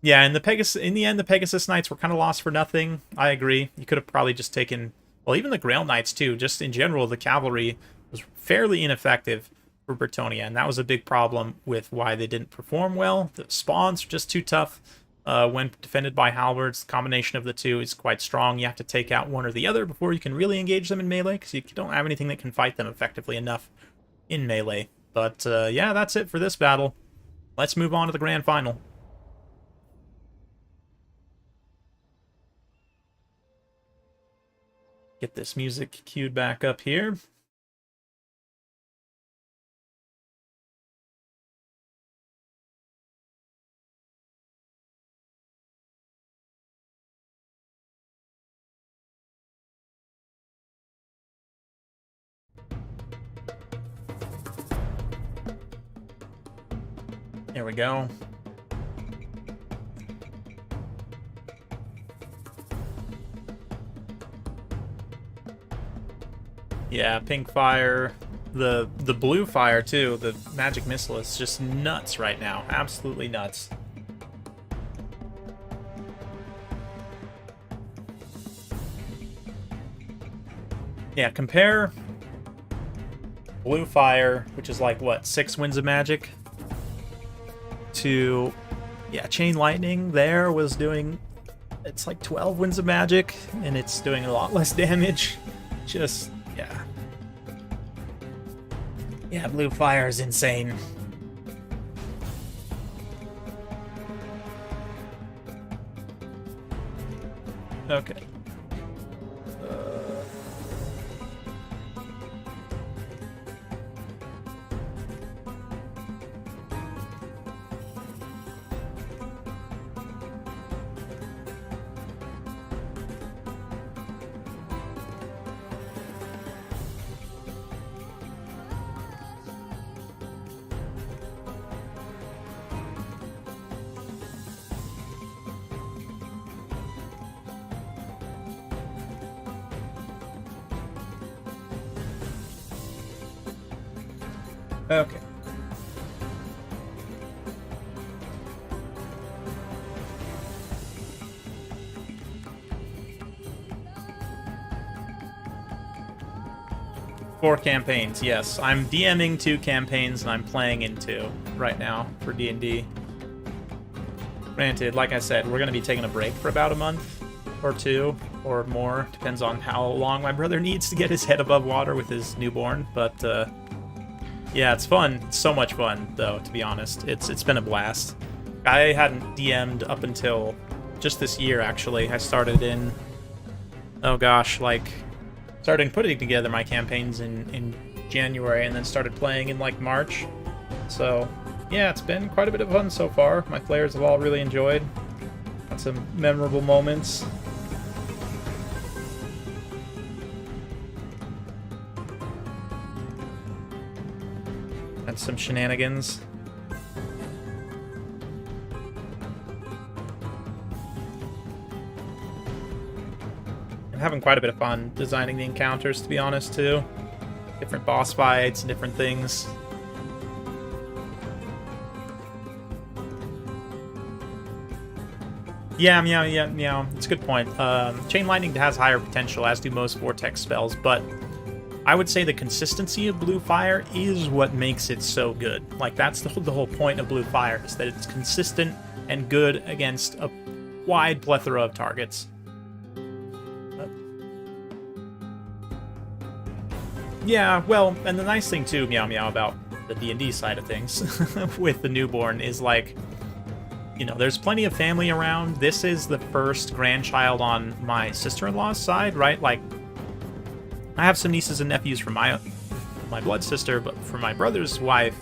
yeah, in the end, the Pegasus Knights were kind of lost for nothing. I agree. You could have probably just taken, well, even the Grail Knights too. Just in general, the cavalry was fairly ineffective for Bretonnia, and that was a big problem with why they didn't perform well. The spawns are just too tough. When defended by halberds, the combination of the two is quite strong. You have to take out one or the other before you can really engage them in melee, because you don't have anything that can fight them effectively enough in melee. But yeah, that's it for this battle. Let's move on to the grand final. Get this music queued back up here. There we go. Yeah, pink fire, the blue fire too, the magic missile is just nuts right now. Absolutely nuts. Yeah, compare blue fire, which is like what, 6 winds of magic, to yeah, chain lightning there was doing, it's like 12 winds of magic, and it's doing a lot less damage. Just yeah, blue fire is insane. Okay. Okay. Four campaigns, yes. I'm DMing 2 campaigns and I'm playing in 2 right now for D&D. Granted, like I said, we're going to be taking a break for about a month or 2 or more. Depends on how long my brother needs to get his head above water with his newborn, but yeah, it's fun. It's so much fun, though, to be honest. It's been a blast. I hadn't DM'd up until just this year, actually. I started in, oh gosh, like, started putting together my campaigns in January, and then started playing in, like, March. So, yeah, it's been quite a bit of fun so far. My players have all really enjoyed. Got some memorable moments. And some shenanigans. I'm having quite a bit of fun designing the encounters, to be honest, too. Different boss fights and different things. Yeah, meow. It's a good point. Chain Lightning has higher potential, as do most Vortex spells, but I would say the consistency of Blue Fire is what makes it so good. Like, that's the whole point of Blue Fire, is that it's consistent and good against a wide plethora of targets. Yeah, well, and the nice thing too, meow, about the D&D side of things with the newborn is, like, you know, there's plenty of family around. This is the first grandchild on my sister-in-law's side, right? Like, I have some nieces and nephews from my blood sister, but for my brother's wife,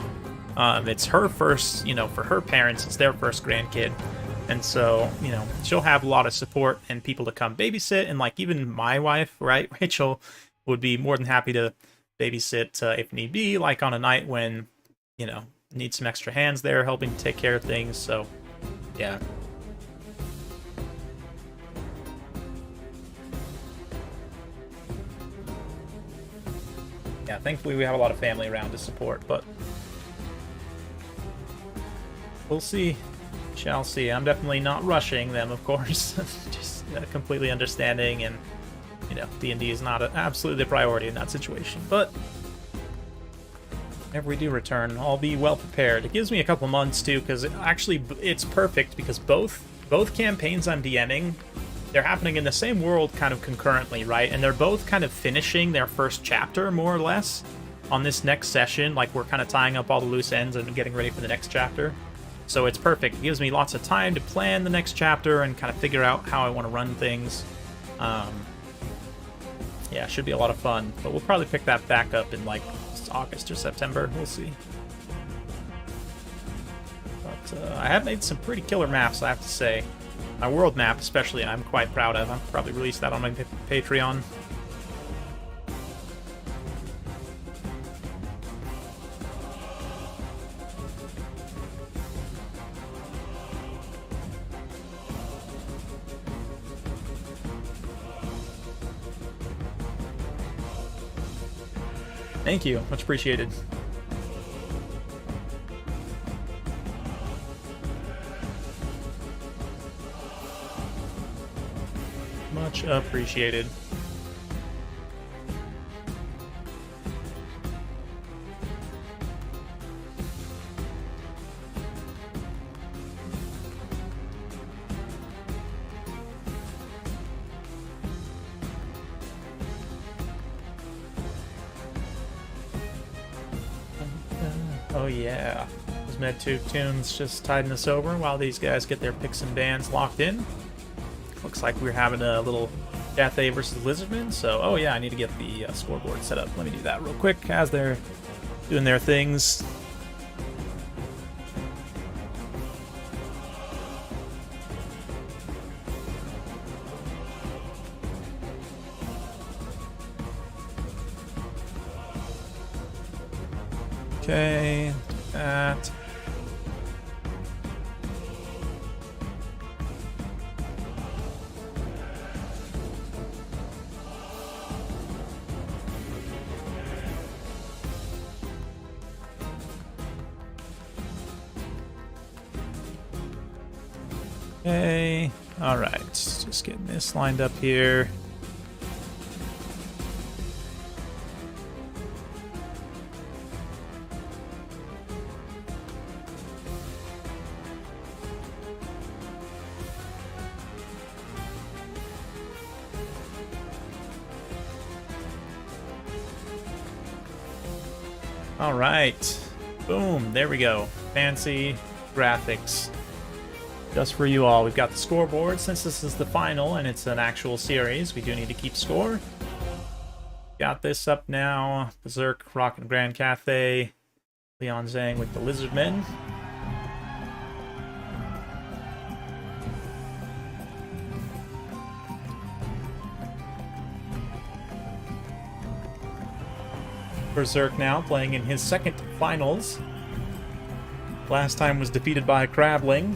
it's her first, you know, for her parents, it's their first grandkid. And so, you know, she'll have a lot of support and people to come babysit. And, like, even my wife, right, Rachel, would be more than happy to babysit if need be, like on a night when, you know, need some extra hands there helping take care of things. So, yeah. Yeah, thankfully we have a lot of family around to support, but we'll see. Shall see. I'm definitely not rushing them, of course. Just completely understanding, and you know, D&D is not absolutely the priority in that situation. But whenever we do return, I'll be well prepared. It gives me a couple months too, because it's perfect because both campaigns I'm DMing, they're happening in the same world kind of concurrently, right? And they're both kind of finishing their first chapter, more or less, on this next session. Like, we're kind of tying up all the loose ends and getting ready for the next chapter. So it's perfect. It gives me lots of time to plan the next chapter and kind of figure out how I want to run things. Yeah, it should be a lot of fun. But we'll probably pick that back up in, like, August or September. We'll see. But I have made some pretty killer maps, I have to say. My world map, especially, I'm quite proud of. I'll probably release that on my Patreon. Thank you. Much appreciated. Much appreciated. Oh yeah. Those MedTube tunes just tiding us over while these guys get their picks and bans locked in. Looks like we're having a little Cathay versus Lizardmen, so oh yeah, I need to get the scoreboard set up. Let me do that real quick as they're doing their things. Okay, that. Okay, alright, just getting this lined up here. Alright, boom, there we go. Fancy graphics. Just for you all. We've got the scoreboard. Since this is the final and it's an actual series, we do need to keep score. Got this up now. Berserk, Rock and Grand Cathay. Leon Zhang with the Lizardmen. Berserk now playing in his second finals. Last time was defeated by Crabling,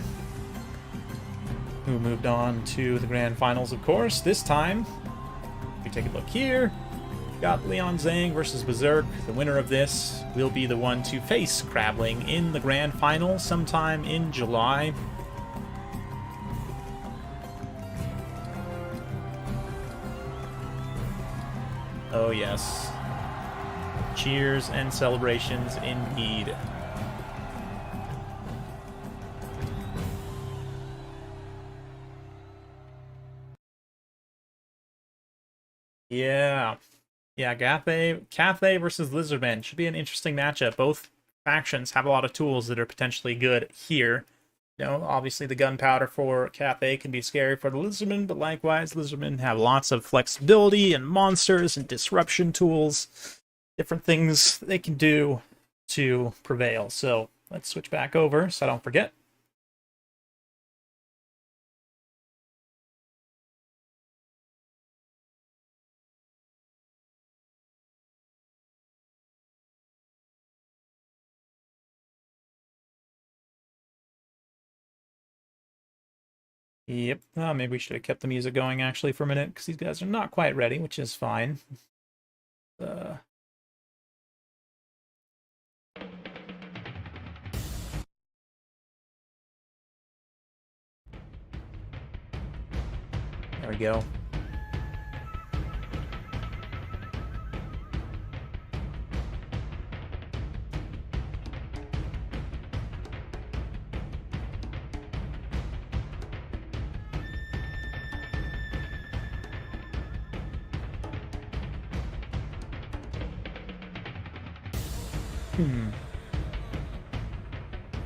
who moved on to the grand finals, of course. This time, if we take a look here, we've got Leon Zhang versus Berserk. The winner of this will be the one to face Crabling in the grand final sometime in July. Oh yes. Cheers and celebrations indeed. Yeah. Yeah, Cathay versus Lizardmen should be an interesting matchup. Both factions have a lot of tools that are potentially good here. You know, obviously the gunpowder for Cathay can be scary for the Lizardmen, but likewise, Lizardmen have lots of flexibility and monsters and disruption tools. Different things they can do to prevail. So let's switch back over so I don't forget. Yep. Maybe we should have kept the music going actually for a minute because these guys are not quite ready, which is fine. There we go.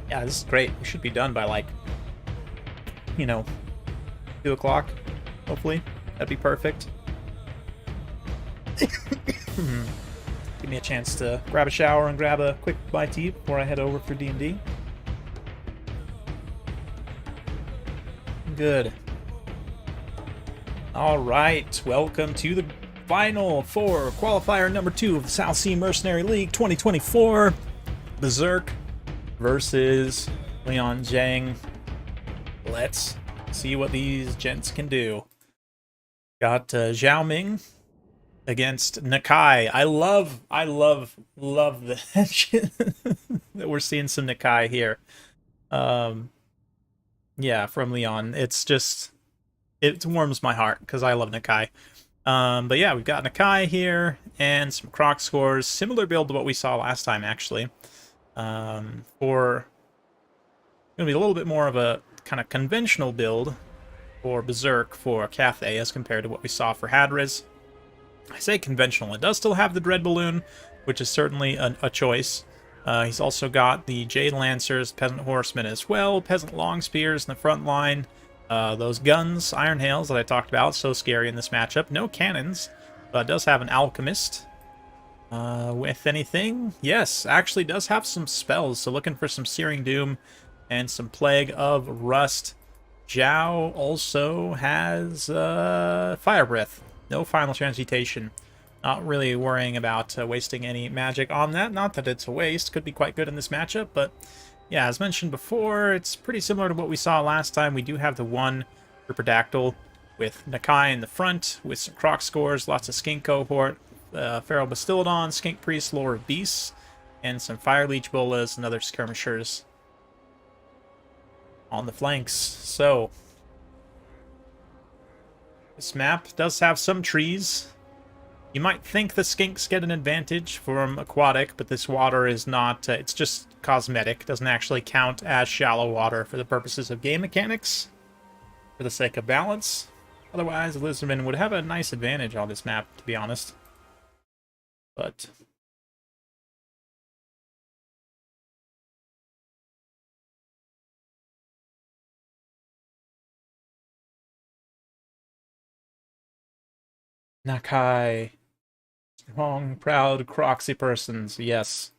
Yeah, this is great. We should be done by, like, 2 o'clock, hopefully. That'd be perfect. Give me a chance to grab a shower and grab a quick bite to eat before I head over for D&D. Good. Alright, welcome to the final for qualifier number 2 of the South Sea Mercenary League 2024. Berserk versus Leon Zhang. Let's see what these gents can do. Got Zhao Ming against Nakai. I love the that we're seeing some Nakai here. Yeah, from Leon. It's just, it warms my heart because I love Nakai. But yeah, we've got Nakai here and some Croc scores. Similar build to what we saw last time, actually. For going to be a little bit more of a kind of conventional build for Berserk for Cathay as compared to what we saw for Hadriz. I say conventional. It does still have the Dread Balloon, which is certainly a choice. He's also got the Jade Lancers, Peasant Horsemen as well, Peasant Long Spears in the front line. Those guns, Iron Hails that I talked about, so scary in this matchup. No cannons, but it does have an Alchemist. With anything? Yes, actually does have some spells, so looking for some Searing Doom and some Plague of Rust. Zhao also has Fire Breath. No Final Transmutation. Not really worrying about wasting any magic on that. Not that it's a waste. Could be quite good in this matchup, but yeah, as mentioned before, it's pretty similar to what we saw last time. We do have the one Riperdactyl with Nakai in the front, with some Croc scores, lots of Skink cohort, Feral Bastillodon, Skink Priest, Lore of Beasts, and some Fire Leech Bolas and other skirmishers on the flanks. So this map does have some trees. You might think the skinks get an advantage from aquatic, but this water is not, it's just cosmetic. It doesn't actually count as shallow water for the purposes of game mechanics, for the sake of balance. Otherwise, the Lizardmen would have a nice advantage on this map, to be honest. But Nakai. Strong, proud, Croxy persons. Yes.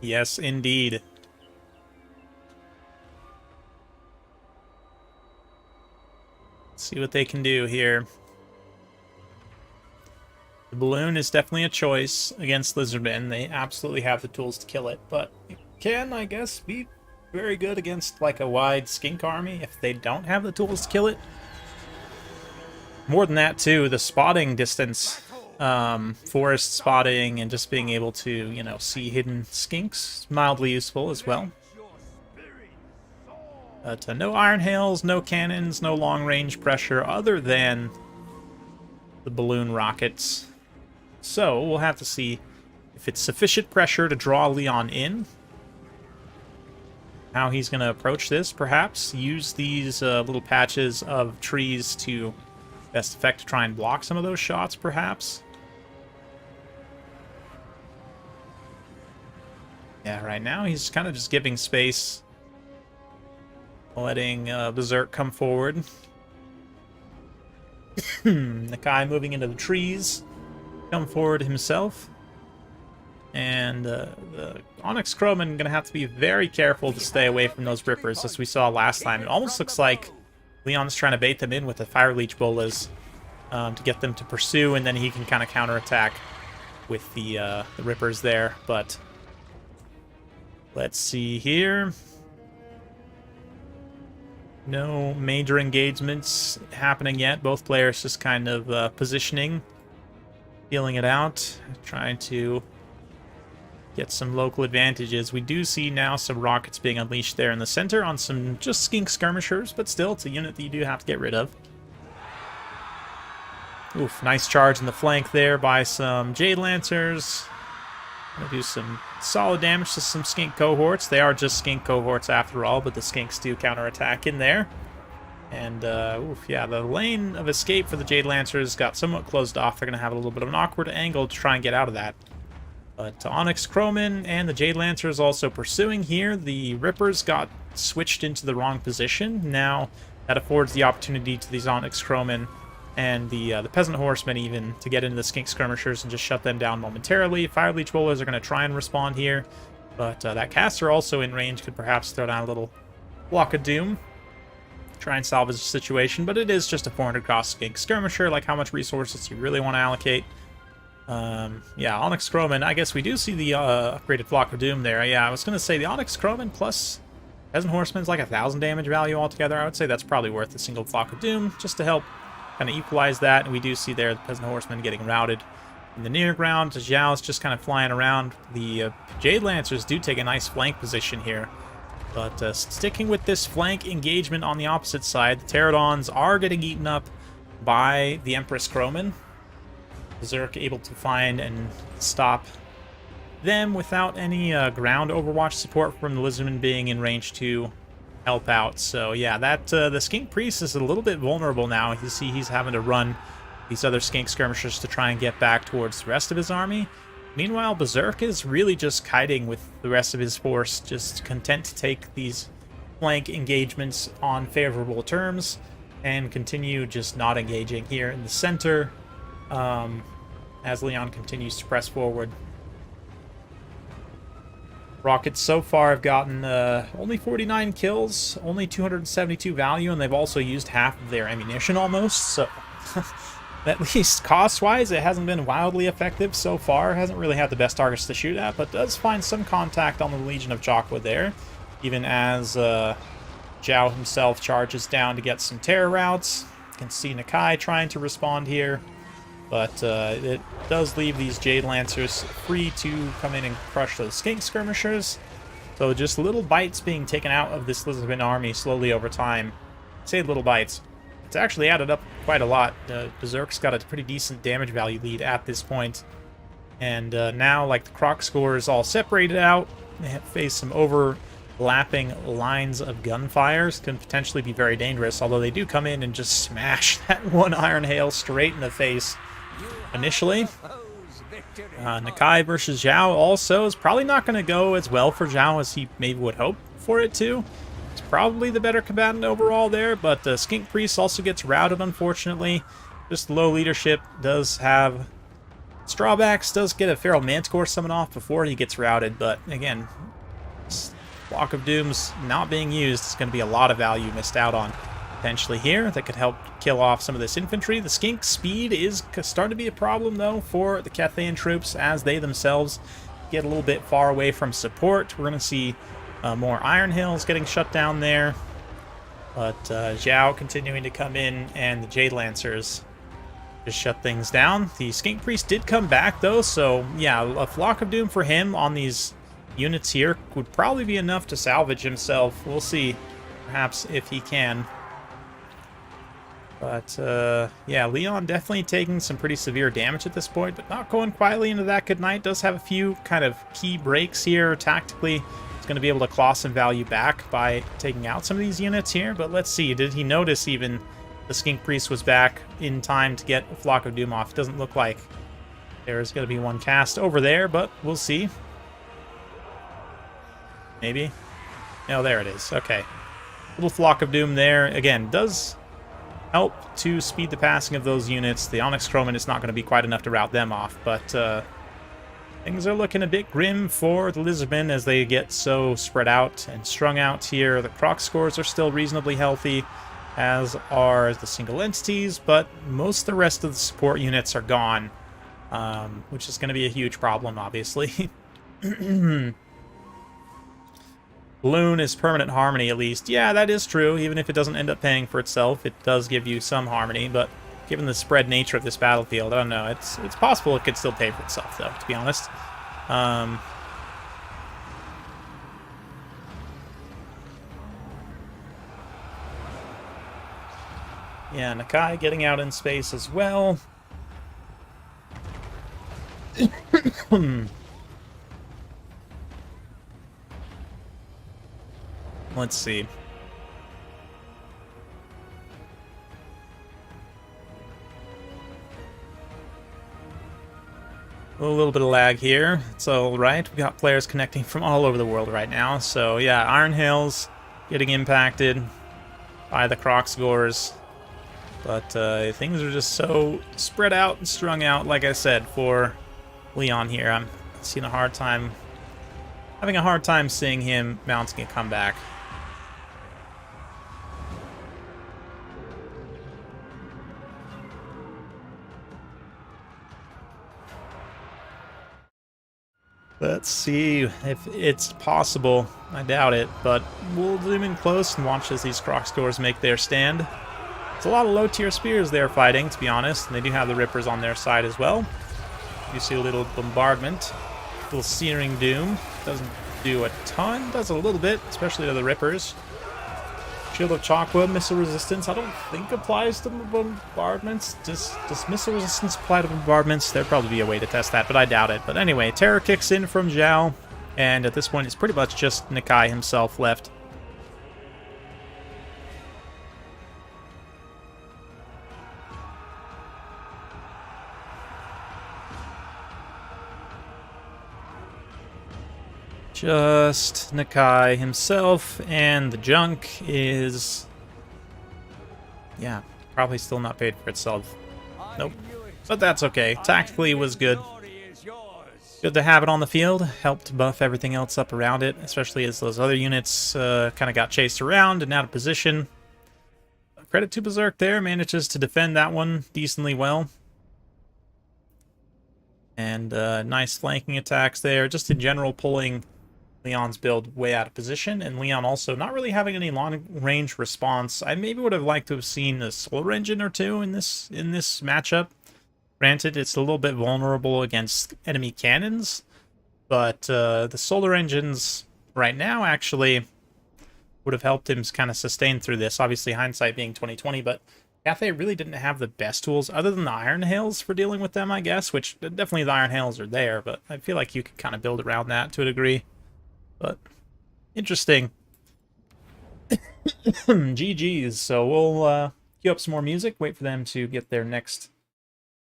Yes, indeed. Let's see what they can do here. The balloon is definitely a choice against Lizardmen. They absolutely have the tools to kill it, but it can, I guess, be very good against like a wide skink army if they don't have the tools to kill it. More than that, too, the spotting distance, forest spotting, and just being able to, see hidden skinks, mildly useful as well. But no Iron Hails, no cannons, no long-range pressure other than the balloon rockets. So we'll have to see if it's sufficient pressure to draw Leon in. How he's going to approach this, perhaps. Use these little patches of trees to best effect to try and block some of those shots, perhaps. Yeah, right now he's kind of just giving space, letting Berserk come forward. Nakai moving into the trees, come forward himself. And the Onyx Crowman going to have to be very careful to stay away from those Rippers, as we saw last time. It almost looks like Leon's trying to bait them in with the Fire Leech Bolas to get them to pursue, and then he can kind of counterattack with the Rippers there. But let's see here. No major engagements happening yet. Both players just kind of positioning, feeling it out, trying to get some local advantages. We do see now some rockets being unleashed there in the center on some just skink skirmishers, but still, it's a unit that you do have to get rid of. Oof, nice charge in the flank there by some Jade Lancers. Gonna do some solid damage to some skink cohorts. They are just skink cohorts after all, but the skinks do counterattack in there. And, oof, yeah, the lane of escape for the Jade Lancers got somewhat closed off. They're going to have a little bit of an awkward angle to try and get out of that. But Onyx Crowman and the Jade Lancers also pursuing here. The Rippers got switched into the wrong position. Now that affords the opportunity to these Onyx Crowmen and the Peasant Horsemen even to get into the Skink Skirmishers and just shut them down momentarily. Fire Leech Rollers are going to try and respond here. But that caster also in range could perhaps throw down a little Block of Doom. Try and salvage the situation, but it is just a 400 cost Skink Skirmisher. Like, how much resources you really want to allocate. Yeah, Onyx Crowman, I guess we do see the upgraded Block of Doom there. Yeah, I was going to say the Onyx Crowman plus Peasant Horseman's like 1,000 damage value altogether. I would say that's probably worth a single Block of Doom, just to help kind of equalize that. And we do see there the Peasant Horseman getting routed in the near ground. Zhao's just kind of flying around. The Jade Lancers do take a nice flank position here. But sticking with this flank engagement on the opposite side, the Pterodons are getting eaten up by the Empress Crowman. Berserk able to find and stop them without any ground overwatch support from the Lizardmen being in range to help out. So yeah, that the Skink Priest is a little bit vulnerable now. You see he's having to run these other Skink Skirmishers to try and get back towards the rest of his army. Meanwhile, Berserk is really just kiting with the rest of his force, just content to take these flank engagements on favorable terms and continue just not engaging here in the center as Leon continues to press forward. Rockets so far have gotten only 49 kills, only 272 value, and they've also used half of their ammunition almost, so... At least cost-wise, it hasn't been wildly effective so far. Hasn't really had the best targets to shoot at, but does find some contact on the Legion of Jokwa there, even as Zhao himself charges down to get some terror routes. You can see Nakai trying to respond here, but it does leave these Jade Lancers free to come in and crush those Skink Skirmishers. So just little bites being taken out of this Lizardmen army slowly over time. I say little bites. It's actually added up quite a lot. Berserk's got a pretty decent damage value lead at this point. And now, like, the Croc score is all separated out. They have faced some overlapping lines of gunfires. Can potentially be very dangerous, although they do come in and just smash that one Iron Hail straight in the face initially. Nakai versus Zhao also is probably not going to go as well for Zhao as he maybe would hope for it to. Probably the better combatant overall there, but the Skink Priest also gets routed, unfortunately. Just low leadership does have drawbacks, does get a Feral Manticore summon off before he gets routed, but again, Block of Doom's not being used. It's going to be a lot of value missed out on potentially here that could help kill off some of this infantry. The Skink speed is starting to be a problem, though, for the Cathayan troops as they themselves get a little bit far away from support. We're going to see more Iron Hills getting shut down there. But Zhao continuing to come in, and the Jade Lancers just shut things down. The Skink Priest did come back, though, so yeah, a Flock of Doom for him on these units here would probably be enough to salvage himself. We'll see, perhaps, if he can. But, yeah, Leon definitely taking some pretty severe damage at this point, but not going quietly into that good night. Does have a few kind of key breaks here tactically. Going to be able to claw some value back by taking out some of these units here, but let's see, did he notice even the Skink Priest was back in time to get a Flock of Doom off? It doesn't look like there's going to be one cast over there, but we'll see. Maybe? No, there it is. Okay. Little Flock of Doom there. Again, does help to speed the passing of those units. The Onyx Crowman is not going to be quite enough to rout them off, but things are looking a bit grim for the Lizardmen as they get so spread out and strung out here. The Croc scores are still reasonably healthy, as are the single entities, but most of the rest of the support units are gone, which is going to be a huge problem, obviously. Balloon is permanent harmony, at least. Yeah, that is true. Even if it doesn't end up paying for itself, it does give you some harmony, but given the spread nature of this battlefield, I don't know. It's possible it could still pay for itself, though, to be honest. Yeah, Nakai getting out in space as well. Let's see. A little bit of lag here. It's alright. We got players connecting from all over the world right now. So yeah, Iron Hills getting impacted by the Croc scores. But things are just so spread out and strung out, like I said, for Leon here. I'm having a hard time seeing him mounting a comeback. Let's see if it's possible. I doubt it, but we'll zoom in close and watch as these Croc scores make their stand. It's a lot of low-tier spears they're fighting, to be honest, and they do have the Rippers on their side as well. You see a little bombardment, a little searing doom. Doesn't do a ton, does a little bit, especially to the Rippers. Shield of Chakra, missile resistance, I don't think applies to bombardments. Does missile resistance apply to bombardments? There'd probably be a way to test that, but I doubt it. But anyway, terror kicks in from Zhao, and at this point it's pretty much just Nakai himself left. Just Nakai himself, and the junk is... yeah, probably still not paid for itself. Nope. But that's okay. Tactically it was good. Good to have it on the field. Helped buff everything else up around it, especially as those other units kind of got chased around and out of position. Credit to Berserk there. Manages to defend that one decently well. And nice flanking attacks there. Just in general pulling Leon's build way out of position, and Leon also not really having any long-range response. I maybe would have liked to have seen a solar engine or two in this matchup. Granted, it's a little bit vulnerable against enemy cannons, but the solar engines right now actually would have helped him kind of sustain through this. Obviously, hindsight being 2020, but Cathay really didn't have the best tools other than the Iron Hails for dealing with them, I guess, which definitely the Iron Hails are there, but I feel like you could kind of build around that to a degree. But interesting. GG's. So we'll queue up some more music, wait for them to get their next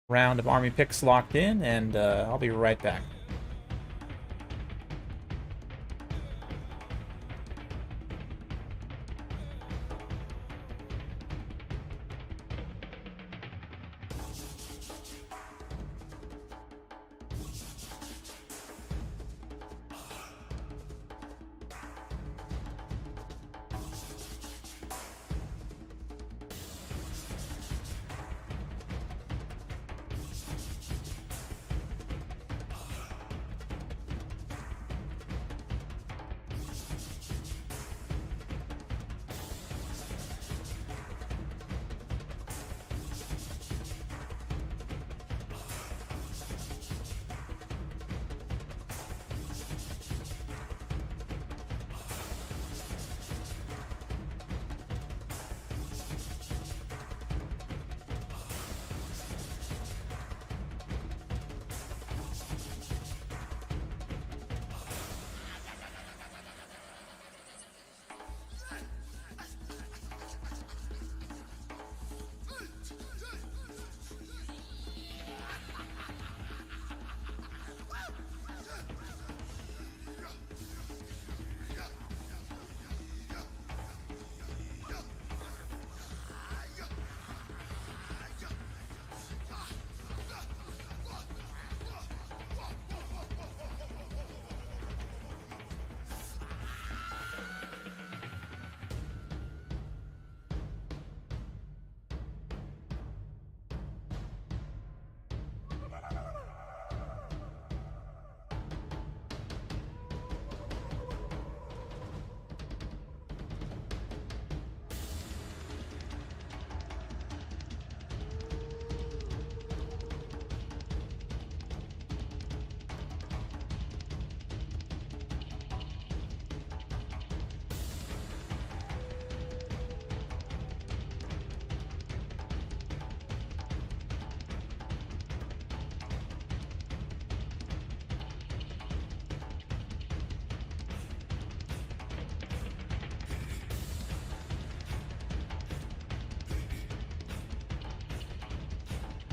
round of army picks locked in, and I'll be right back.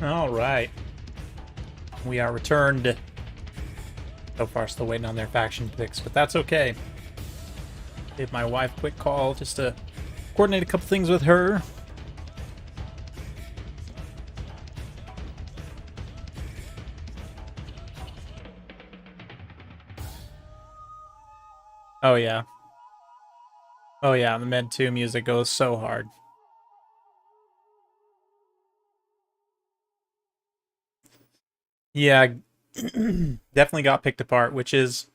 All right. We are returned. So far, still waiting on their faction picks, but that's okay. Gave my wife a quick call just to coordinate a couple things with her. Oh, yeah. Oh, yeah, the Med 2 music goes so hard. Yeah, definitely got picked apart, which is...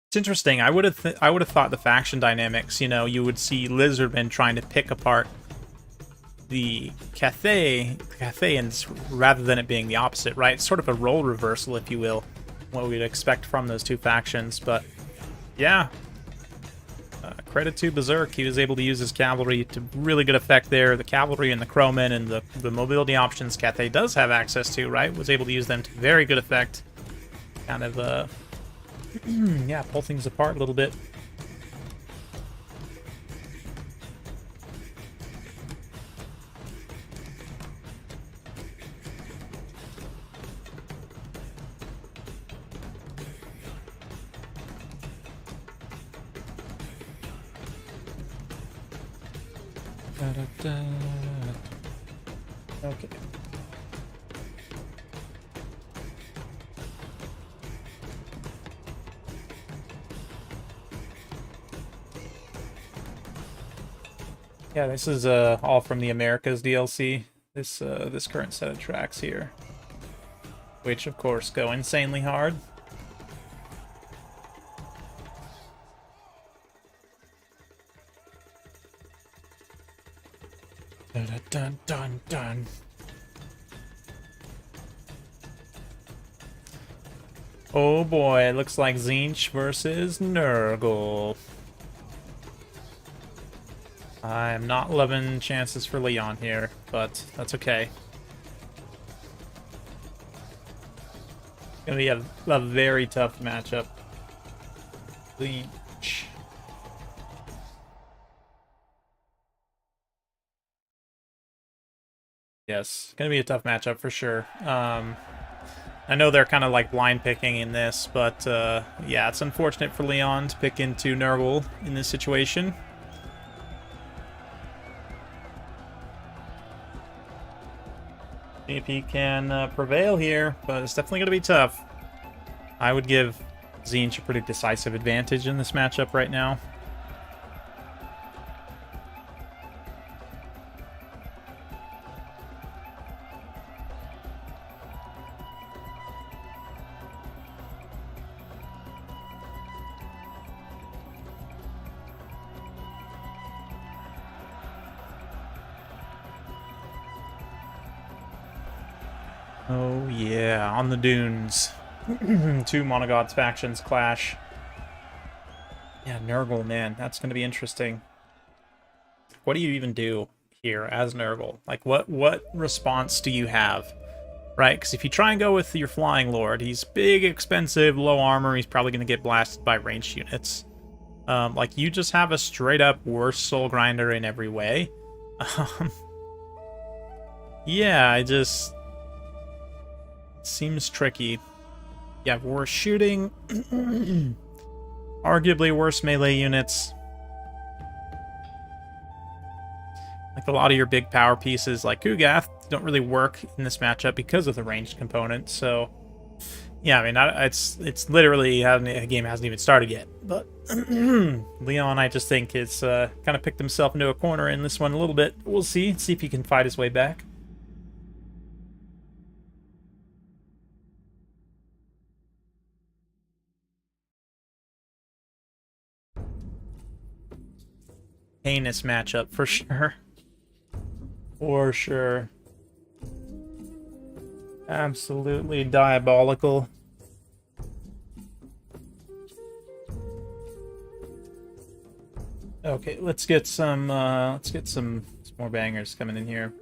It's interesting. I would have thought the faction dynamics, you know, you would see Lizardmen trying to pick apart the Cathayans rather than it being the opposite, right? It's sort of a role reversal, if you will, what we'd expect from those two factions. But yeah, credit to Berserk. He was able to use his cavalry to really good effect there. The cavalry and the crowmen and the mobility options Cathay does have access to, right? Was able to use them to very good effect. Kind of, yeah, pull things apart a little bit. Okay. Yeah, this is all from the Americas DLC. This current set of tracks here, which of course go insanely hard. Dun dun dun dun. Oh boy, it looks like Tzeentch versus Nurgle. I'm not loving chances for Leon here, but that's okay. It's gonna be a very tough matchup. Tzeentch. Yes, gonna be a tough matchup for sure. I know they're kind of like blind picking in this, but yeah, it's unfortunate for Leon to pick into Nurgle in this situation. See if he can prevail here, but it's definitely going to be tough. I would give Tzeentch a pretty decisive advantage in this matchup right now. Oh yeah, on the dunes. Two Monogods factions clash. Yeah, Nurgle, man, that's going to be interesting. What do you even do here as Nurgle? Like, what response do you have? Right, because if you try and go with your Flying Lord, he's big, expensive, low armor, he's probably going to get blasted by ranged units. Like, you just have a straight-up worse soul grinder in every way. Yeah, I just... Seems tricky. You have worse shooting. Arguably worse melee units. Like, a lot of your big power pieces, like Kugath, don't really work in this matchup because of the ranged component, so... Yeah, I mean, it's literally... The game hasn't even started yet, but... Leon, I just think, is kind of picked himself into a corner in this one a little bit. We'll see if he can fight his way back. Heinous matchup, for sure. For sure. Absolutely diabolical. Okay, let's get some more bangers coming in here.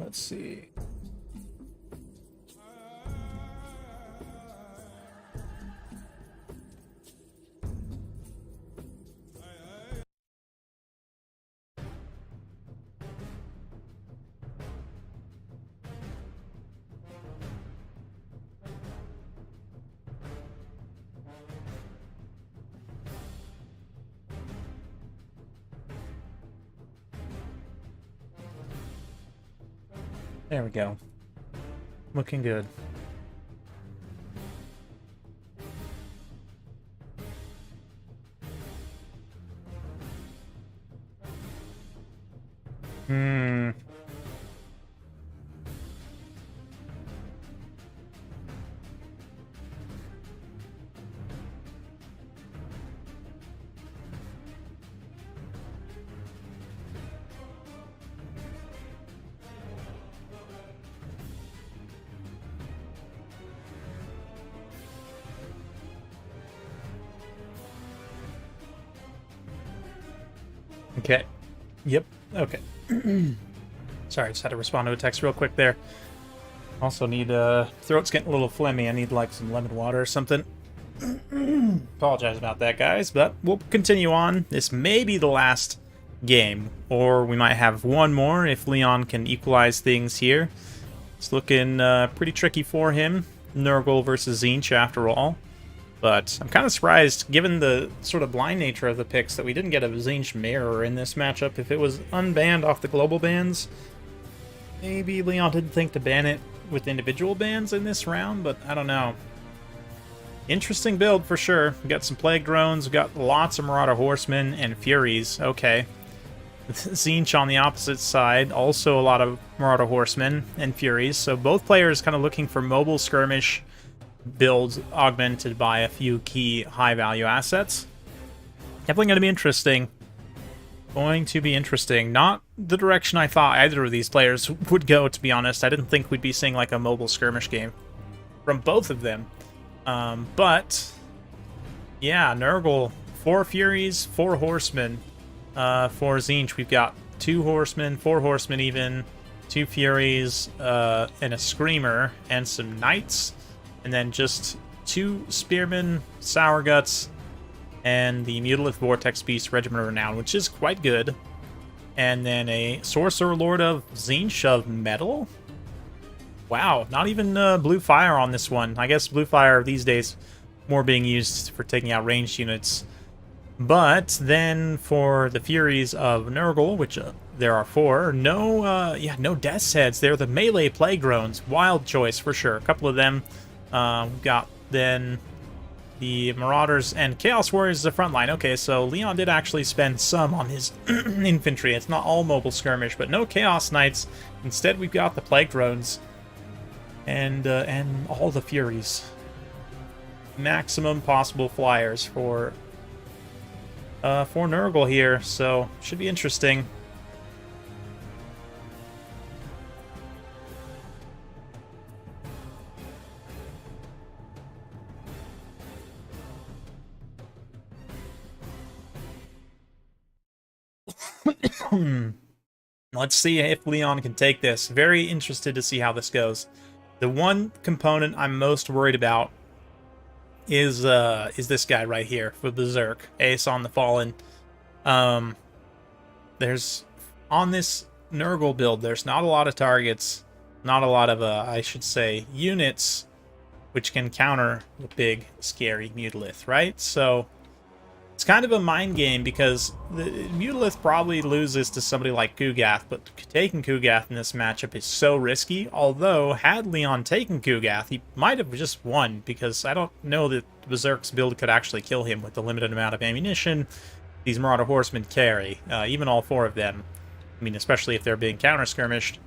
Let's see. There we go. Looking good. Okay. Yep. Okay. Sorry, just had to respond to a text real quick there. Also need, throat's getting a little phlegmy. I need, like, some lemon water or something. Apologize about that, guys, but we'll continue on. This may be the last game, or we might have one more if Leon can equalize things here. It's looking pretty tricky for him. Nurgle versus Tzeentch, after all. But I'm kind of surprised, given the sort of blind nature of the picks, that we didn't get a Tzeentch mirror in this matchup. If it was unbanned off the global bans, maybe Leon didn't think to ban it with individual bans in this round, but I don't know. Interesting build for sure. We got some Plague Drones, we got lots of Marauder Horsemen and Furies. Okay. Tzeentch on the opposite side, also a lot of Marauder Horsemen and Furies. So both players kind of looking for mobile skirmish builds augmented by a few key high-value assets. Definitely going to be interesting. Going to be interesting. Not the direction I thought either of these players would go, to be honest. I didn't think we'd be seeing like a mobile skirmish game from both of them. But, yeah, Nurgle, 4 Furies, 4 Horsemen. For Tzeentch, we've got 2 Horsemen, 4 Horsemen even, 2 Furies, and a Screamer, and some Knights. And then just 2 Spearmen, Sour Guts, and the Mutalith Vortex Beast Regiment of Renown, which is quite good. And then a Sorcerer Lord of Tzeentch of Metal. Wow, not even Blue Fire on this one. I guess Blue Fire these days more being used for taking out ranged units. But then for the Furies of Nurgle, which there are 4, no Death's Heads. They're the melee Plague Drones. Wild choice for sure. A couple of them. We've got then the Marauders and Chaos Warriors as a front line. Okay, so Leon did actually spend some on his infantry. It's not all mobile skirmish, but no Chaos Knights. Instead, we've got the Plague Drones and all the Furies. Maximum possible flyers for Nurgle here, so should be interesting. Let's see if Leon can take this. Very interested to see how this goes. The one component I'm most worried about is this guy right here for Berserk, Ace on the Fallen. There's on this Nurgle build, there's not a lot of targets, not a lot of I should say units which can counter the big scary Mutalith, right? So it's kind of a mind game because the Mutalith probably loses to somebody like Kugath, but taking Kugath in this matchup is so risky. Although, had Leon taken Kugath, he might have just won, because I don't know that Berserk's build could actually kill him with the limited amount of ammunition these Marauder Horsemen carry, even all 4 of them. I mean, especially if they're being counter-skirmished.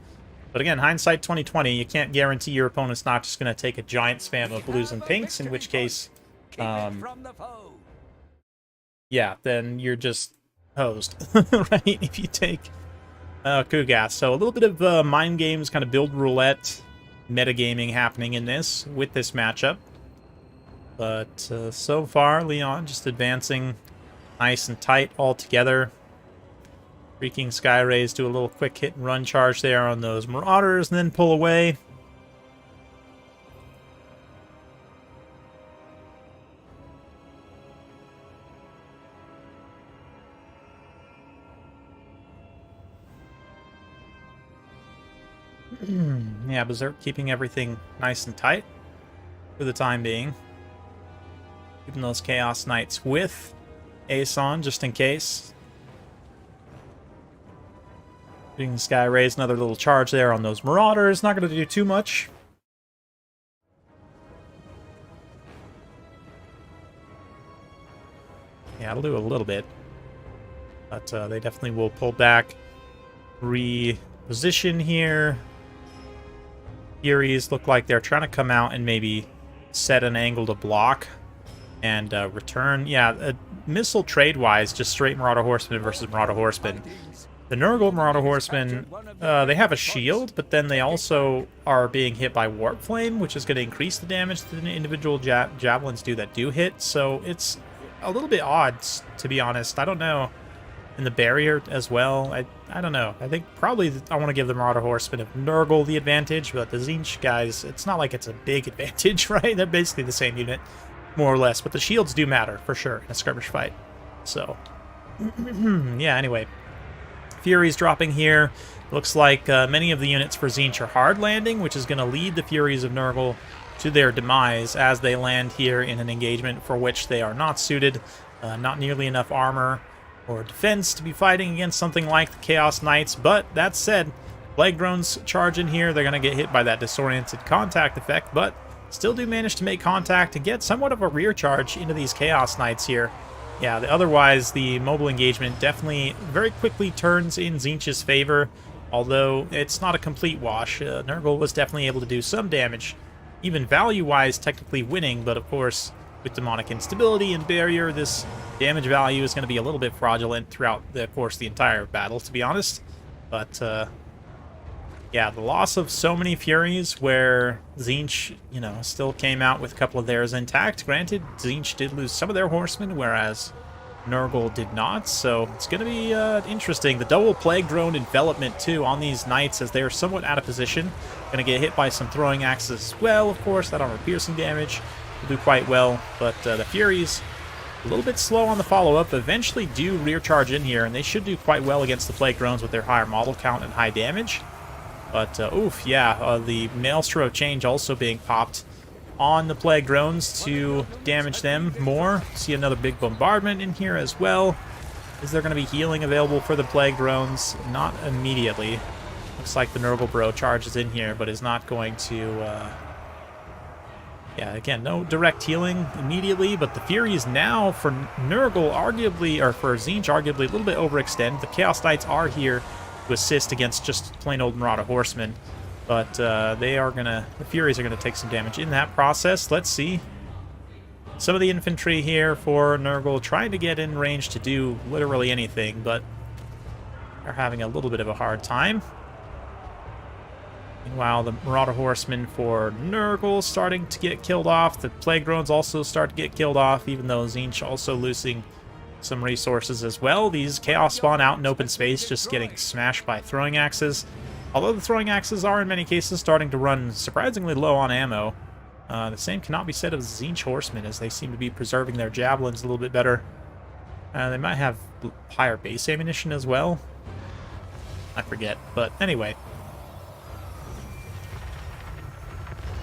But again, hindsight 2020, you can't guarantee your opponent's not just going to take a giant spam of blues and pinks, in which case... yeah, then you're just hosed, right? If you take Kugath. So a little bit of mind games, kind of build roulette, metagaming happening in this, with this matchup. But so far, Leon just advancing nice and tight all together. Freaking Sky Rays do a little quick hit and run charge there on those Marauders and then pull away. Yeah, Berserk keeping everything nice and tight for the time being. Keeping those Chaos Knights with Ace on, just in case. Getting the Sky Rays, another little charge there on those Marauders. Not going to do too much. Yeah, it'll do a little bit. But they definitely will pull back. Reposition here. Furies look like they're trying to come out and maybe set an angle to block and return. Yeah, missile trade-wise, just straight Marauder Horsemen versus Marauder Horsemen. The Nurgle Marauder Horsemen, they have a shield, but then they also are being hit by Warp Flame, which is going to increase the damage that the individual javelins that do hit. So it's a little bit odd, to be honest. I don't know. And the barrier as well. I don't know. I think probably I want to give the Marauder Horsemen of Nurgle the advantage, but the Tzeentch guys, it's not like it's a big advantage, right? They're basically the same unit, more or less. But the shields do matter, for sure, in a skirmish fight. So, yeah, anyway. Furies dropping here. Looks like many of the units for Tzeentch are hard landing, which is going to lead the Furies of Nurgle to their demise as they land here in an engagement for which they are not suited. Not nearly enough armor or defense to be fighting against something like the Chaos Knights, but that said, Plague Drones charge in here. They're going to get hit by that disoriented contact effect, but still do manage to make contact and get somewhat of a rear charge into these Chaos Knights here. Yeah, otherwise the mobile engagement definitely very quickly turns in Tzeentch's favor, although it's not a complete wash. Nurgle was definitely able to do some damage, even value-wise technically winning, but of course with demonic instability and barrier, this damage value is going to be a little bit fraudulent throughout, of course, the entire battle, to be honest. But, yeah, the loss of so many Furies where Tzeentch, you know, still came out with a couple of theirs intact. Granted, Tzeentch did lose some of their horsemen, whereas Nurgle did not, so it's going to be interesting. The double Plague Drone envelopment, too, on these Knights as they are somewhat out of position. Going to get hit by some throwing axes as well, of course. That armor piercing damage will do quite well, but the Furies, a little bit slow on the follow-up, eventually do rear charge in here, and they should do quite well against the Plague Drones with their higher model count and high damage. But, oof, yeah, the Maelstrom of Change also being popped on the Plague Drones to damage them more. See another big bombardment in here as well. Is there going to be healing available for the Plague Drones? Not immediately. Looks like the Nurgle Bro charges in here, but is not going to... Yeah, again, no direct healing immediately, but the Furies now, for Nurgle, arguably, or for Tzeentch, arguably a little bit overextend. The Chaos Knights are here to assist against just plain old Marauder Horsemen, but they are gonna, the Furies are gonna take some damage in that process. Let's see. Some of the infantry here for Nurgle trying to get in range to do literally anything, but they're having a little bit of a hard time. Meanwhile, the Marauder Horsemen for Nurgle starting to get killed off. The Plague Drones also start to get killed off, even though Tzeentch also losing some resources as well. These Chaos spawn out in open space, just getting smashed by throwing axes. Although the throwing axes are, in many cases, starting to run surprisingly low on ammo. The same cannot be said of Tzeentch Horsemen, as they seem to be preserving their javelins a little bit better. They might have higher base ammunition as well. I forget, but anyway.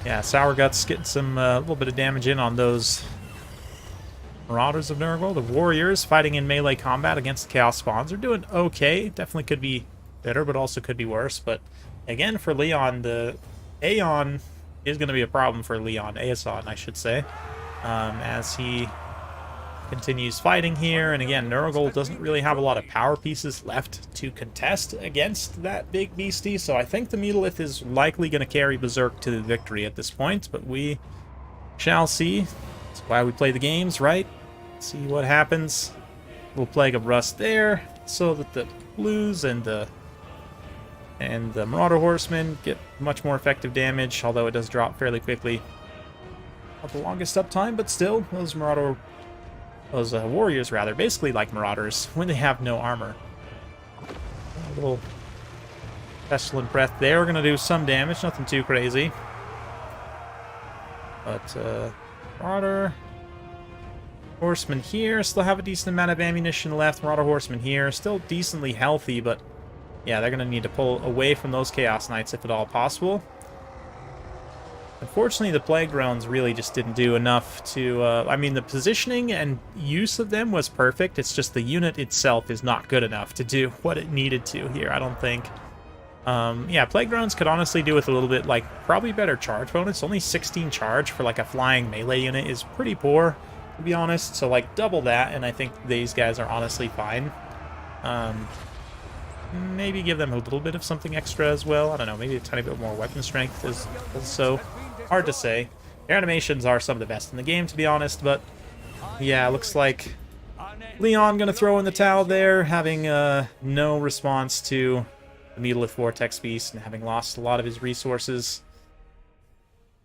Yeah, Sour Guts getting some little bit of damage in on those Marauders of Nurgle. The Warriors fighting in melee combat against the Chaos Spawns are doing okay. Definitely could be better, but also could be worse. But again, for Leon, the Aeon is going to be a problem for Leon. Aeson, I should say. As he continues fighting here. And again, Nurgle doesn't really have a lot of power pieces left to contest against that big beastie, so I think the Mutalith is likely going to carry Berserk to the victory at this point, but we shall see. That's why we play the games, right? See what happens. Little Plague of Rust there, so that the Blues and the Marauder Horsemen get much more effective damage, although it does drop fairly quickly. Not the longest uptime, but still, those Warriors, rather, basically like Marauders, when they have no armor. little pestilent breath there. We're going to do some damage, nothing too crazy. But, Marauder Horseman here. Still have a decent amount of ammunition left. Marauder Horseman here. Still decently healthy, but yeah, they're going to need to pull away from those Chaos Knights if at all possible. Unfortunately, the Plague Drones really just didn't do enough to... I mean, the positioning and use of them was perfect. It's just the unit itself is not good enough to do what it needed to here, I don't think. Yeah, Plague Drones could honestly do with a little bit, like, probably better charge bonus. Only 16 charge for, like, a flying melee unit is pretty poor, to be honest. So, like, double that, and I think these guys are honestly fine. Maybe give them a little bit of something extra as well. I don't know, maybe a tiny bit more weapon strength is also hard to say. Their animations are some of the best in the game, to be honest, but yeah, looks like Leon gonna throw in the towel there, having no response to the Megalith Vortex Beast and having lost a lot of his resources.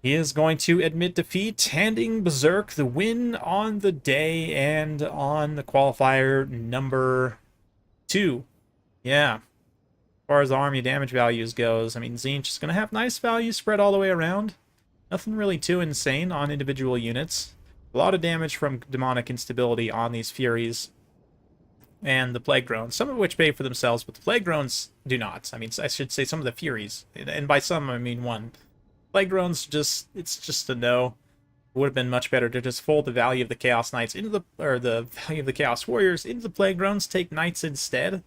He is going to admit defeat, handing Berserk the win on the day and on the qualifier number 2. Yeah. As far as the army damage values goes, I mean, Tzeentch is going to have nice values spread all the way around. Nothing really too insane on individual units. A lot of damage from demonic instability on these Furies and the Plague Drones, some of which pay for themselves, but the Plague Drones do not. I mean, I should say some of the Furies, and by some, I mean one. Plague Drones, it's just a no. It would have been much better to just fold the value of the Chaos Knights into the, or the value of the Chaos Warriors into the Plague Drones, take Knights instead.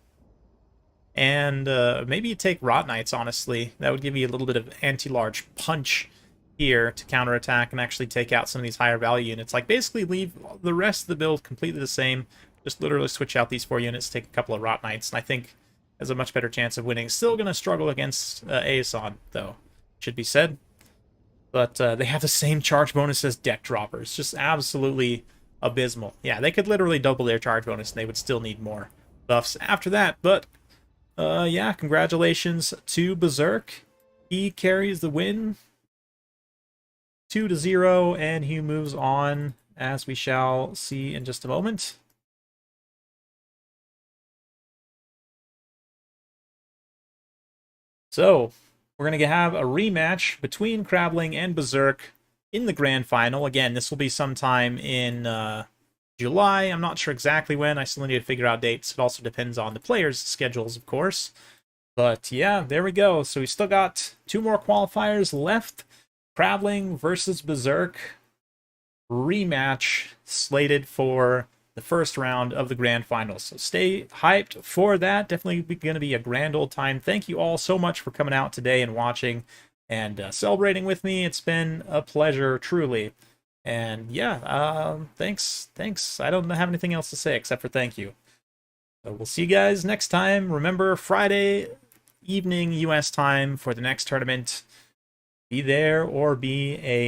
And maybe you take Rot Knights, honestly. That would give you a little bit of anti-large punch here to counterattack and actually take out some of these higher value units. Like, basically leave the rest of the build completely the same. Just literally switch out these 4 units, take a couple of Rot Knights, and I think has a much better chance of winning. Still going to struggle against Aeson, though, should be said. But they have the same charge bonus as Deck Droppers. Just absolutely abysmal. Yeah, they could literally double their charge bonus, and they would still need more buffs after that, but... yeah, congratulations to Berserk. He carries the win 2-0, and he moves on, as we shall see in just a moment. So, we're going to have a rematch between Crabling and Berserk in the grand final. Again, this will be sometime in July. I'm not sure exactly when. I still need to figure out dates. It also depends on the players' schedules, of course. But yeah, there we go. So we still got 2 more qualifiers left. Crabling versus Berserk rematch slated for the first round of the grand finals. So stay hyped for that. Definitely going to be a grand old time. Thank you all so much for coming out today and watching and celebrating with me. It's been a pleasure, truly. And yeah, thanks. I don't have anything else to say except for thank you. So we'll see you guys next time. Remember, Friday evening U.S. time for the next tournament. Be there or be a